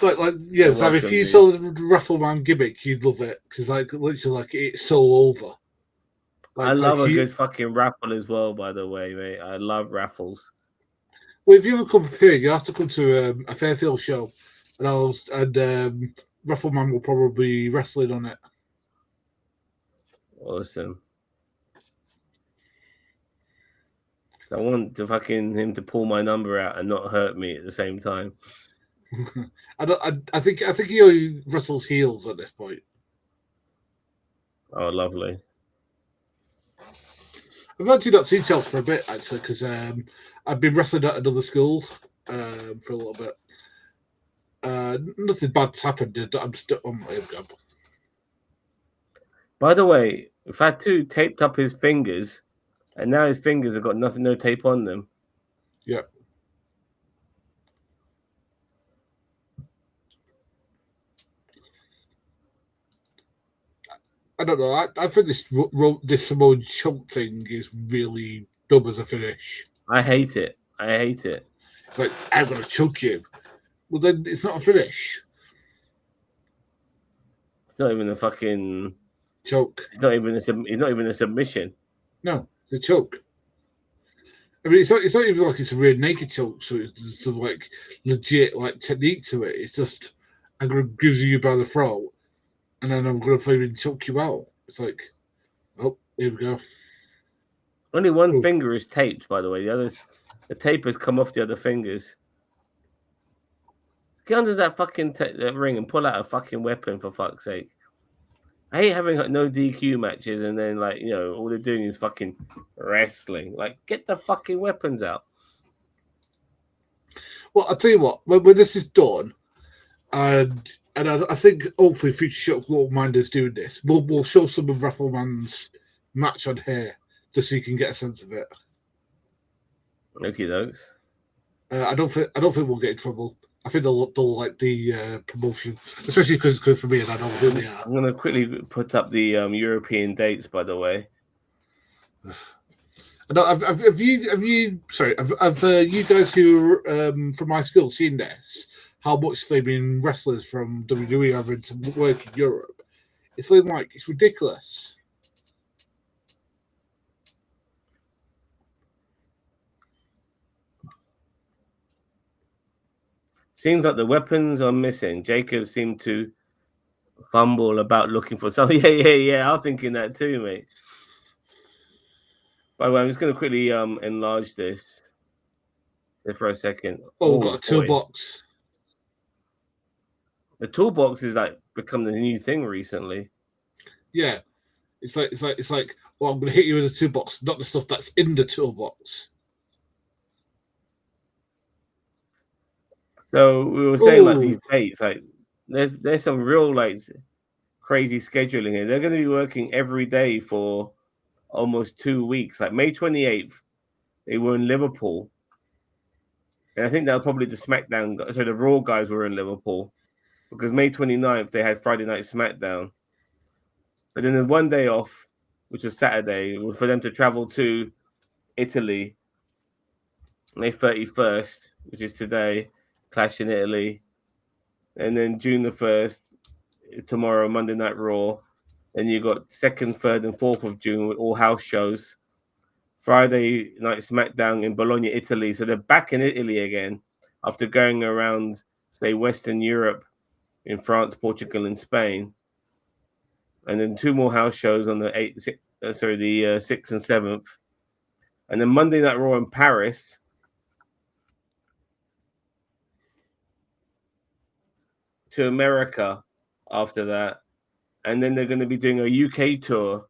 Like yes, I mean, if you saw the Raffle Man gimmick, you'd love it because like literally, like it's so over. Like, I love a good fucking raffle as well. By the way, mate, I love raffles. Well, if you ever come here, you have to come to a Fairfield show, and Raffle Man will probably be wrestling on it. Awesome. I want him to pull my number out and not hurt me at the same time. I think he only wrestles heels at this point. Oh, lovely. I've actually not seen Chelsea for a bit actually because I've been wrestling at another school for a little bit. Nothing bad's happened. I'm still on my job. By the way, Fatu taped up his fingers, and now his fingers have got no tape on them. Yeah. I don't know. I think this Samoan choke thing is really dumb as a finish. I hate it. It's like, I'm going to choke you. Well, then it's not a finish. It's not even a fucking choke. It's not even a submission. No, it's a choke. I mean, it's not even like it's a real naked choke, so it's some like legit like technique to it. It's just I'm going to give you by the throat, and then I'm going to flaming choke you out. It's like, oh, here we go. Only one finger is taped, by the way. The tape has come off the other fingers. Get under that fucking that ring and pull out a fucking weapon, for fuck's sake. I hate having no DQ matches and then, like, you know, all they're doing is fucking wrestling. Like, get the fucking weapons out. Well, I'll tell you what, when this is done, and I think hopefully Future Shock won't mind us doing this, we'll show some of Raffleman's match on here just so you can get a sense of it. Okie dokes. I don't think we'll get in trouble. I think they'll like the promotion, especially because it's good for me and I know who they are. I'm gonna quickly put up the European dates, by the way. Have you guys who from my school seen this? How much they've been wrestlers from WWE having to work in Europe? It's like it's ridiculous. Seems like the weapons are missing. Jacob seemed to fumble about looking for something. Yeah. I'm thinking that too, mate. By the way, I'm just going to quickly enlarge this for a second. Oh, got a toolbox. The toolbox is like become the new thing recently. Yeah, it's like. Well, I'm going to hit you with a toolbox, not the stuff that's in the toolbox. So we were saying like these dates, like there's some real like crazy scheduling here. They're going to be working every day for almost 2 weeks. Like May 28th, they were in Liverpool, and I think that was probably the SmackDown. So the Raw guys were in Liverpool because May 29th they had Friday Night SmackDown, but then there's one day off, which was Saturday, for them to travel to Italy. May 31st, which is today. Clash in Italy, and then June the 1st, tomorrow, Monday Night Raw. Then you got 2nd, 3rd, and 4th of June with all house shows. Friday Night SmackDown in Bologna, Italy. So they're back in Italy again after going around, say, Western Europe in France, Portugal, and Spain. And then 2 more house shows on the 6th and 7th. And then Monday Night Raw in Paris. To America after that, and then they're going to be doing a UK tour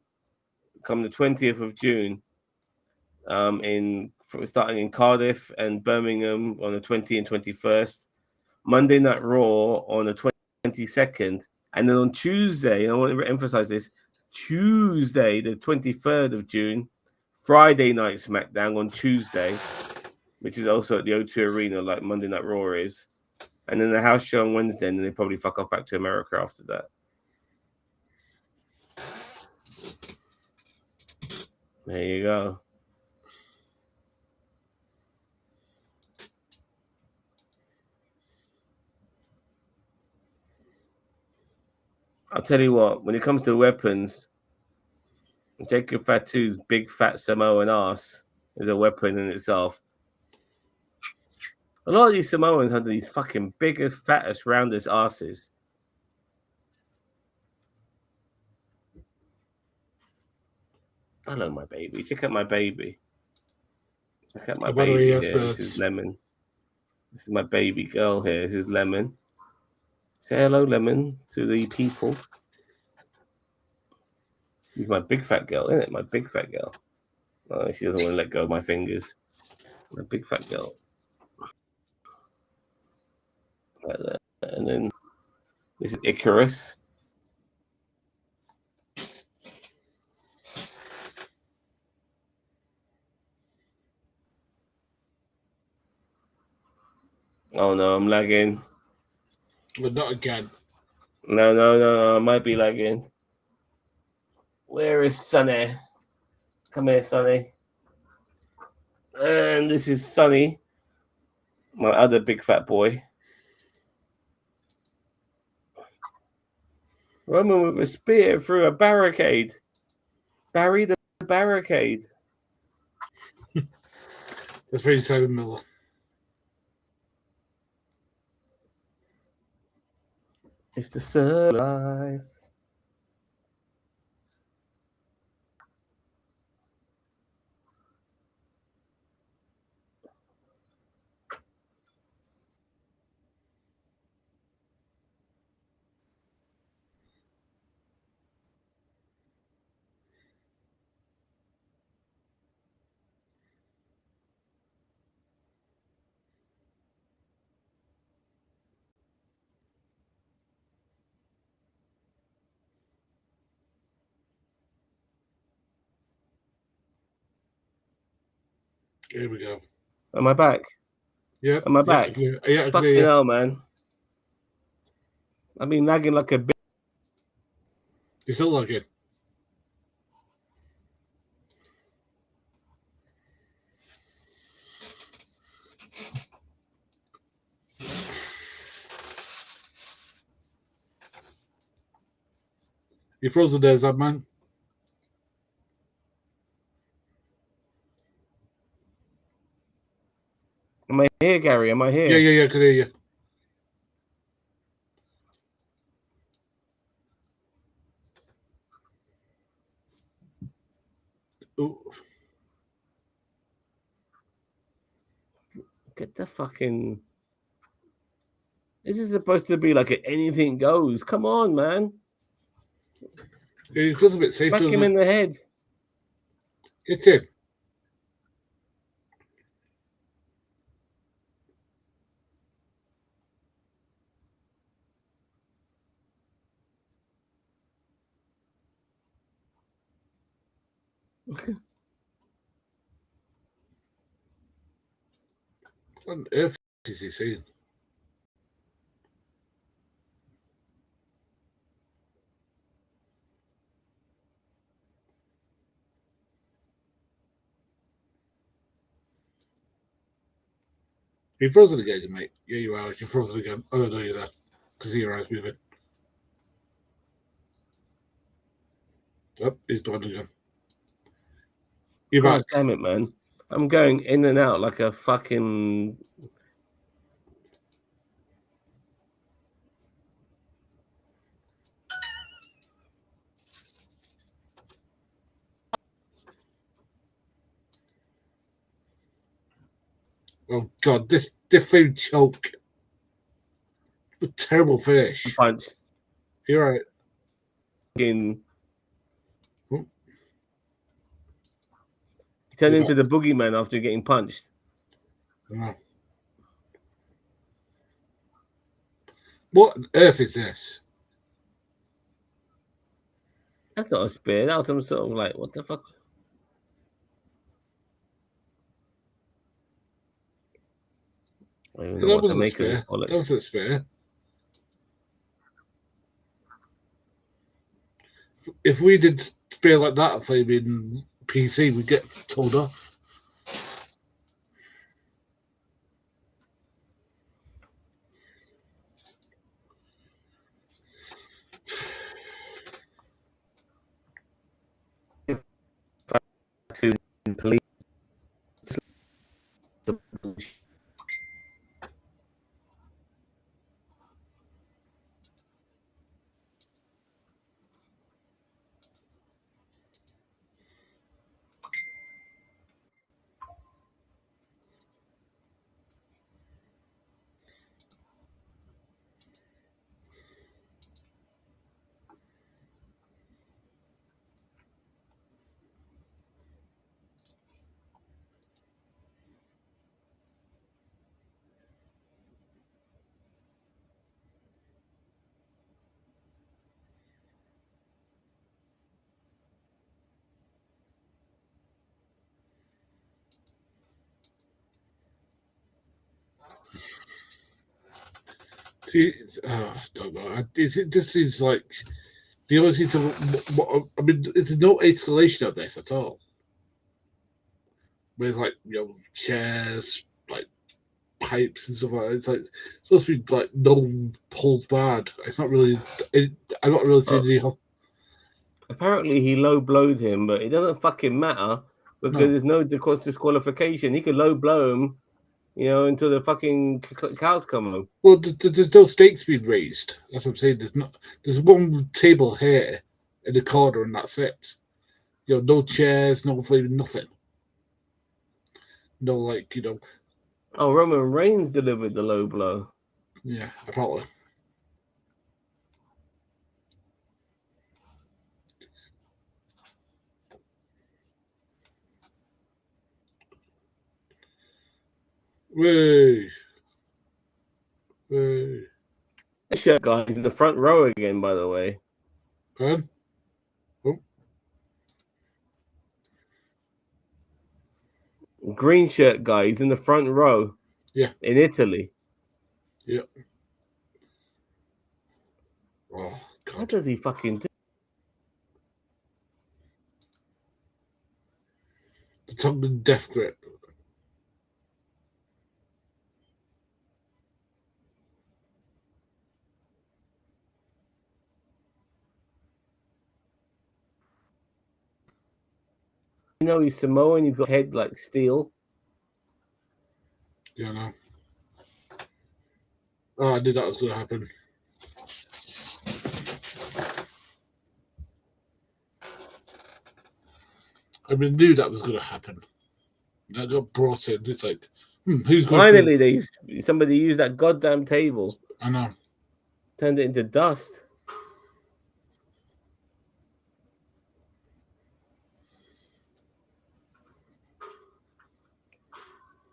come the 20th of June, starting in Cardiff and Birmingham on the 20th and 21st, Monday Night Raw on the 22nd, and then on Tuesday, and I want to emphasize this, Tuesday the 23rd of June, Friday Night SmackDown on Tuesday, which is also at the O2 Arena like Monday Night Raw is. And then the house show on Wednesday, and then they probably fuck off back to America after that. There you go. I'll tell you what, when it comes to weapons, Jacob Fatu's big fat Samoan ass is a weapon in itself. A lot of these Samoans have these fucking biggest, fattest, roundest asses. Hello, my baby. Check out my baby. Check out my baby here. This is Lemon. This is my baby girl here. This is Lemon. Say hello, Lemon, to the people. She's my big fat girl, isn't it? My big fat girl. Oh, she doesn't want to let go of my fingers. My big fat girl. Like that. And then this is Icarus. Oh no, I'm lagging. But not again. No, I might be lagging. Where is Sonny? Come here, Sonny. And this is Sonny, my other big fat boy. Roman with a spear through a barricade. Barry the barricade. That's very Simon Miller. It's the surf life. Here we go. Am I back? Yeah. Am I back? Yeah, I can Fucking hear you. hell, man. I've been lagging like a bitch. You still lagging? You frozen there, Zab man? Am I here, Gary? Am I here? Yeah, I can hear you. Ooh. Get the fucking... This is supposed to be like anything goes. Come on, man. Yeah, it feels a bit safe, Back doesn't him it? in the head. It's him. What on earth is he saying? You frozen again, mate? Yeah, you are. You're frozen again. Oh, no, you're there. Because your eyes moving. Oh, he's gone again. You're God back. damn it, man. I'm going in and out like a fucking... Oh, God, this different choke. A terrible finish. punch. You're right. In... Oh. He turned You're into the boogeyman after getting punched. Oh. What on earth is this? That's not a spear. That was some sort of like, what the fuck? I don't even know That what to wasn't make of this spear. bollocks. That wasn't spear. If we did spear like that for him in PC, we'd get told off. Police. See, I don't know. It just seems like the only seem to. I mean, there's no escalation of this at all. With like chairs, like pipes and stuff like that. It's like it's supposed to be like no holds barred. It's not really. I'm not really seeing any. Apparently, he low blowed him, but it doesn't fucking matter because there's no disqualification. He could low blow him, until the fucking cows come home. Well, there's no stakes being raised. That's what I'm saying. There's one table here in the corner, and that's it. No chairs, no flaming, nothing. No, Oh, Roman Reigns delivered the low blow. Yeah, probably. Woo. This shirt guy's in the front row again, by the way. Good. Oh. green shirt guy. He's in the front row. Yeah. In Italy. Yeah. Oh, God. What does he fucking do? The Tongan death grip. You know he's Samoan. He's got head like steel. Yeah, no. Oh, I knew that was going to happen. I knew that was going to happen. That got brought in. It's like, who's going Finally, somebody used that goddamn table. I know. Turned it into dust.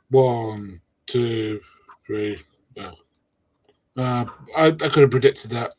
One, two, three. Well, I could have predicted that.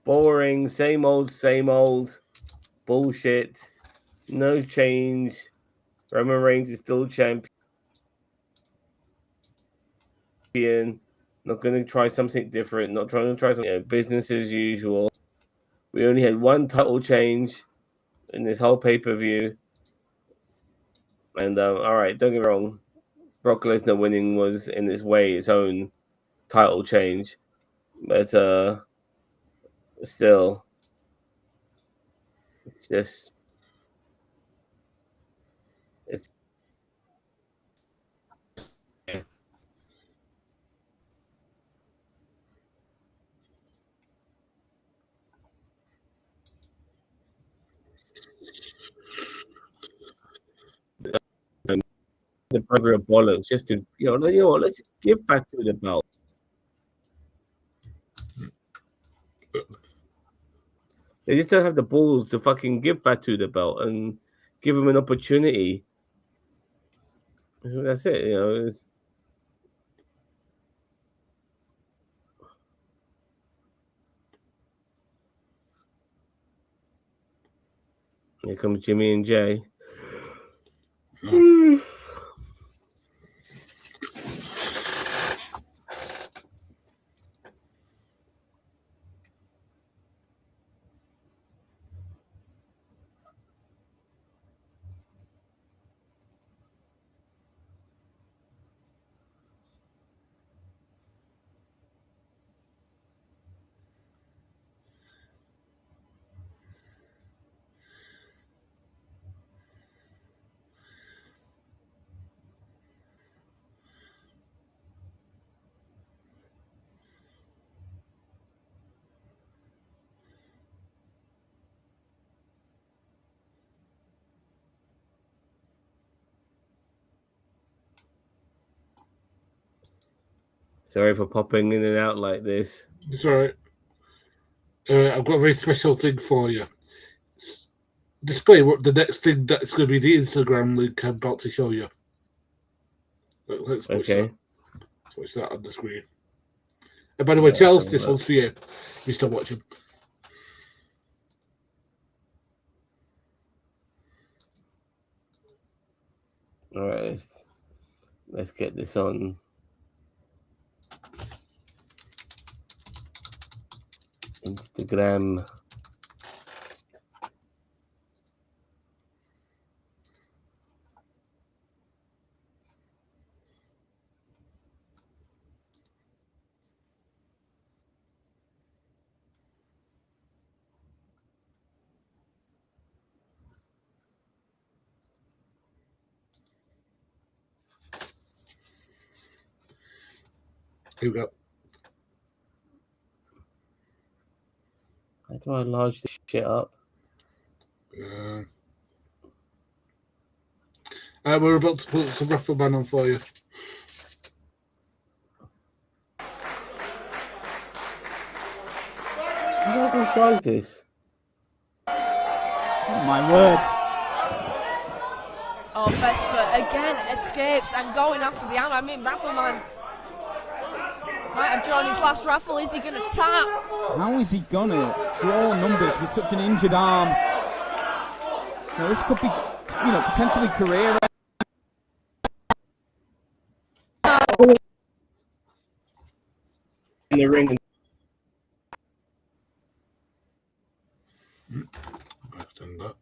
Boring, same old bullshit. No change. Roman Reigns is still champion. Not going to try something different. Not trying to try something business as usual. We only had one title change in this whole pay-per-view. And all right, don't get me wrong. Brock Lesnar winning was in its way its own title change, but still, it's the brother of bollocks. Just to let's just give Fatu the belt. They just don't have the balls to fucking give Fatu the belt and give him an opportunity. So that's it, Here comes Jimmy and Jay. No. Sorry for popping in and out like this. It's all right. I've got a very special thing for you. Display what the next thing that's going to be the Instagram link I'm about to show you. Let's watch that. Let's watch that on the screen. And by the way, Charles, this one's for you. You're still watching. All right, let's get this on. Instagram. Here we go. I do I enlarge this shit up? We're about to put some raffle band on for you. What size this? Oh my word. Oh, Vesper again escapes and going after the arm. I mean, Raffleman might have drawn his last raffle. Is he going to tap? How is he going to draw numbers with such an injured arm? Now, this could be, potentially career. In the ring. I've done that.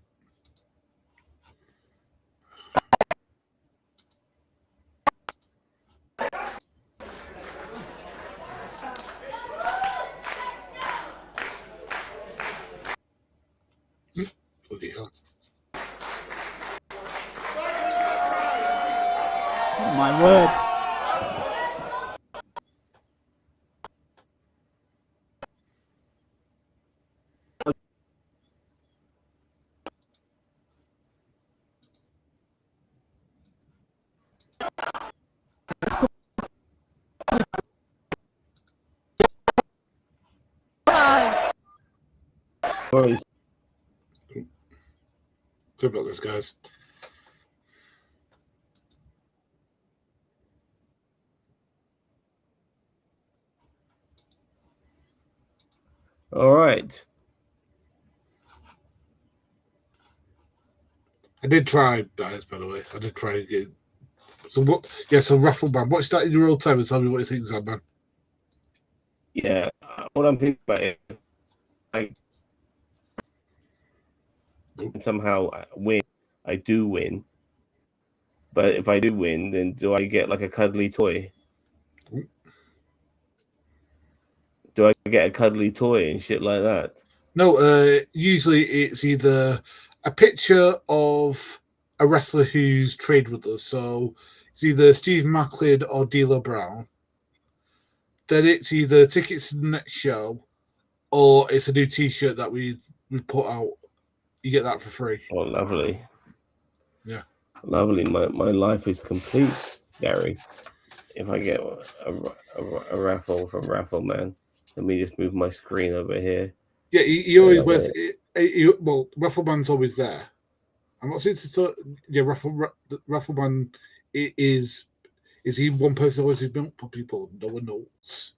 Bloody hell. Oh my word. Sorry about this, guys. All right. I did try, guys, by the way. I did try again. So what? Yeah, so raffle band. Watch that in your own time and tell me what you think, Zan, Yeah. What I'm thinking about is I somehow win. I do win. But if I do win, then do I get like a cuddly toy? Do I get a cuddly toy and shit like that? No, usually it's either a picture of a wrestler who's trained with us. So it's either Steve Macklin or D'Lo Brown. Then it's either tickets to the next show or it's a new T-shirt that we put out. You get that for free. Oh, lovely. Yeah. Lovely. My life is complete, Gary. If I get a raffle from Raffle Man, let me just move my screen over here. Yeah, he always wears. Well, Raffleman's always there. I'm not saying to. Yeah, Raffleman is he one person always who's built for people? No one knows.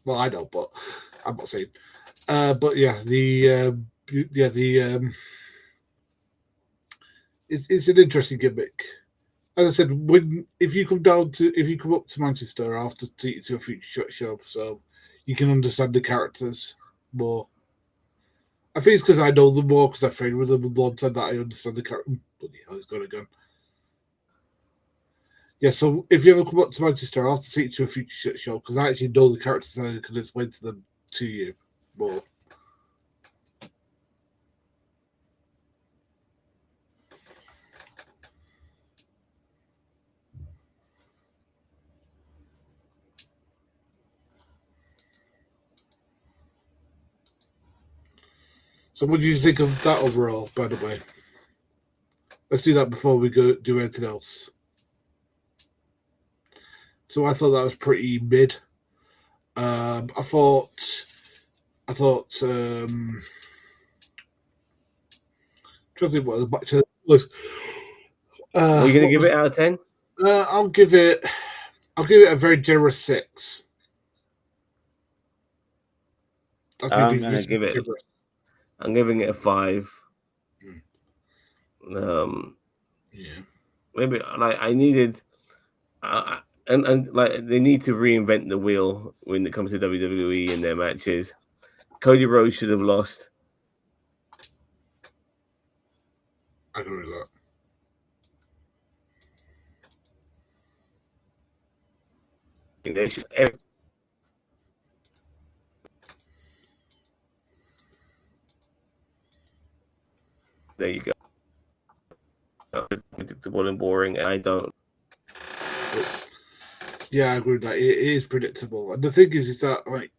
Well, I don't, but I'm not saying. But yeah, it's an interesting gimmick. As I said, if you come up to Manchester after to a future show, so you can understand the characters more. I think it's because I know them more because I've trained with them alongside that I understand the character. Bloody hell, he's got a gun. Yeah, so if you ever come up to Manchester, I'll have to take you to a future show because I actually know the characters and I can explain to them to you more. So what do you think of that overall, by the way? Let's do that before we go do anything else. So I thought that was pretty mid. I thought trying to think what the match was. Are you going to give it out of 10? I'll give it a very generous 6. I'm giving it a 5. Yeah. Maybe I needed, and like they need to reinvent the wheel when it comes to WWE and their matches. Cody Rhodes should have lost. I agree with that. They should, there you go. Predictable and boring. I don't. Yeah, I agree with that. It is predictable, and the thing is that like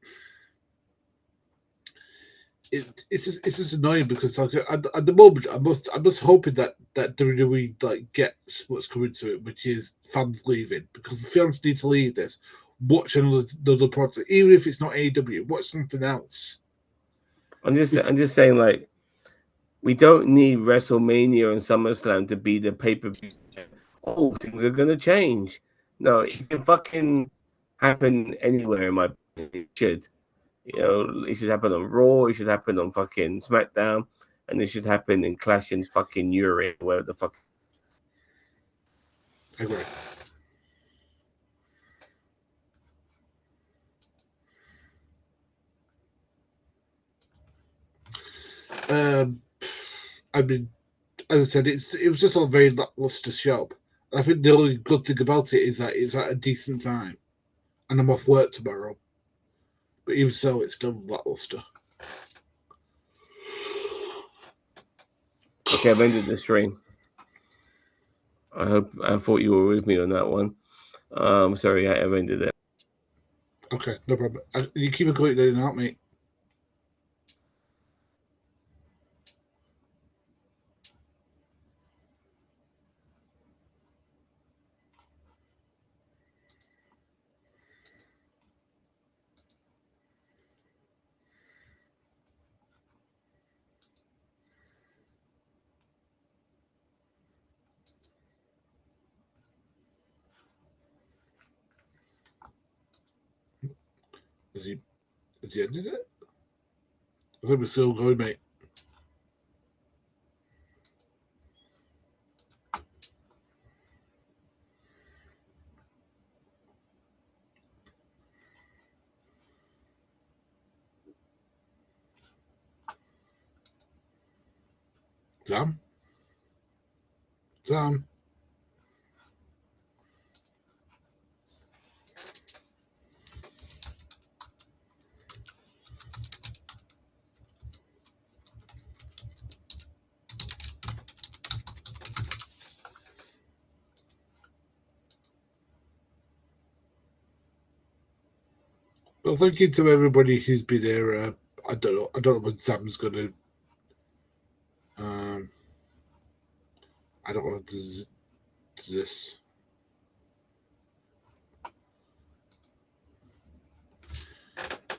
it's just annoying because like at the moment I'm just hoping that WWE like gets what's coming to it, which is fans leaving, because the fans need to leave this. Watch another product, even if it's not AEW. Watch something else. I'm just saying, like, we don't need WrestleMania and SummerSlam to be the pay-per-view. Oh, things are gonna change. No, it can fucking happen anywhere in my opinion. It should. You know, it should happen on Raw, it should happen on fucking SmackDown, and it should happen in Clash in fucking Europe, where the fuck. I agree. I mean, as I said, it was just a very lackluster show. I think the only good thing about it is that it's at a decent time, and I'm off work tomorrow. But even so, it's still lackluster. Okay, I've ended the stream. I thought you were with me on that one. Sorry, I've ended it. Okay, no problem. You keep it going in and out, mate. Has he ended it? I think we're still going, mate. Zam? Well, thank you to everybody who's been here. I don't know when Sam's going to. I don't know what this. It's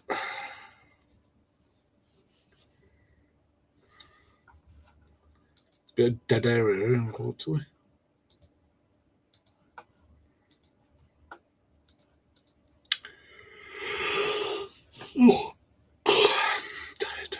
a bit of dead area, unfortunately. Oh, tired.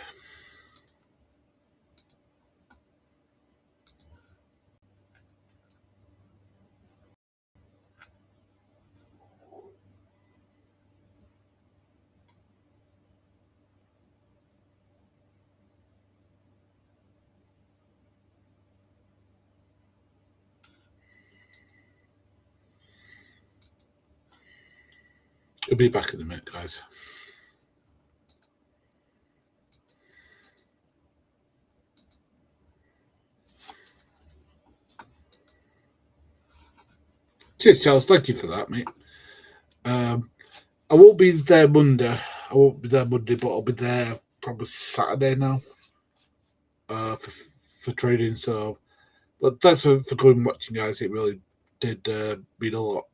He'll be back in a minute, guys. Cheers, Charles. Thank you for that, mate. I won't be there Monday. But I'll be there probably Saturday now. For trading. So, but thanks for going and watching, guys. It really did mean a lot.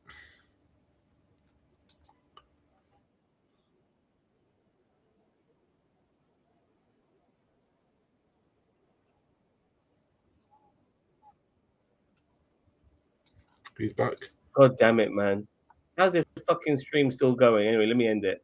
He's back. God damn it, man! How's this fucking stream still going? Anyway, let me end it.